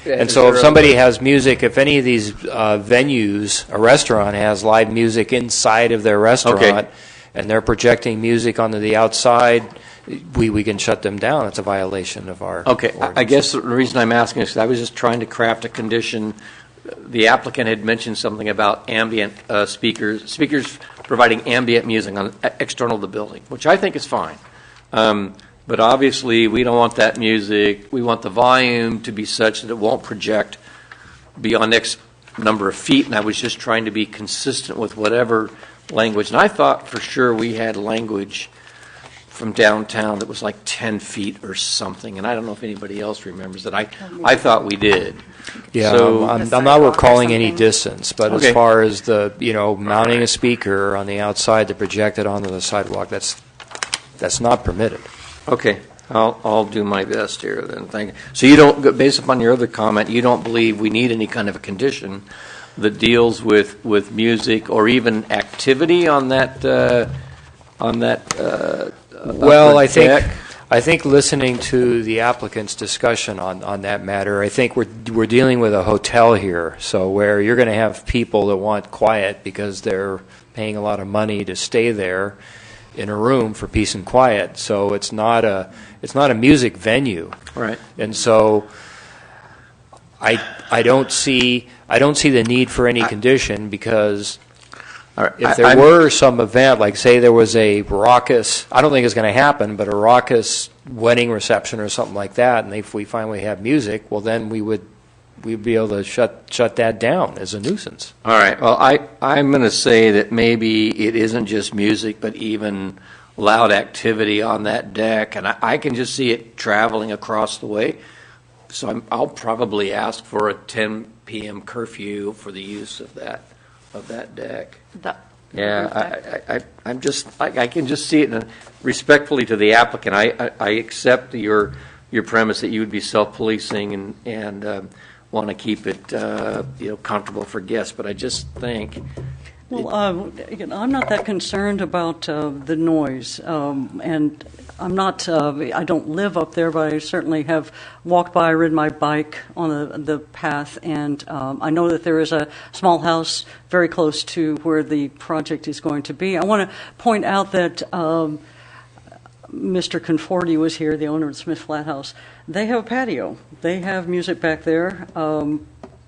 Speaker 2: And so if somebody has music, if any of these venues, a restaurant has live music inside of their restaurant, and they're projecting music onto the outside, we can shut them down. It's a violation of our ordinance.
Speaker 3: I guess the reason I'm asking is because I was just trying to craft a condition. The applicant had mentioned something about ambient speakers providing ambient music on external to the building, which I think is fine. But obviously, we don't want that music. We want the volume to be such that it won't project beyond X number of feet, and I was just trying to be consistent with whatever language. And I thought for sure we had language from downtown that was like 10 feet or something, and I don't know if anybody else remembers that. I thought we did.
Speaker 2: Yeah,
Speaker 3: so,
Speaker 2: I'm not recalling any distance, but as far as the mounting a speaker on the outside to project it onto the sidewalk, that's not permitted.
Speaker 3: Okay, I'll do my best here then. Thank you. So you don't, based upon your other comment, you don't believe we need any kind of a condition that deals with music or even activity on that
Speaker 2: well, I I think listening to the applicant's discussion on that matter, I think we're dealing with a hotel here, so where you're going to have people that want quiet because they're paying a lot of money to stay there in a room for peace and quiet. So it's not a music venue.
Speaker 3: Right.
Speaker 2: And so I don't see the need for any condition, because if there were some event, like say there was a raucous, I don't think it's going to happen, but a raucous wedding reception or something like that, and if we finally have music, well then we'd be able to shut that down as a nuisance.
Speaker 3: All right. Well, I'm going to say that maybe it isn't just music, but even loud activity on that deck, and I can just see it traveling across the way. So I'll probably ask for a 10 p.m. curfew for the use of that deck. Yeah, I can just see it. And respectfully to the applicant, I accept your premise that you would be self-policing and want to keep it comfortable for guests. But I just think.
Speaker 4: Well, I'm not that concerned about the noise, and I'm not. I don't live up there, but I certainly have walked by, ridden my bike on the path, and I know that there is a small house very close to where the project is going to be. I want to point out that Mr. Conforti was here, the owner of the Smith Flat House. They have a patio. They have music back there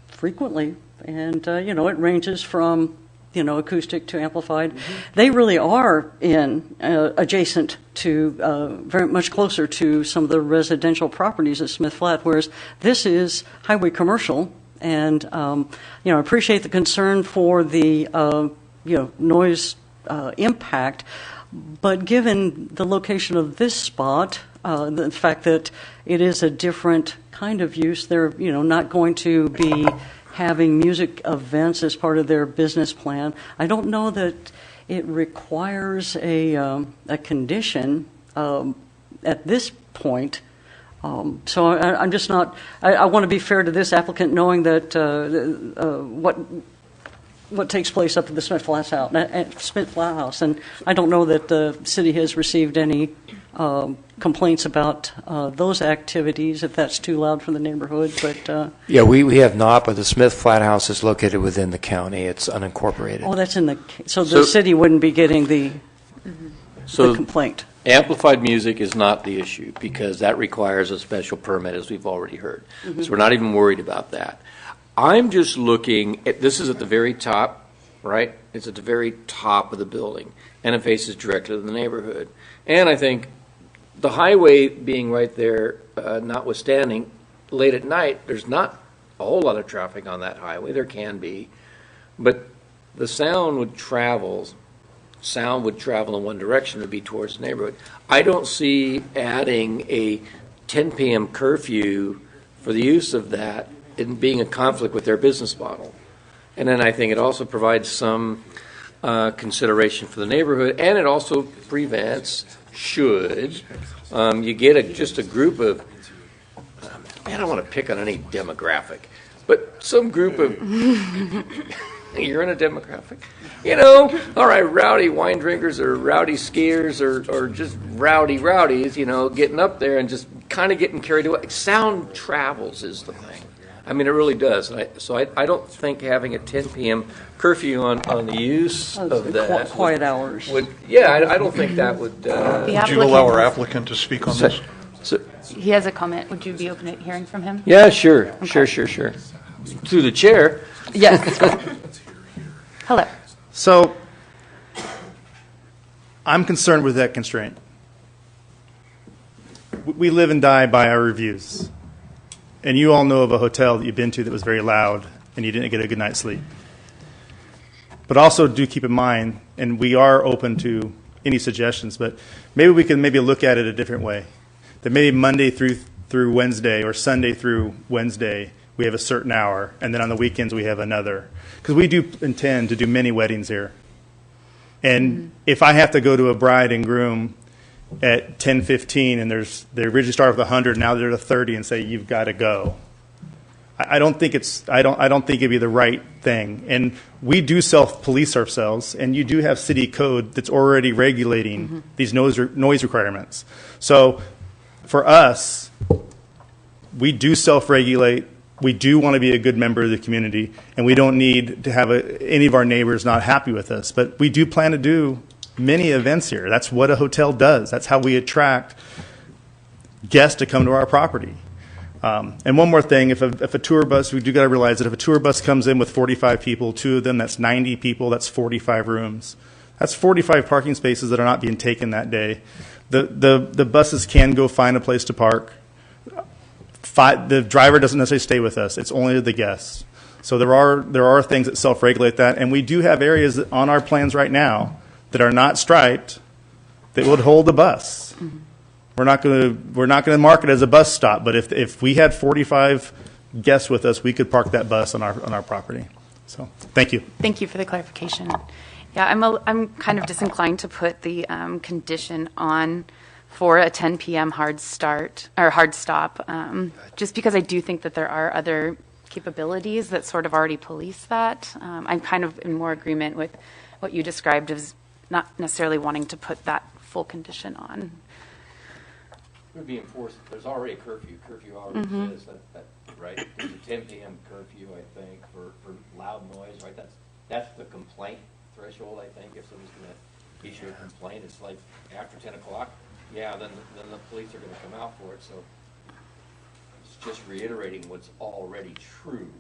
Speaker 4: frequently, and it ranges from acoustic to amplified. They really are adjacent to, very much closer to some of the residential properties at Smith Flat, whereas this is highway commercial. And, I appreciate the concern for the, noise impact, but given the location of this spot, the fact that it is a different kind of use, they're, not going to be having music events as part of their business plan. I don't know that it requires a condition at this point. So I'm just not. I want to be fair to this applicant, knowing that what takes place up at the Smith Flat House, and I don't know that the city has received any complaints about those activities, if that's too loud for the neighborhood. But
Speaker 2: yeah, we have not, but the Smith Flat House is located within the county. It's unincorporated.
Speaker 4: Oh, that's in the so the city wouldn't be getting the complaint.
Speaker 3: Amplified music is not the issue, because that requires a special permit, as we've already heard. So we're not even worried about that. I'm just looking at, this is at the very top, right? It's at the very top of the building, and it faces directly to the neighborhood. And I think the highway being right there, notwithstanding, late at night, there's not a whole lot of traffic on that highway. There can be, but the sound would travel in one direction, would be towards the neighborhood. I don't see adding a 10 p.m. curfew for the use of that in being a conflict with their business model. And then I think it also provides some consideration for the neighborhood, and it also prevents, should you get just a group of, I don't want to pick on any demographic, but some group of, you're in a demographic, all right, rowdy wine drinkers or rowdy skiers or just rowdies, getting up there and just kind of getting carried away. Sound travels is the thing. I mean, it really does. So I don't think having a 10 p.m. curfew on the use of that
Speaker 4: quiet hours
Speaker 3: would. Yeah, I don't think that would.
Speaker 8: Would you allow our applicant to speak on this?
Speaker 1: He has a comment. Would you be open to hearing from him?
Speaker 3: Yeah, sure, okay. Sure. Through the chair.
Speaker 1: Yes. Hello.
Speaker 7: So I'm concerned with that constraint. We live and die by our reviews. And you all know of a hotel that you've been to that was very loud and you didn't get a good night's sleep. But also do keep in mind, and we are open to any suggestions, but maybe we can look at it a different way. That maybe Monday through Wednesday or Sunday through Wednesday we have a certain hour, and then on the weekends we have another. Because we do intend to do many weddings here. And if I have to go to a bride and groom at 10:15 and they originally started with 100, now they're at 30 and say you've got to go, I don't think it'd be the right thing. And we do self-police ourselves, and you do have city code that's already regulating these noise requirements. So for us, we do self-regulate. We do want to be a good member of the community, and we don't need to have any of our neighbors not happy with us. But we do plan to do many events here. That's what a hotel does. That's how we attract guests to come to our property. And one more thing, if a tour bus, we do got to realize that if a tour bus comes in with 45 people, 2 of them, that's 90 people, that's 45 rooms. That's 45 parking spaces that are not being taken that day. The buses can go find a place to park. The driver doesn't necessarily stay with us. It's only the guests. So there are things that self-regulate that, and we do have areas on our plans right now that are not striped that would hold a bus. Mm-hmm. We're not going to mark it as a bus stop, but if we had 45 guests with us, we could park that bus on our property. So thank you.
Speaker 1: Thank you for the clarification. Yeah, I'm kind of disinclined to put the condition on for a 10 p.m. hard start or hard stop, just because I do think that there are other capabilities that sort of already police that. I'm kind of in more agreement with what you described as not necessarily wanting to put that full condition on.
Speaker 3: It would be enforced. There's already a curfew. Curfew already says that, right? There's a 10 p.m. curfew, I think, for loud noise, right? That's the complaint threshold, I think. If someone's going to issue a complaint, it's like after 10 o'clock. Yeah, then the police are going to come out for it. So it's just reiterating what's already true.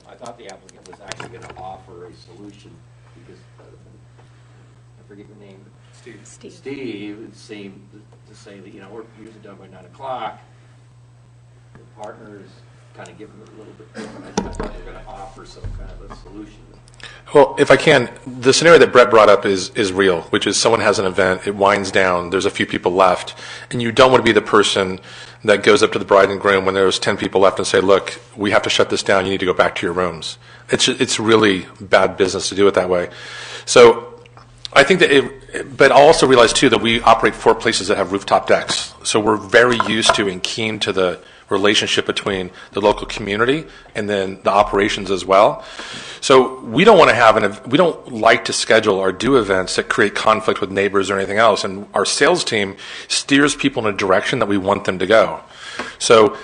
Speaker 3: I thought the applicant was actually going to offer a solution because I forget your name. Steve seemed to say that, we're usually done by 9 o'clock. The partners kind of give them a little bit different. I thought they were going to offer some kind of a solution.
Speaker 6: Well, if I can, the scenario that Brett brought up is real, which is someone has an event, it winds down, there's a few people left, and you don't want to be the person that goes up to the bride and groom when there's 10 people left and say, look, we have to shut this down, you need to go back to your rooms. It's really bad business to do it that way. So I think that but I also realize too that we operate 4 places that have rooftop decks. So we're very used to and keen to the relationship between the local community and then the operations as well. So we don't want to we don't like to schedule or do events that create conflict with neighbors or anything else. And our sales team steers people in a direction that we want them to go. So,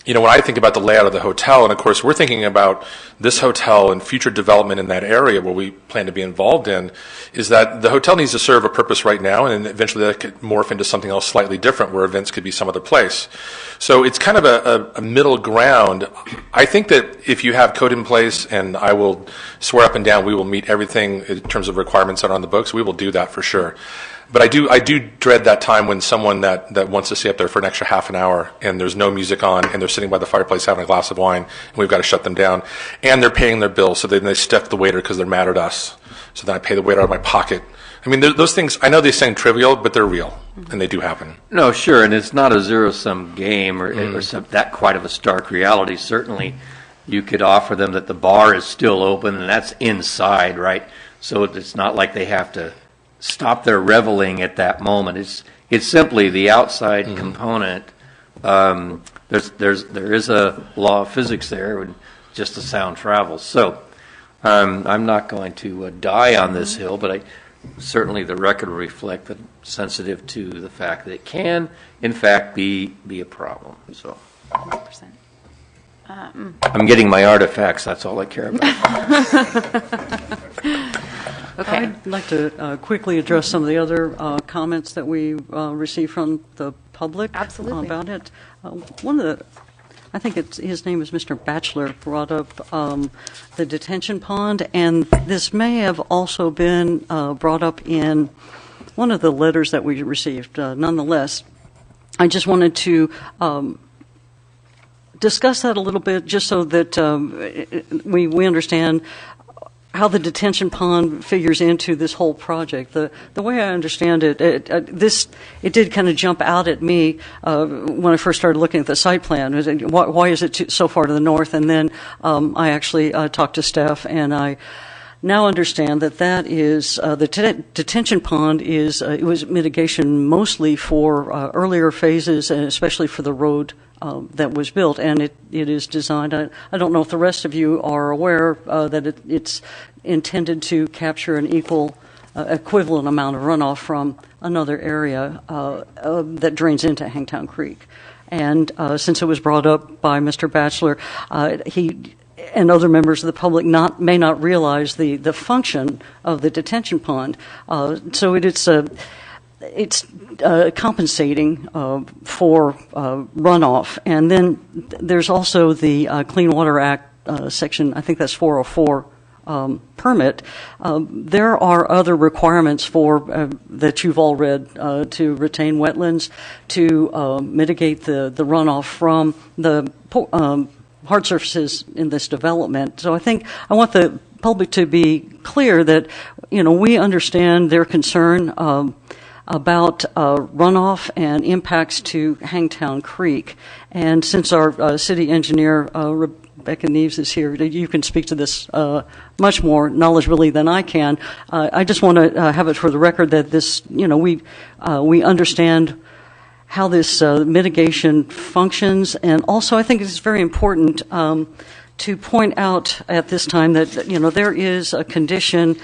Speaker 6: when I think about the layout of the hotel, and of course we're thinking about this hotel and future development in that area where we plan to be involved in, is that the hotel needs to serve a purpose right now, and then eventually that could morph into something else slightly different where events could be some other place. So it's kind of a middle ground. I think that if you have code in place, and I will swear up and down we will meet everything in terms of requirements that are on the books, we will do that for sure. But I do dread that time when someone that wants to stay up there for an extra half an hour and there's no music on and they're sitting by the fireplace having a glass of wine and we've got to shut them down and they're paying their bill, so then they stiff the waiter because they're mad at us. So then I pay the waiter out of my pocket. I mean, those things, I know they seem trivial, but they're real and they do happen.
Speaker 3: No, sure, and it's not a zero-sum game or that quite of a stark reality. Certainly you could offer them that the bar is still open and that's inside, right? So it's not like they have to stop their reveling at that moment. It's simply the outside component. There is a law of physics there, and just the sound travels. So I'm not going to die on this hill, but certainly the record will reflect that I'm sensitive to the fact that it can, in fact, be a problem. So
Speaker 1: 100%.
Speaker 3: I'm getting my artifacts. That's all I care about.
Speaker 1: Okay.
Speaker 4: I'd like to quickly address some of the other comments that we received from the public.
Speaker 1: Absolutely.
Speaker 4: About it. One of the, I think his name is Mr. Batchelor, brought up the detention pond, and this may have also been brought up in one of the letters that we received. Nonetheless, I just wanted to discuss that a little bit, just so that we understand how the detention pond figures into this whole project. The way I understand it, it did kind of jump out at me when I first started looking at the site plan. Why is it so far to the north? And then I actually talked to staff, and I now understand that is the detention pond is it was mitigation mostly for earlier phases, and especially for the road that was built, and it is designed. I don't know if the rest of you are aware that it's intended to capture an equal equivalent amount of runoff from another area that drains into Hangtown Creek. And since it was brought up by Mr. Batchelor, he and other members of the public may not realize the function of the detention pond. So it's compensating for runoff. And then there's also the Clean Water Act section, I think that's 404, permit. There are other requirements for that you've all read to retain wetlands, to mitigate the runoff from the hard surfaces in this development. So I want the public to be clear that, we understand their concern about runoff and impacts to Hangtown Creek. And since our city engineer, Rebecca Neves, is here, you can speak to this much more knowledgeably than I can. I just want to have it for the record that this, we understand how this mitigation functions. And also I think it's very important to point out at this time that, there is a condition.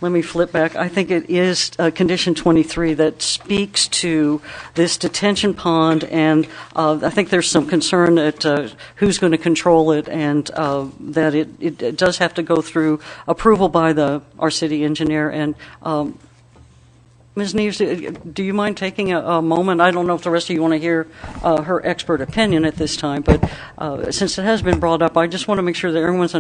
Speaker 4: Let me flip back. I think it is condition 23 that speaks to this detention pond, and I think there's some concern that who's going to control it, and that it does have to go through approval by our city engineer. And Ms. Neves, do you mind taking a moment? I don't know if the rest of you want to hear her expert opinion at this time, but since it has been brought up, I just want to make sure that everyone's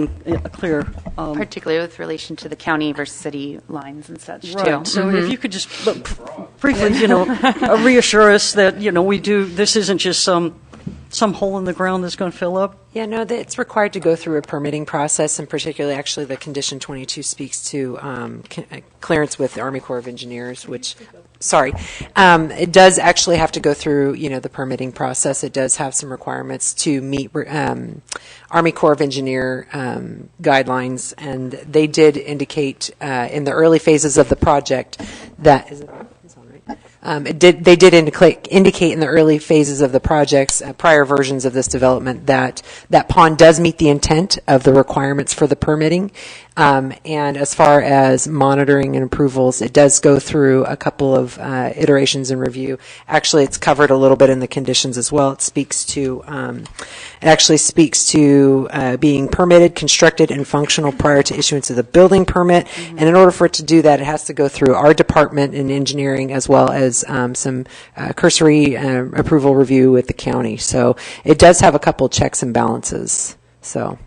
Speaker 4: clear.
Speaker 1: Particularly with relation to the county versus city lines and such,
Speaker 4: right.
Speaker 1: too.
Speaker 4: So if you could just briefly, reassure us that, we do, this isn't just some hole in the ground that's going to fill up?
Speaker 18: Yeah, no, it's required to go through a permitting process, and particularly, actually, the condition 22 speaks to clearance with the Army Corps of Engineers, it does actually have to go through, the permitting process. It does have some requirements to meet Army Corps of Engineer guidelines, and they did indicate in the early phases of the project that... They did indicate in the early phases of the projects, prior versions of this development, that pond does meet the intent of the requirements for the permitting. And as far as monitoring and approvals, it does go through a couple of iterations and review. Actually, it's covered a little bit in the conditions as well. It speaks to, being permitted, constructed, and functional prior to issuance of the building permit. Mm-hmm. And in order for it to do that, it has to go through our department in engineering, as well as some cursory approval review with the county. So it does have a couple checks and balances. So.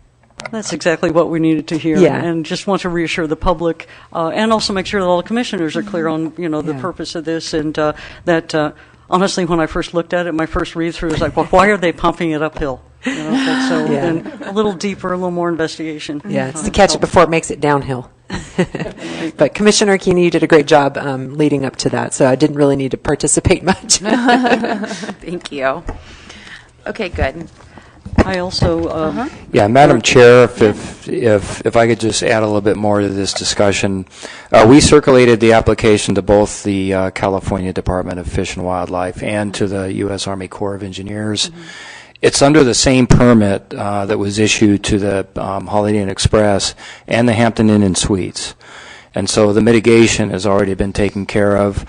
Speaker 4: That's exactly what we needed to hear, and just want to reassure the public, and also make sure that all the commissioners are clear on, the purpose of this, and that honestly, when I first looked at it, my first read through was like, well, why are they pumping it uphill? And a little deeper, a little more investigation.
Speaker 18: Yeah, it's to catch it before it makes it downhill. But Commissioner Keeney, you did a great job leading up to that, so I didn't really need to participate much.
Speaker 1: Thank you. Okay, good.
Speaker 4: I also...
Speaker 2: Madam Chair, if I could just add a little bit more to this discussion. We circulated the application to both the California Department of Fish and Wildlife and to the U.S. Army Corps of Engineers. Mm-hmm. It's under the same permit that was issued to the Holiday Inn Express and the Hampton Inn and Suites. And so the mitigation has already been taken care of.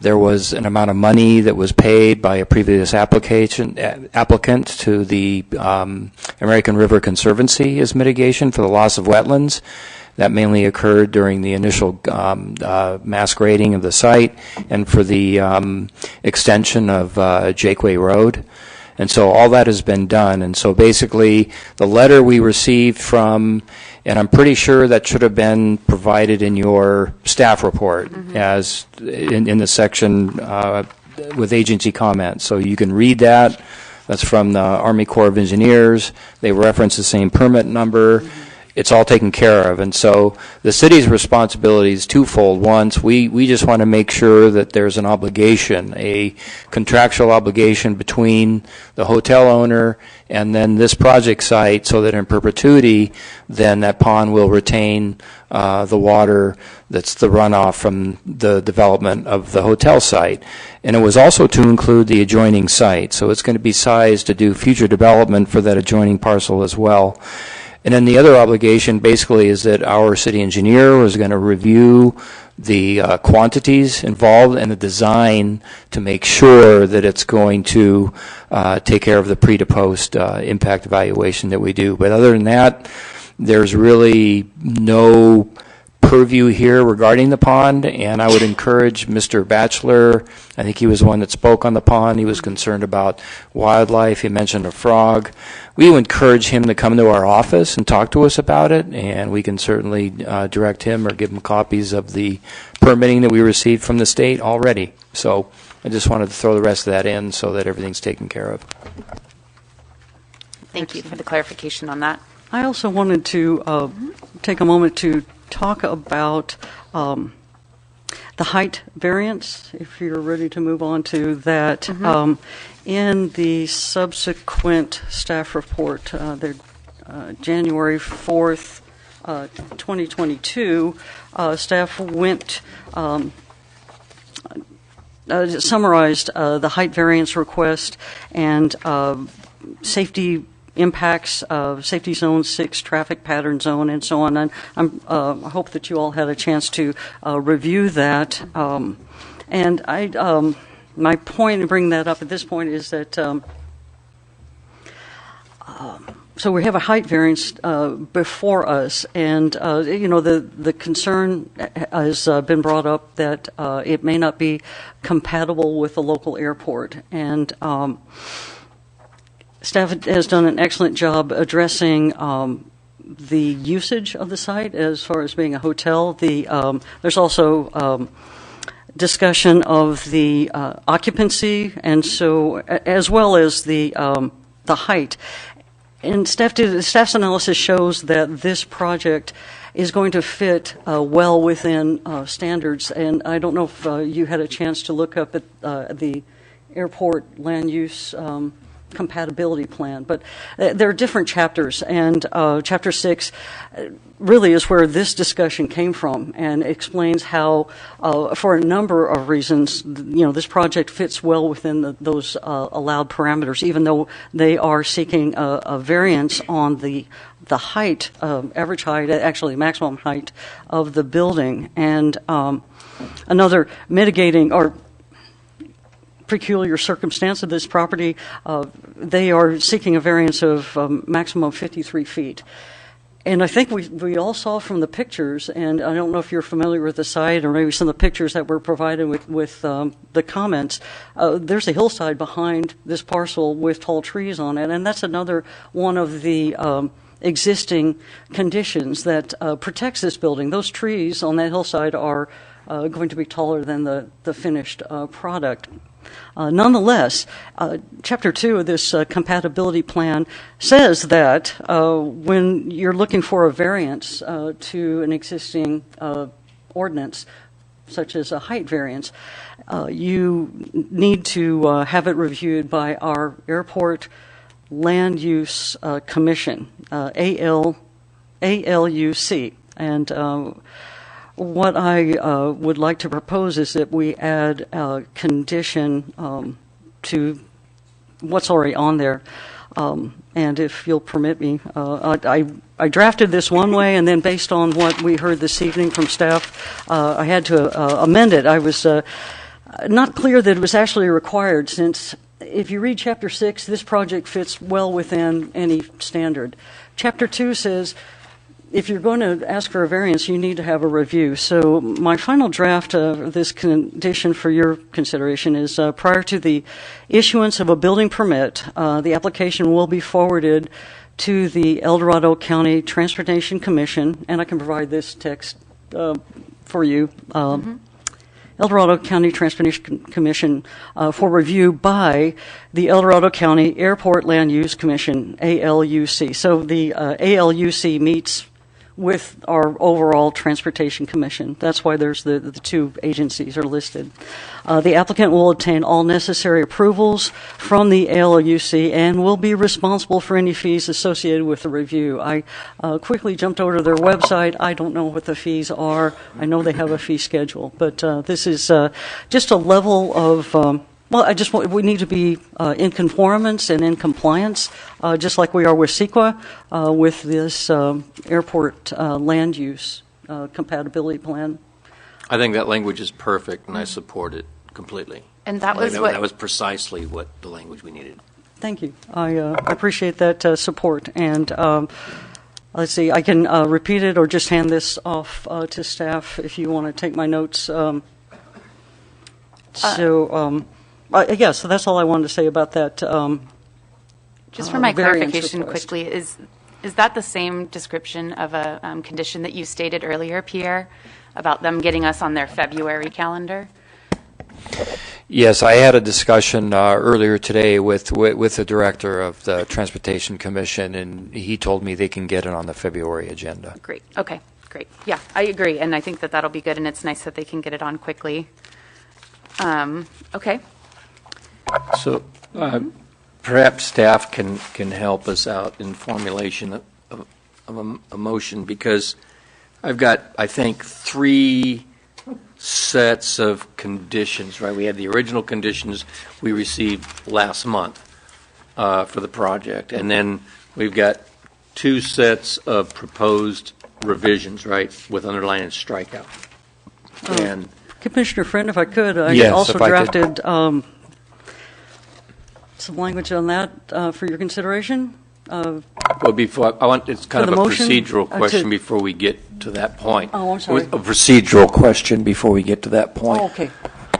Speaker 2: There was an amount of money that was paid by a previous applicant to the American River Conservancy as mitigation for the loss of wetlands. That mainly occurred during the initial mass grading of the site and for the extension of Jakeway Road. And so all that has been done. And so basically the letter we received from, and I'm pretty sure that should have been provided in your staff report as in the section with agency comments. So you can read that. That's from the Army Corps of Engineers. They reference the same permit number. It's all taken care of. And so the city's responsibility is twofold. Once, we just want to make sure that there's an obligation, a contractual obligation between the hotel owner and then this project site, so that in perpetuity, then that pond will retain the water that's the runoff from the development of the hotel site. And it was also to include the adjoining site. So it's going to be sized to do future development for that adjoining parcel as well. And then the other obligation basically is that our city engineer was going to review the quantities involved and the design to make sure that it's going to take care of the pre to post impact evaluation that we do. But other than that, there's really no purview here regarding the pond, and I would encourage Mr. Batchelor, I think he was the one that spoke on the pond, he was concerned about wildlife, he mentioned a frog. We would encourage him to come to our office and talk to us about it, and we can certainly direct him or give him copies of the permitting that we received from the state already. So I just wanted to throw the rest of that in so that everything's taken care of.
Speaker 1: Thank you for the clarification on that.
Speaker 4: I also wanted to take a moment to talk about the height variance, if you're ready to move on to that. In the subsequent staff report, the January 4th, 2022, staff went summarized the height variance request and safety impacts of safety zone 6, traffic pattern zone, and so on. And I hope that you all had a chance to review that. And my point in bringing that up at this point is that so we have a height variance before us, and the concern has been brought up that it may not be compatible with the local airport, and staff has done an excellent job addressing the usage of the site as far as being a hotel. There's also discussion of the occupancy, and so as well as the height. And staff's analysis shows that this project is going to fit well within standards. And I don't know if you had a chance to look up at the airport land use compatibility plan, but there are different chapters, and Chapter 6 really is where this discussion came from, and explains how, for a number of reasons, this project fits well within those allowed parameters, even though they are seeking a variance on the height, average height, actually maximum height of the building, and another mitigating or peculiar circumstance of this property, they are seeking a variance of maximum 53 feet. And I think we all saw from the pictures, and I don't know if you're familiar with the site or maybe some of the pictures that were provided with the comments, there's a hillside behind this parcel with tall trees on it, and that's another one of the existing conditions that protects this building. Those trees on that hillside are going to be taller than the finished product. Nonetheless, Chapter 2 of this compatibility plan says that when you're looking for a variance to an existing ordinance, such as a height variance, you need to have it reviewed by our Airport Land Use Commission, ALUC. And what I would like to propose is that we add a condition to what's already on there. And if you'll permit me, I drafted this one way, and then based on what we heard this evening from staff, I had to amend it. I was not clear that it was actually required, since if you read Chapter 6, this project fits well within any standard. Chapter 2 says, if you're going to ask for a variance, you need to have a review. So my final draft of this condition for your consideration is prior to the issuance of a building permit, the application will be forwarded to the El Dorado County Transportation Commission, and I can provide this text for you. El Dorado County Transportation Commission for review by the El Dorado County Airport Land Use Commission, ALUC. So the ALUC meets with our overall Transportation Commission. That's why there's the two agencies are listed. The applicant will obtain all necessary approvals from the ALUC and will be responsible for any fees associated with the review. I quickly jumped over to their website. I don't know what the fees are. I know they have a fee schedule, but this is just a level of we need to be in conformance and in compliance, just like we are with CEQA, with this airport land use compatibility plan.
Speaker 3: I think that language is perfect, and I support it completely.
Speaker 1: And that was
Speaker 3: That was precisely what the language we needed.
Speaker 4: Thank you. I appreciate that support. And let's see, I can repeat it or just hand this off to staff if you want to take my notes. Yeah, so that's all I wanted to say about that.
Speaker 1: Just for my
Speaker 4: variance
Speaker 1: clarification
Speaker 4: request.
Speaker 1: quickly, is that the same description of a condition that you stated earlier, Pierre, about them getting us on their February calendar?
Speaker 2: Yes, I had a discussion earlier today with the director of the Transportation Commission, and he told me they can get it on the February agenda.
Speaker 1: Great. Okay, great. Yeah, I agree, and I think that that'll be good, and it's nice that they can get it on quickly. Okay.
Speaker 3: So perhaps staff can help us out in formulation of a motion, because I've got, I think, 3 sets of conditions, right? We had the original conditions we received last month for the project, and then we've got 2 sets of proposed revisions, right, with underline and strikeout. And
Speaker 4: Commissioner Friend, if I could, I
Speaker 2: Yes,
Speaker 4: also
Speaker 2: if I could.
Speaker 4: drafted some language on that for your consideration.
Speaker 3: well, it's kind
Speaker 4: For
Speaker 3: of
Speaker 4: the
Speaker 3: a
Speaker 4: motion,
Speaker 3: procedural question
Speaker 4: to-
Speaker 3: before we get to that point.
Speaker 4: Oh, I'm sorry.
Speaker 3: A procedural question before we get to that point.
Speaker 4: Oh, okay.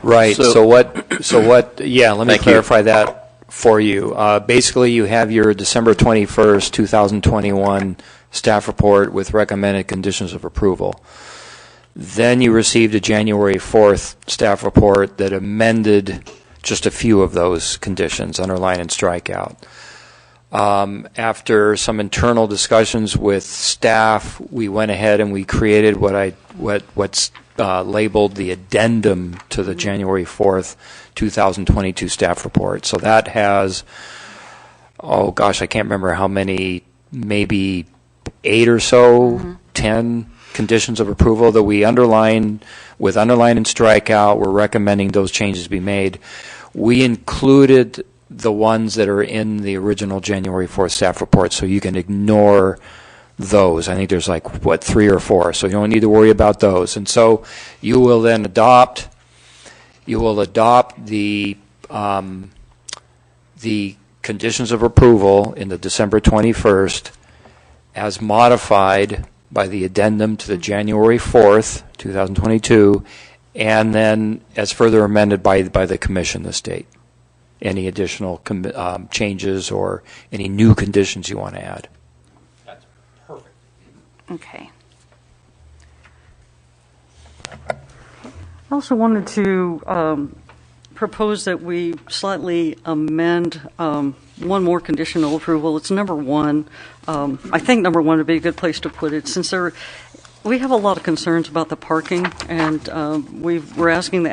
Speaker 2: Right. So what? Yeah. Let me
Speaker 3: Thank you.
Speaker 2: clarify that for you. Basically, you have your December 21st, 2021 staff report with recommended conditions of approval. Then you received a January 4th staff report that amended just a few of those conditions, underline and strikeout. After some internal discussions with staff, we went ahead and we created what's labeled the addendum to the January 4th, 2022 staff report. So that has, oh gosh, I can't remember how many, maybe 8 or so, 10 conditions of approval that we underline with underline and strikeout. We're recommending those changes be made. We included the ones that are in the original January 4th staff report, so you can ignore those. I think there's 3 or 4, so you don't need to worry about those. And so you will then adopt the conditions of approval in the December 21st as modified by the addendum to the January 4th, 2022, and then as further amended by the commission this date. Any additional changes or any new conditions you want to add.
Speaker 3: That's perfect.
Speaker 1: Okay.
Speaker 4: I also wanted to propose that we slightly amend one more conditional approval. It's number 1. I think number 1 would be a good place to put it, since we have a lot of concerns about the parking, and we're asking the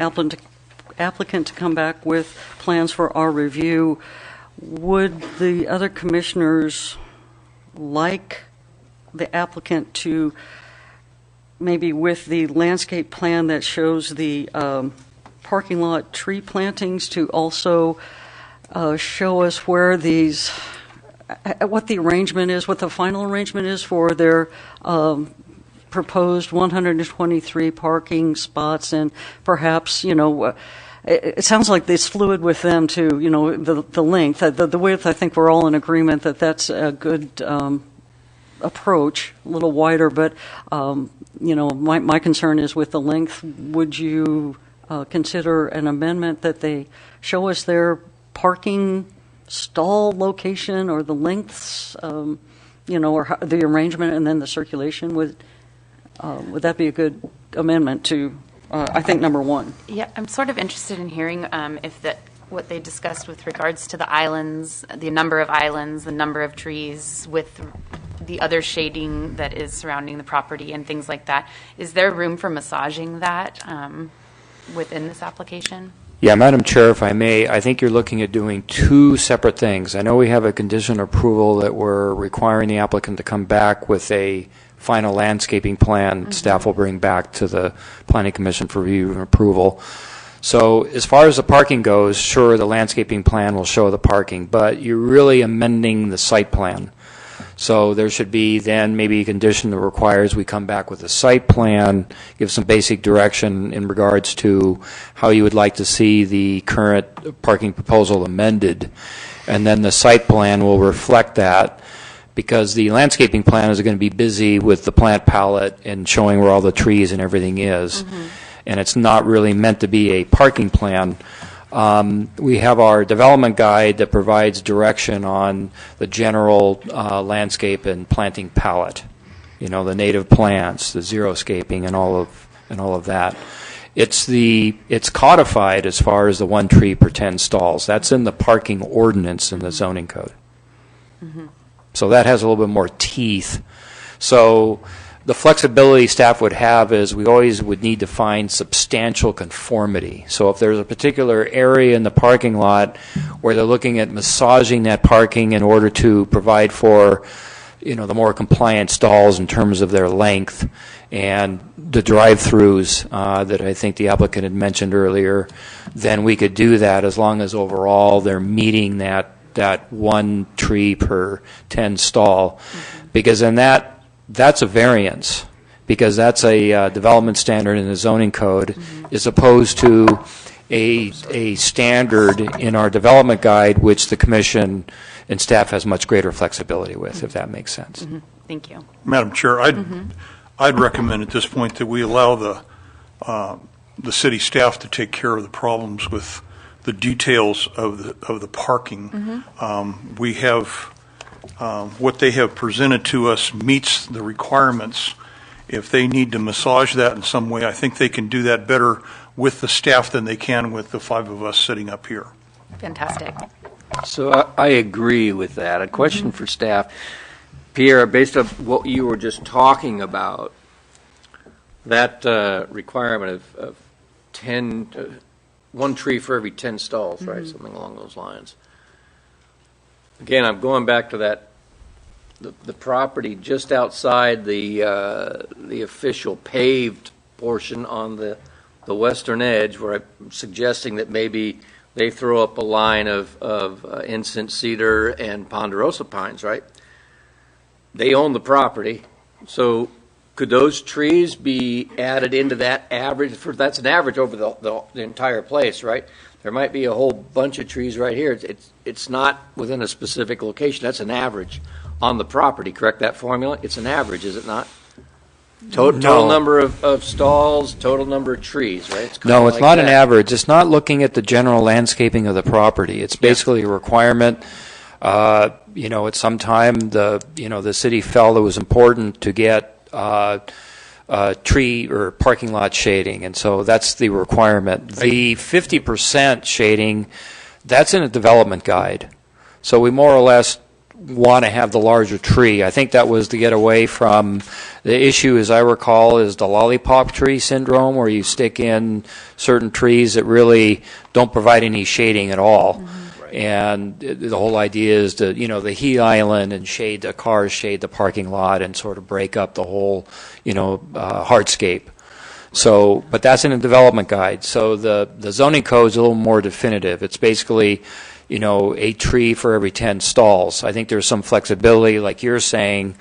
Speaker 4: applicant to come back with plans for our review. Would the other commissioners like the applicant to, maybe with the landscape plan that shows the parking lot tree plantings, to also show us where what the arrangement is, what the final arrangement is for their proposed 123 parking spots, and perhaps, it sounds like it's fluid with them too, the length. The width, I think we're all in agreement that that's a good approach, a little wider, but, my concern is with the length. Would you consider an amendment that they show us their parking stall location or the lengths, or the arrangement and then the circulation? Would that be a good amendment to, I think, number 1?
Speaker 1: Yeah, I'm sort of interested in hearing what they discussed with regards to the islands, the number of islands, the number of trees, with the other shading that is surrounding the property and things like that. Is there room for massaging that within this application?
Speaker 2: Yeah, Madam Chair, if I may, I think you're looking at doing 2 separate things. I know we have a condition of approval that we're requiring the applicant to come back with a final landscaping plan. Staff will bring back to the Planning Commission for review and approval. So as far as the parking goes, sure, the landscaping plan will show the parking, but you're really amending the site plan. So there should be then maybe a condition that requires we come back with a site plan, give some basic direction in regards to how you would like to see the current parking proposal amended, and then the site plan will reflect that, because the landscaping plan is going to be busy with the plant palette and showing where all the trees and everything is. And it's not really meant to be a parking plan. We have our development guide that provides direction on the general landscape and planting palette, you know, the native plants, the xeriscaping, and all of that. It's codified as far as the 1 tree per 10 stalls. That's in the parking ordinance in the zoning code. So that has a little bit more teeth. So the flexibility staff would have is we always would need to find substantial conformity. So if there's a particular area in the parking lot where they're looking at massaging that parking in order to provide for, you know, the more compliant stalls in terms of their length and the drive-throughs that I think the applicant had mentioned earlier, then we could do that as long as overall they're meeting that 1 tree per 10 stall, because then that's a variance, because that's a development standard in the zoning code, as opposed to a standard in our development guide, which the commission and staff has much greater flexibility with, if that makes sense.
Speaker 1: Thank you.
Speaker 8: Madam Chair, I'd recommend at this point that we allow the city staff to take care of the problems with the details of the parking. We have what they have presented to us meets the requirements. If they need to massage that in some way, I think they can do that better with the staff than they can with the 5 of us sitting up here.
Speaker 1: Fantastic.
Speaker 3: So I agree with that. A question for staff. Pierre, based on what you were just talking about, that requirement of 1 tree for every 10 stalls, right? Something along those lines. Again, I'm going back to that, the property just outside the official paved portion on the western edge, where I'm suggesting that maybe they throw up a line of incense cedar and ponderosa pines, right? They own the property, so could those trees be added into that average? That's an average over the entire place, right? There might be a whole bunch of trees right here. It's not within a specific location. That's an average on the property, correct, that formula? It's an average, is it not? Total number of stalls, total number of trees, right? It's
Speaker 2: No, it's not an average. It's not looking at the general landscaping of the property. It's basically a requirement. You know, at some time, the city felt it was important to get tree or parking lot shading, and so that's the requirement. The 50% shading, that's in a development guide. So we more or less want to have the larger tree. I think that was to get away from the issue, as I recall, is the lollipop tree syndrome, where you stick in certain trees that really don't provide any shading at all. And the whole idea is to, you know, the heat island and shade the cars, shade the parking lot, and sort of break up the whole, you know, hardscape. So, but that's in a development guide. So the zoning code is a little more definitive. It's basically, you know, a tree for every 10 stalls. I think there's some flexibility, like you're saying,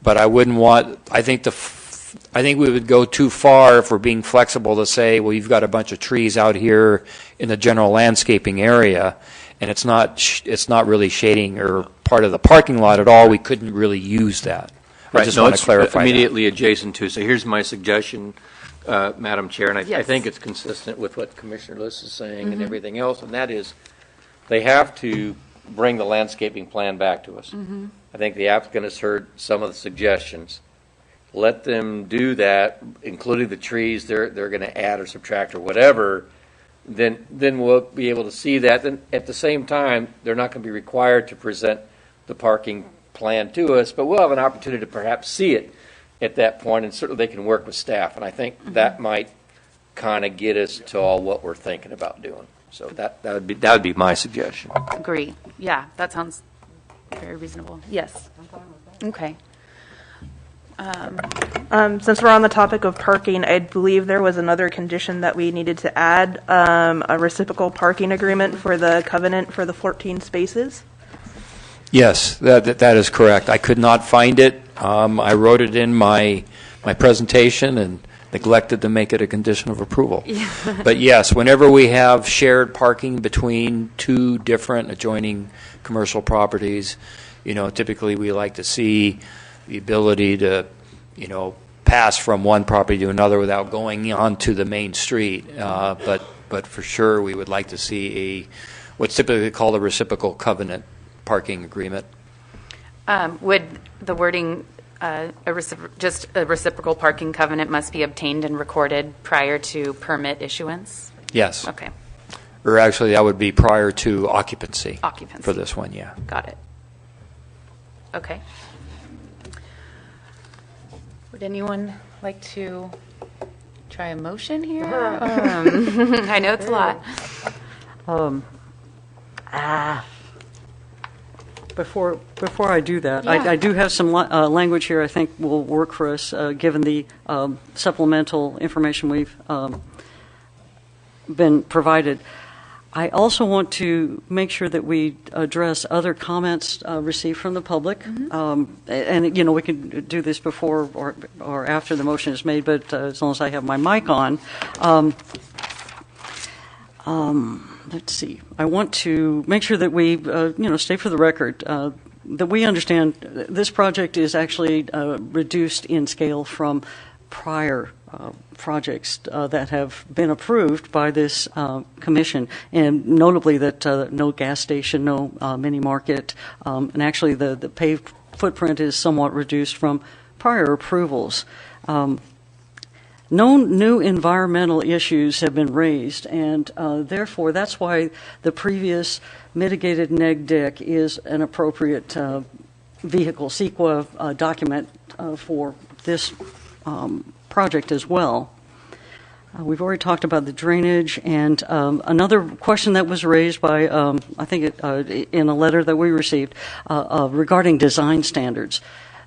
Speaker 2: but I wouldn't want. I think we would go too far if we're being flexible to say, well, you've got a bunch of trees out here in the general landscaping area, and it's not really shading or part of the parking lot at all. We couldn't really use that. I just want to clarify
Speaker 3: immediately adjacent to. So here's my suggestion, Madam Chair, and I think it's consistent with what Commissioner List is saying and everything else, and that is they have to bring the landscaping plan back to us. I think the applicant has heard some of the suggestions. Let them do that, including the trees they're going to add or subtract or whatever. Then we'll be able to see that. Then at the same time, they're not going to be required to present the parking plan to us, but we'll have an opportunity to perhaps see it at that point, and certainly they can work with staff. And I think that might kind of get us to all what we're thinking about doing. So that would be my suggestion.
Speaker 1: Agree. Yeah, that sounds very reasonable. Yes. Okay.
Speaker 5: Since we're on the topic of parking, I believe there was another condition that we needed to add, a reciprocal parking agreement for the covenant for the 14 spaces.
Speaker 2: Yes, that is correct. I could not find it. I wrote it in my presentation and neglected to make it a condition of approval. But yes, whenever we have shared parking between two different adjoining commercial properties, typically we like to see the ability to, pass from one property to another without going onto the main street. But for sure, we would like to see what's typically called a reciprocal covenant parking agreement.
Speaker 1: Would the wording, just a reciprocal parking covenant must be obtained and recorded prior to permit issuance?
Speaker 2: Yes.
Speaker 1: Okay.
Speaker 2: Or actually, that would be prior to occupancy.
Speaker 1: Occupancy.
Speaker 2: For this one, yeah.
Speaker 1: Got it. Okay. Would anyone like to try a motion here? I know it's a lot.
Speaker 4: Before I do that,
Speaker 1: Yeah.
Speaker 4: I do have some language here I think will work for us, given the supplemental information we've been provided. I also want to make sure that we address other comments received from the public. And, we can do this before or after the motion is made, but as long as I have my mic on. Let's see. I want to make sure that we, state for the record that we understand this project is actually reduced in scale from prior projects that have been approved by this commission, and notably that no gas station, no mini market, and actually the paved footprint is somewhat reduced from prior approvals. No new environmental issues have been raised, and therefore that's why the previous mitigated neg deck is an appropriate vehicle CEQA document for this project as well. We've already talked about the drainage, and another question that was raised by, I think in a letter that we received regarding design standards.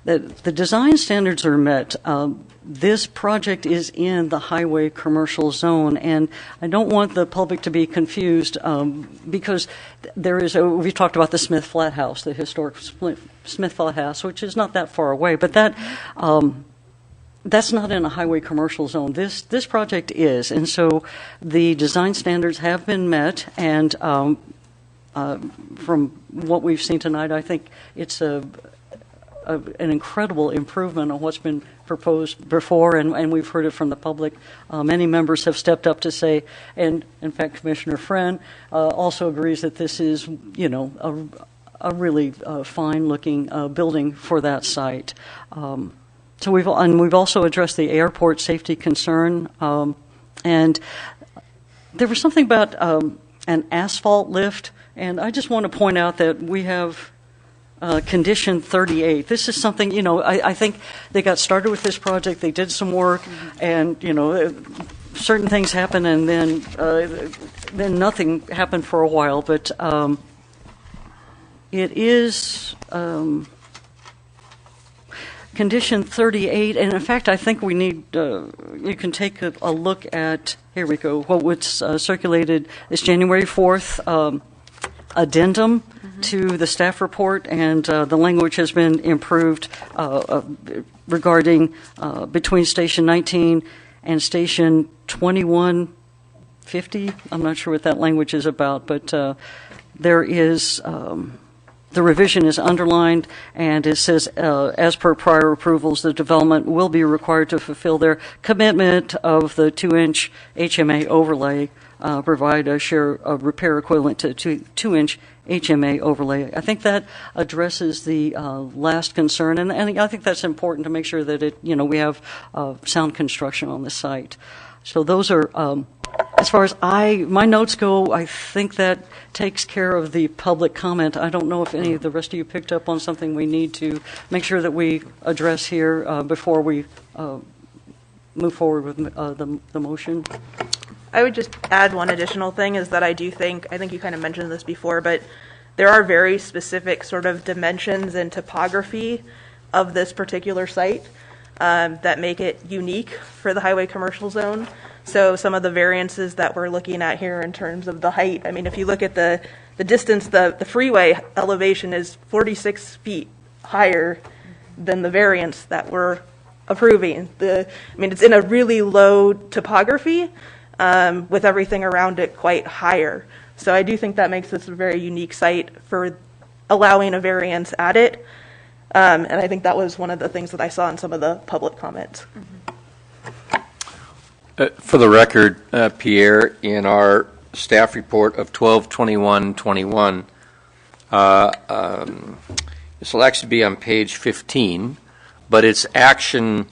Speaker 4: The design standards are met. This project is in the highway commercial zone, and I don't want the public to be confused because we've talked about the Smith Flat House, the historic Smith Flat House, which is not that far away, but that's not in a highway commercial zone. This project is, and so the design standards have been met, and from what we've seen tonight, I think it's an incredible improvement on what's been proposed before, and we've heard it from the public. Many members have stepped up to say, and in fact, Commissioner Friend also agrees that this is, a really fine-looking building for that site. So we've also addressed the airport safety concern, and there was something about an asphalt lift, and I just want to point out that we have condition 38. This is something, I think they got started with this project, they did some work, and, certain things happen, and then nothing happened for a while, but it is condition 38, and in fact, I think we need, you can take a look at, here we go, what was circulated this January 4th addendum to the staff report, and the language has been improved regarding between Station 19 and Station 2150. I'm not sure what that language is about, but there is, the revision is underlined, and it says, as per prior approvals, the development will be required to fulfill their commitment of the 2-inch HMA overlay, provide a share of repair equivalent to 2-inch HMA overlay. I think that addresses the last concern, and I think that's important to make sure that we have sound construction on the site. So those are, as far as my notes go, I think that takes care of the public comment. I don't know if any of the rest of you picked up on something we need to make sure that we address here before we move forward with the motion.
Speaker 5: I would just add one additional thing is that I think you kind of mentioned this before, but there are very specific sort of dimensions and topography of this particular site that make it unique for the highway commercial zone. So some of the variances that we're looking at here in terms of the height, I mean, if you look at the distance, the freeway elevation is 46 feet higher than the variance that we're approving. I mean, it's in a really low topography with everything around it quite higher. So I do think that makes this a very unique site for allowing a variance at it. And I think that was one of the things that I saw in some of the public comments.
Speaker 3: For the record, Pierre, in our staff report of 12/21/21, this will actually be on page 15, but it's action,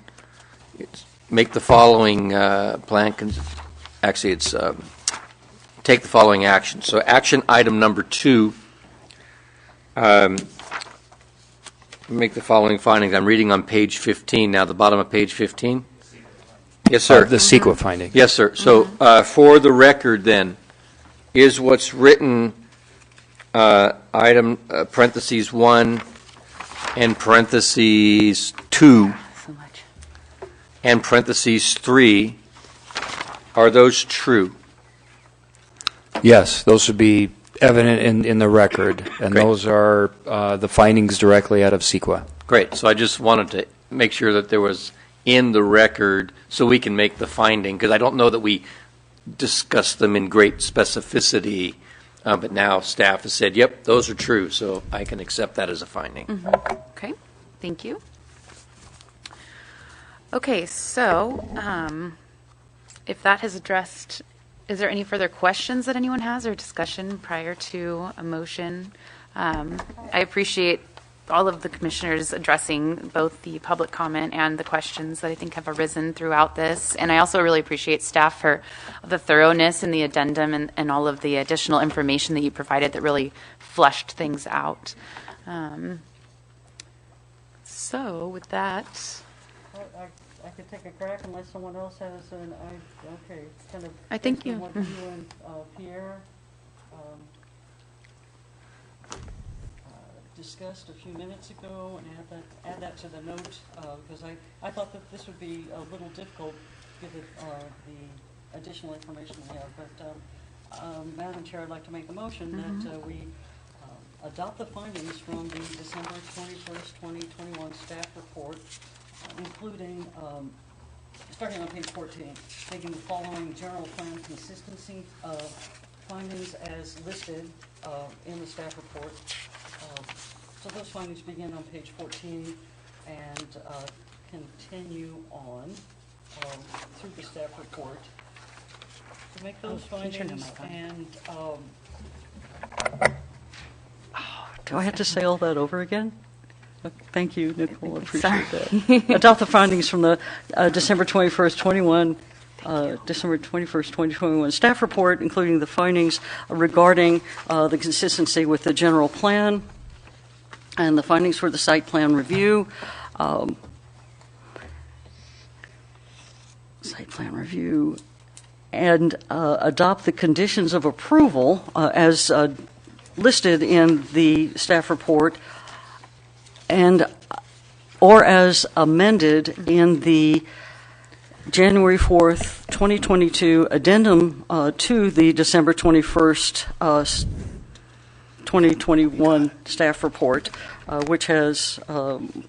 Speaker 3: make the following actually it's take the following action. So action item number 2, make the following findings. I'm reading on page 15 now, the bottom of page 15. Yes, sir.
Speaker 2: The CEQA finding.
Speaker 3: Yes, sir. So for the record, then, is what's written item parentheses 1 and parentheses 2 and parentheses 3, are those true?
Speaker 2: Yes, those would be evident in the record, and
Speaker 3: Great.
Speaker 2: those are the findings directly out of CEQA.
Speaker 3: Great. So I just wanted to make sure that there was in the record so we can make the finding, because I don't know that we discussed them in great specificity, but now staff has said, yep, those are true, so I can accept that as a finding.
Speaker 1: Okay, thank you. Okay, so if that has addressed, is there any further questions that anyone has or discussion prior to a motion? I appreciate all of the commissioners addressing both the public comment and the questions that I think have arisen throughout this. And I also really appreciate staff for the thoroughness and the addendum and all of the additional information that you provided that really fleshed things out. So with that,
Speaker 4: I could take a crack unless someone else has an, okay, kind of.
Speaker 1: I think you.
Speaker 4: What you and Pierre discussed a few minutes ago, and add that to the note, because I thought that this would be a little difficult given the additional information we have. But Madam Chair, I'd like to make a motion that we adopt the findings from the December 21st, 2021 staff report, including, starting on page 14, making the following general plan consistency findings as listed in the staff report. So those findings begin on page 14 and continue on through the staff report. To make those findings and do I have to say all that over again? Thank you, Nicole. I appreciate that. Adopt the findings from the December 21st, 2021 staff report, including the findings regarding the consistency with the general plan and the findings for the site plan review. And adopt the conditions of approval as listed in the staff report and or as amended in the January 4th, 2022 addendum to the December 21st, 2021 staff report, which has 1,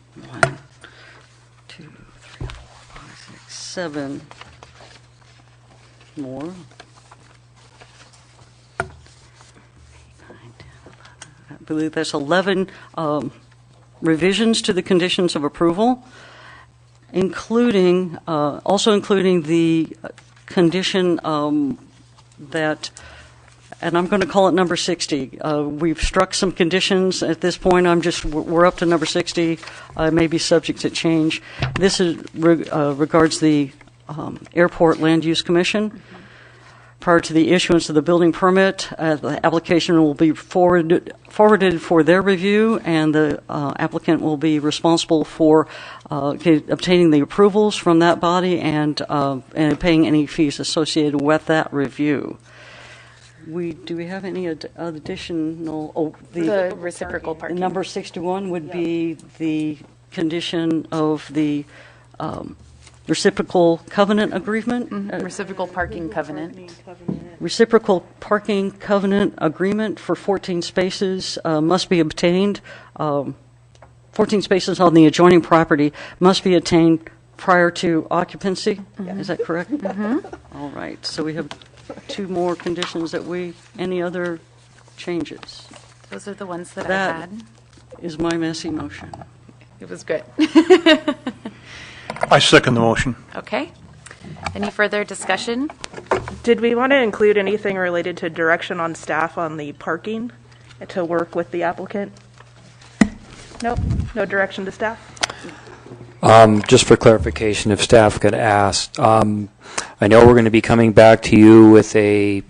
Speaker 4: 2, 3, 4, 5, 6, 7 more. 8, 9, 10, 11. I believe that's 11 revisions to the conditions of approval, including also including the condition that, and I'm going to call it number 60. We've struck some conditions at this point. We're up to number 60. May be subject to change. This is regards the Airport Land Use Commission. Prior to the issuance of the building permit, the application will be forwarded for their review, and the applicant will be responsible for obtaining the approvals from that body and paying any fees associated with that review. Do we have any additional?
Speaker 1: The reciprocal parking.
Speaker 4: Number 61 would be the condition of the reciprocal covenant agreement.
Speaker 1: Reciprocal parking covenant.
Speaker 4: Reciprocal parking covenant agreement for 14 spaces must be obtained. 14 spaces on the adjoining property must be obtained prior to occupancy. Is that correct? All right. So we have 2 more conditions that any other changes?
Speaker 1: Those are the ones that I
Speaker 4: That
Speaker 1: had.
Speaker 4: is my messy motion.
Speaker 1: It was good.
Speaker 8: I second the motion.
Speaker 1: Okay. Any further discussion?
Speaker 5: Did we want to include anything related to direction on staff on the parking to work with the applicant? Nope, no direction to staff?
Speaker 2: Just for clarification, if staff could ask, I know we're going to be coming back to you with a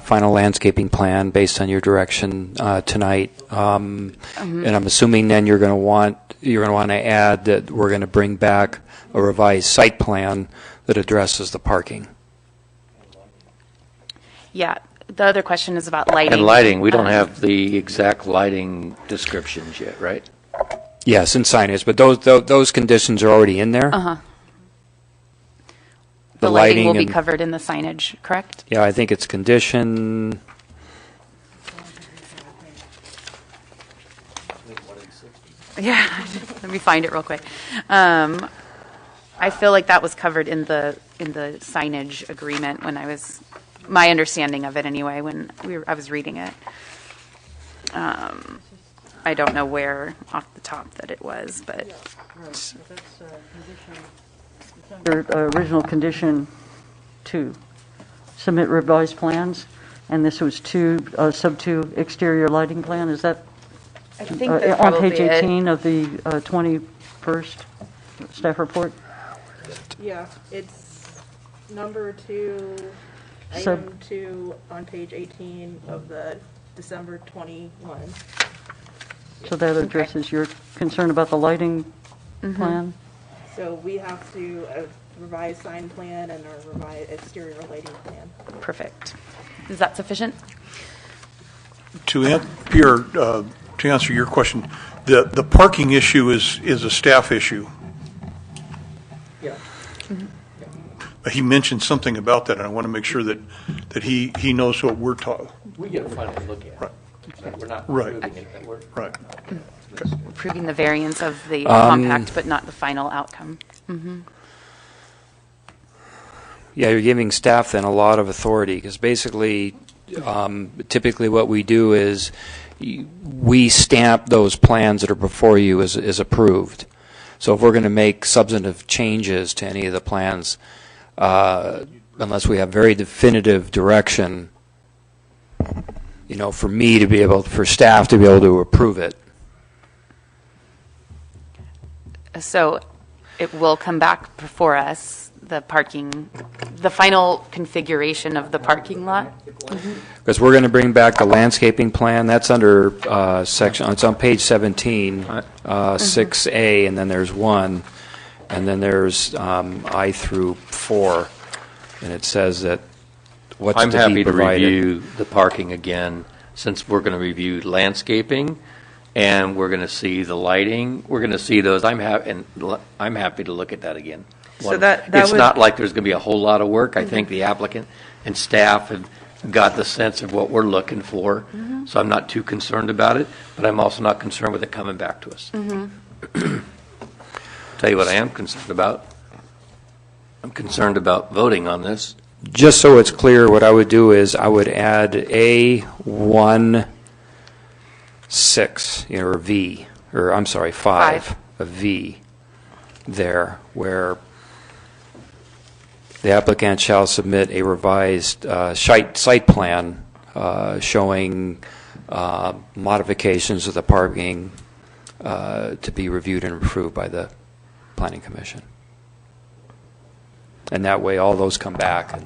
Speaker 2: final landscaping plan based on your direction tonight, and I'm assuming then you're going to want to add that we're going to bring back a revised site plan that addresses the parking.
Speaker 1: Yeah. The other question is about lighting.
Speaker 3: And lighting, we don't have the exact lighting descriptions yet, right?
Speaker 2: Yes, and signage, but those conditions are already in there.
Speaker 1: The lighting will be
Speaker 2: and-
Speaker 1: covered in the signage, correct?
Speaker 2: Yeah, I think it's condition.
Speaker 1: Yeah, let me find it real quick. I feel like that was covered in the signage agreement when my understanding of it anyway, when I was reading it. I don't know where off the top that it was, but.
Speaker 4: Original condition 2, submit revised plans, and this was sub 2 exterior lighting plan. Is that
Speaker 1: I think that's
Speaker 4: on
Speaker 1: probably
Speaker 4: page 18 of the 21st staff report?
Speaker 5: Yeah, it's number 2,
Speaker 4: Sub-
Speaker 5: item 2 on page 18 of the December 21.
Speaker 4: So that addresses your concern about the lighting plan?
Speaker 5: So we have to revise sign plan and our revised exterior lighting plan.
Speaker 1: Perfect. Is that sufficient?
Speaker 8: Pierre, to answer your question, the parking issue is a staff issue.
Speaker 3: Yeah.
Speaker 8: He mentioned something about that, and I want to make sure that he knows what we're talking.
Speaker 3: We get a final look at it.
Speaker 8: Right.
Speaker 3: We're not
Speaker 8: Right.
Speaker 3: approving it.
Speaker 8: Right.
Speaker 1: Approving the variance of the compact, but not the final outcome.
Speaker 2: Yeah, you're giving staff then a lot of authority, because basically, typically what we do is we stamp those plans that are before you as approved. So if we're going to make substantive changes to any of the plans, unless we have very definitive direction, for staff to be able to approve it.
Speaker 1: So it will come back before us, the final configuration of the parking lot?
Speaker 2: Because we're going to bring back the landscaping plan. That's under section, it's on page 17, 6A, and then there's 1, and then there's I through 4, and it says that what's
Speaker 3: I'm
Speaker 2: to
Speaker 3: happy
Speaker 2: be
Speaker 3: to
Speaker 2: provided.
Speaker 3: review the parking again, since we're going to review landscaping, and we're going to see the lighting. We're going to see those. I'm happy to look at that again.
Speaker 5: So that
Speaker 3: It's
Speaker 5: would-
Speaker 3: not like there's going to be a whole lot of work. I think the applicant and staff have got the sense of what we're lking for, so I'm not too concerned about it, but I'm also not concerned with it coming back to us. Tell you what I am concerned about. I'm concerned about voting on this.
Speaker 2: Just so it's clear, what I would do is I would add A16, or V, or I'm sorry, 5, a V there, where the applicant shall submit a revised site plan showing modifications of the parking to be reviewed and approved by the Planning Commission. And that way, all those come back.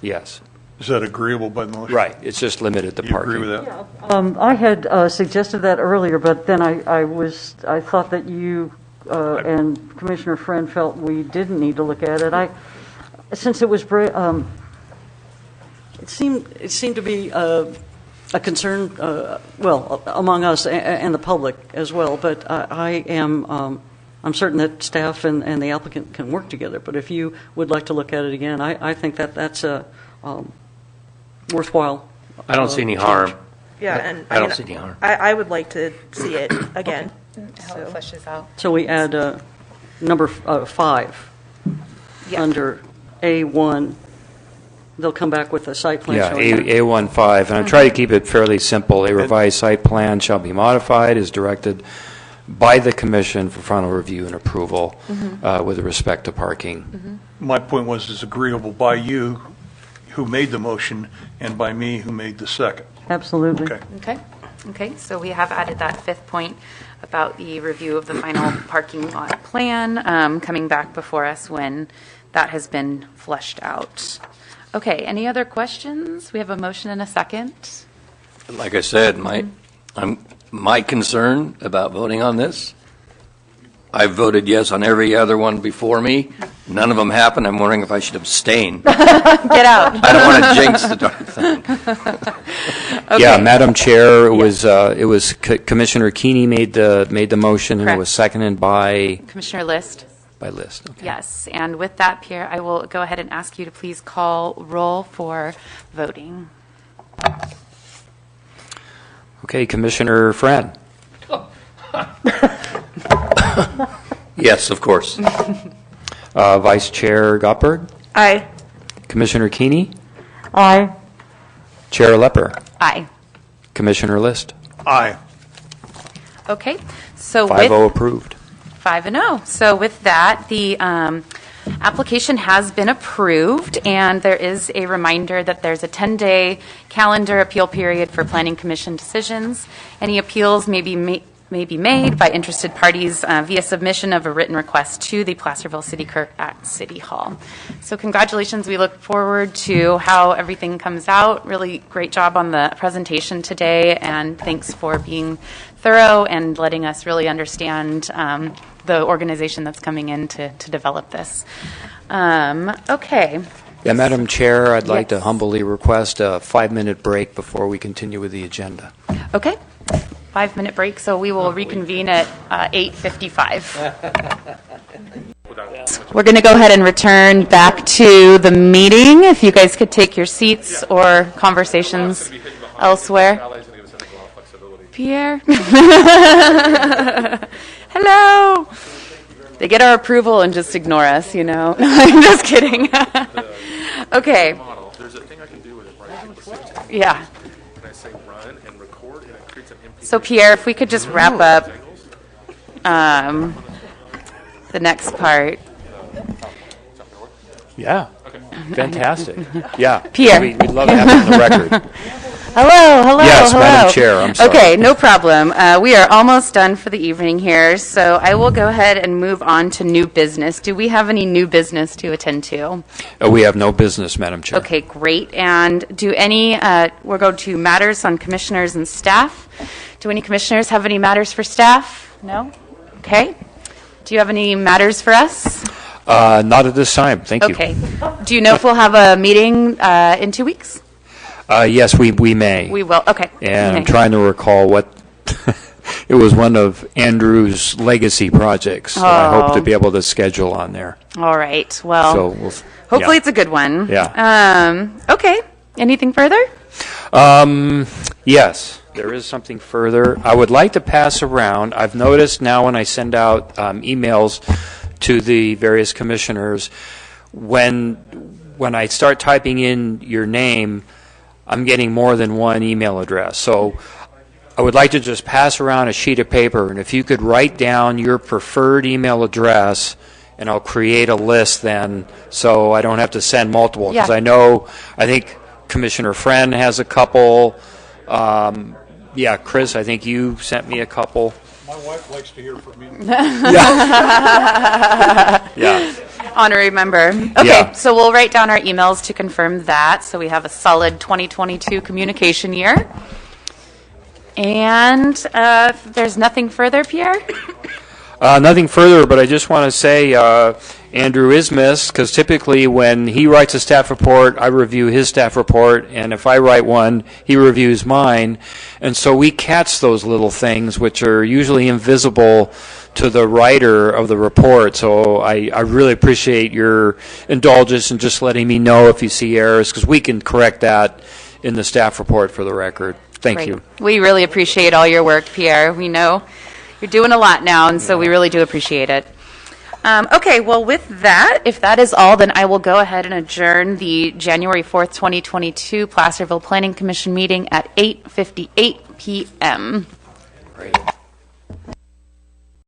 Speaker 2: Yes.
Speaker 8: Is that agreeable by the motion?
Speaker 2: Right. It's just limited to
Speaker 8: You
Speaker 2: parking.
Speaker 8: agree with that?
Speaker 4: I had suggested that earlier, but then I thought that you and Commissioner Friend felt we didn't need to look at it. Since it was, it seemed to be a concern, among us and the public as well. But I am I'm certain that staff and the applicant can work together, but if you would like to look at it again, I think that that's a worthwhile.
Speaker 3: I don't see any harm.
Speaker 5: Yeah, and
Speaker 3: I don't see any harm.
Speaker 5: I would like to see it again.
Speaker 1: How it fleshes out.
Speaker 4: So we add number 5 under A1. They'll come back with a site plan.
Speaker 2: Yeah,
Speaker 4: showing that.
Speaker 2: A15, and I try to keep it fairly simple. A revised site plan shall be modified as directed by the commission for final review and approval with respect to parking.
Speaker 8: My point was is agreeable by you, who made the motion, and by me, who made the second.
Speaker 4: Absolutely.
Speaker 8: Okay.
Speaker 1: Okay, so we have added that 5th point about the review of the final parking lot plan coming back before us when that has been fleshed out. Okay, any other questions? We have a motion and a second.
Speaker 3: Like I said, my concern about voting on this, I voted yes on every other one before me. None of them happened. I'm wondering if I should abstain.
Speaker 1: Get out.
Speaker 3: I don't want to jinx the darn thing.
Speaker 1: Okay.
Speaker 2: Yeah, Madam Chair, it was Commissioner Keeney made the motion, and it was seconded by
Speaker 1: Commissioner List.
Speaker 2: By List. Okay.
Speaker 1: Yes, and with that, Pierre, I will go ahead and ask you to please call roll for voting.
Speaker 2: Okay, Commissioner Friend.
Speaker 3: Yes, of course.
Speaker 2: Vice Chair Gottberg.
Speaker 5: Aye.
Speaker 2: Commissioner Keeney.
Speaker 4: Aye.
Speaker 2: Chair Lepper.
Speaker 1: Aye.
Speaker 2: Commissioner List.
Speaker 8: Aye.
Speaker 1: Okay, so
Speaker 2: 5-0 approved.
Speaker 1: 5-0. So with that, the application has been approved, and there is a reminder that there's a 10-day calendar appeal period for Planning Commission decisions. Any appeals may be made by interested parties via submission of a written request to the Placerville City Clerk at City Hall. So congratulations. We look forward to how everything comes out. Really great job on the presentation today, and thanks for being thorough and letting us really understand the organization that's coming in to develop this. Okay.
Speaker 2: Yeah, Madam Chair, I'd like to humbly request a 5-minute break before we continue with the agenda.
Speaker 1: Okay. 5-minute break, so we will reconvene at 8:55. We're going to go ahead and return back to the meeting. If you guys could take your seats or conversations elsewhere. Pierre? Hello. They get our approval and just ignore us, you know. I'm just kidding. Okay.
Speaker 6: There's a thing I can do with it, right?
Speaker 1: Yeah.
Speaker 6: Can I say run and record, and it creates an empty.
Speaker 1: So Pierre, if we could just wrap up the next part.
Speaker 2: Yeah. Fantastic. Yeah.
Speaker 1: Pierre.
Speaker 2: We'd love to have it on the record.
Speaker 1: Hello.
Speaker 2: Yes, Madam Chair, I'm sorry.
Speaker 1: Okay, no problem. We are almost done for the evening here, so I will go ahead and move on to new business. Do we have any new business to attend to?
Speaker 2: We have no business, Madam Chair.
Speaker 1: Okay, great. And we'll go to matters on commissioners and staff. Do any commissioners have any matters for staff? No? Okay. Do you have any matters for us?
Speaker 2: Not at this time. Thank you.
Speaker 1: Okay. Do you know if we'll have a meeting in 2 weeks?
Speaker 2: Yes, we may.
Speaker 1: We will. Okay.
Speaker 2: And I'm
Speaker 1: Okay.
Speaker 2: trying to recall what it was one of Andrew's legacy projects. So I hope to be able to schedule on there.
Speaker 1: All right. Well,
Speaker 2: So
Speaker 1: hopefully
Speaker 2: yeah.
Speaker 1: it's a good one.
Speaker 2: Yeah.
Speaker 1: Okay. Anything further?
Speaker 2: Yes, there is something further. I would like to pass around. I've noticed now when I send out emails to the various commissioners, when I start typing in your name, I'm getting more than one email address. So I would like to just pass around a sheet of paper, and if you could write down your preferred email address, and I'll create a list then, so I don't have to send multiple. Because
Speaker 1: Yeah.
Speaker 2: I think Commissioner Friend has a couple. Yeah, Chris, I think you sent me a couple.
Speaker 8: My wife likes to hear from me.
Speaker 2: Yeah.
Speaker 1: Honorary member. Okay,
Speaker 2: Yeah.
Speaker 1: so we'll write down our emails to confirm that, so we have a solid 2022 communication year. And if there's nothing further, Pierre?
Speaker 2: Nothing further, but I just want to say Andrew is missed, because typically when he writes a staff report, I review his staff report, and if I write one, he reviews mine. And so we catch those little things which are usually invisible to the writer of the report. So I really appreciate your indulgence in just letting me know if you see errors, because we can correct that in the staff report for the record. Thank
Speaker 1: Great.
Speaker 2: you.
Speaker 1: We really appreciate all your work, Pierre. We know you're doing a lot now, and so we really do appreciate it. Okay, well, with that, if that is all, then I will go ahead and adjourn the January 4th, 2022 Placerville Planning Commission meeting at 8:58 p.m.
Speaker 2: Great.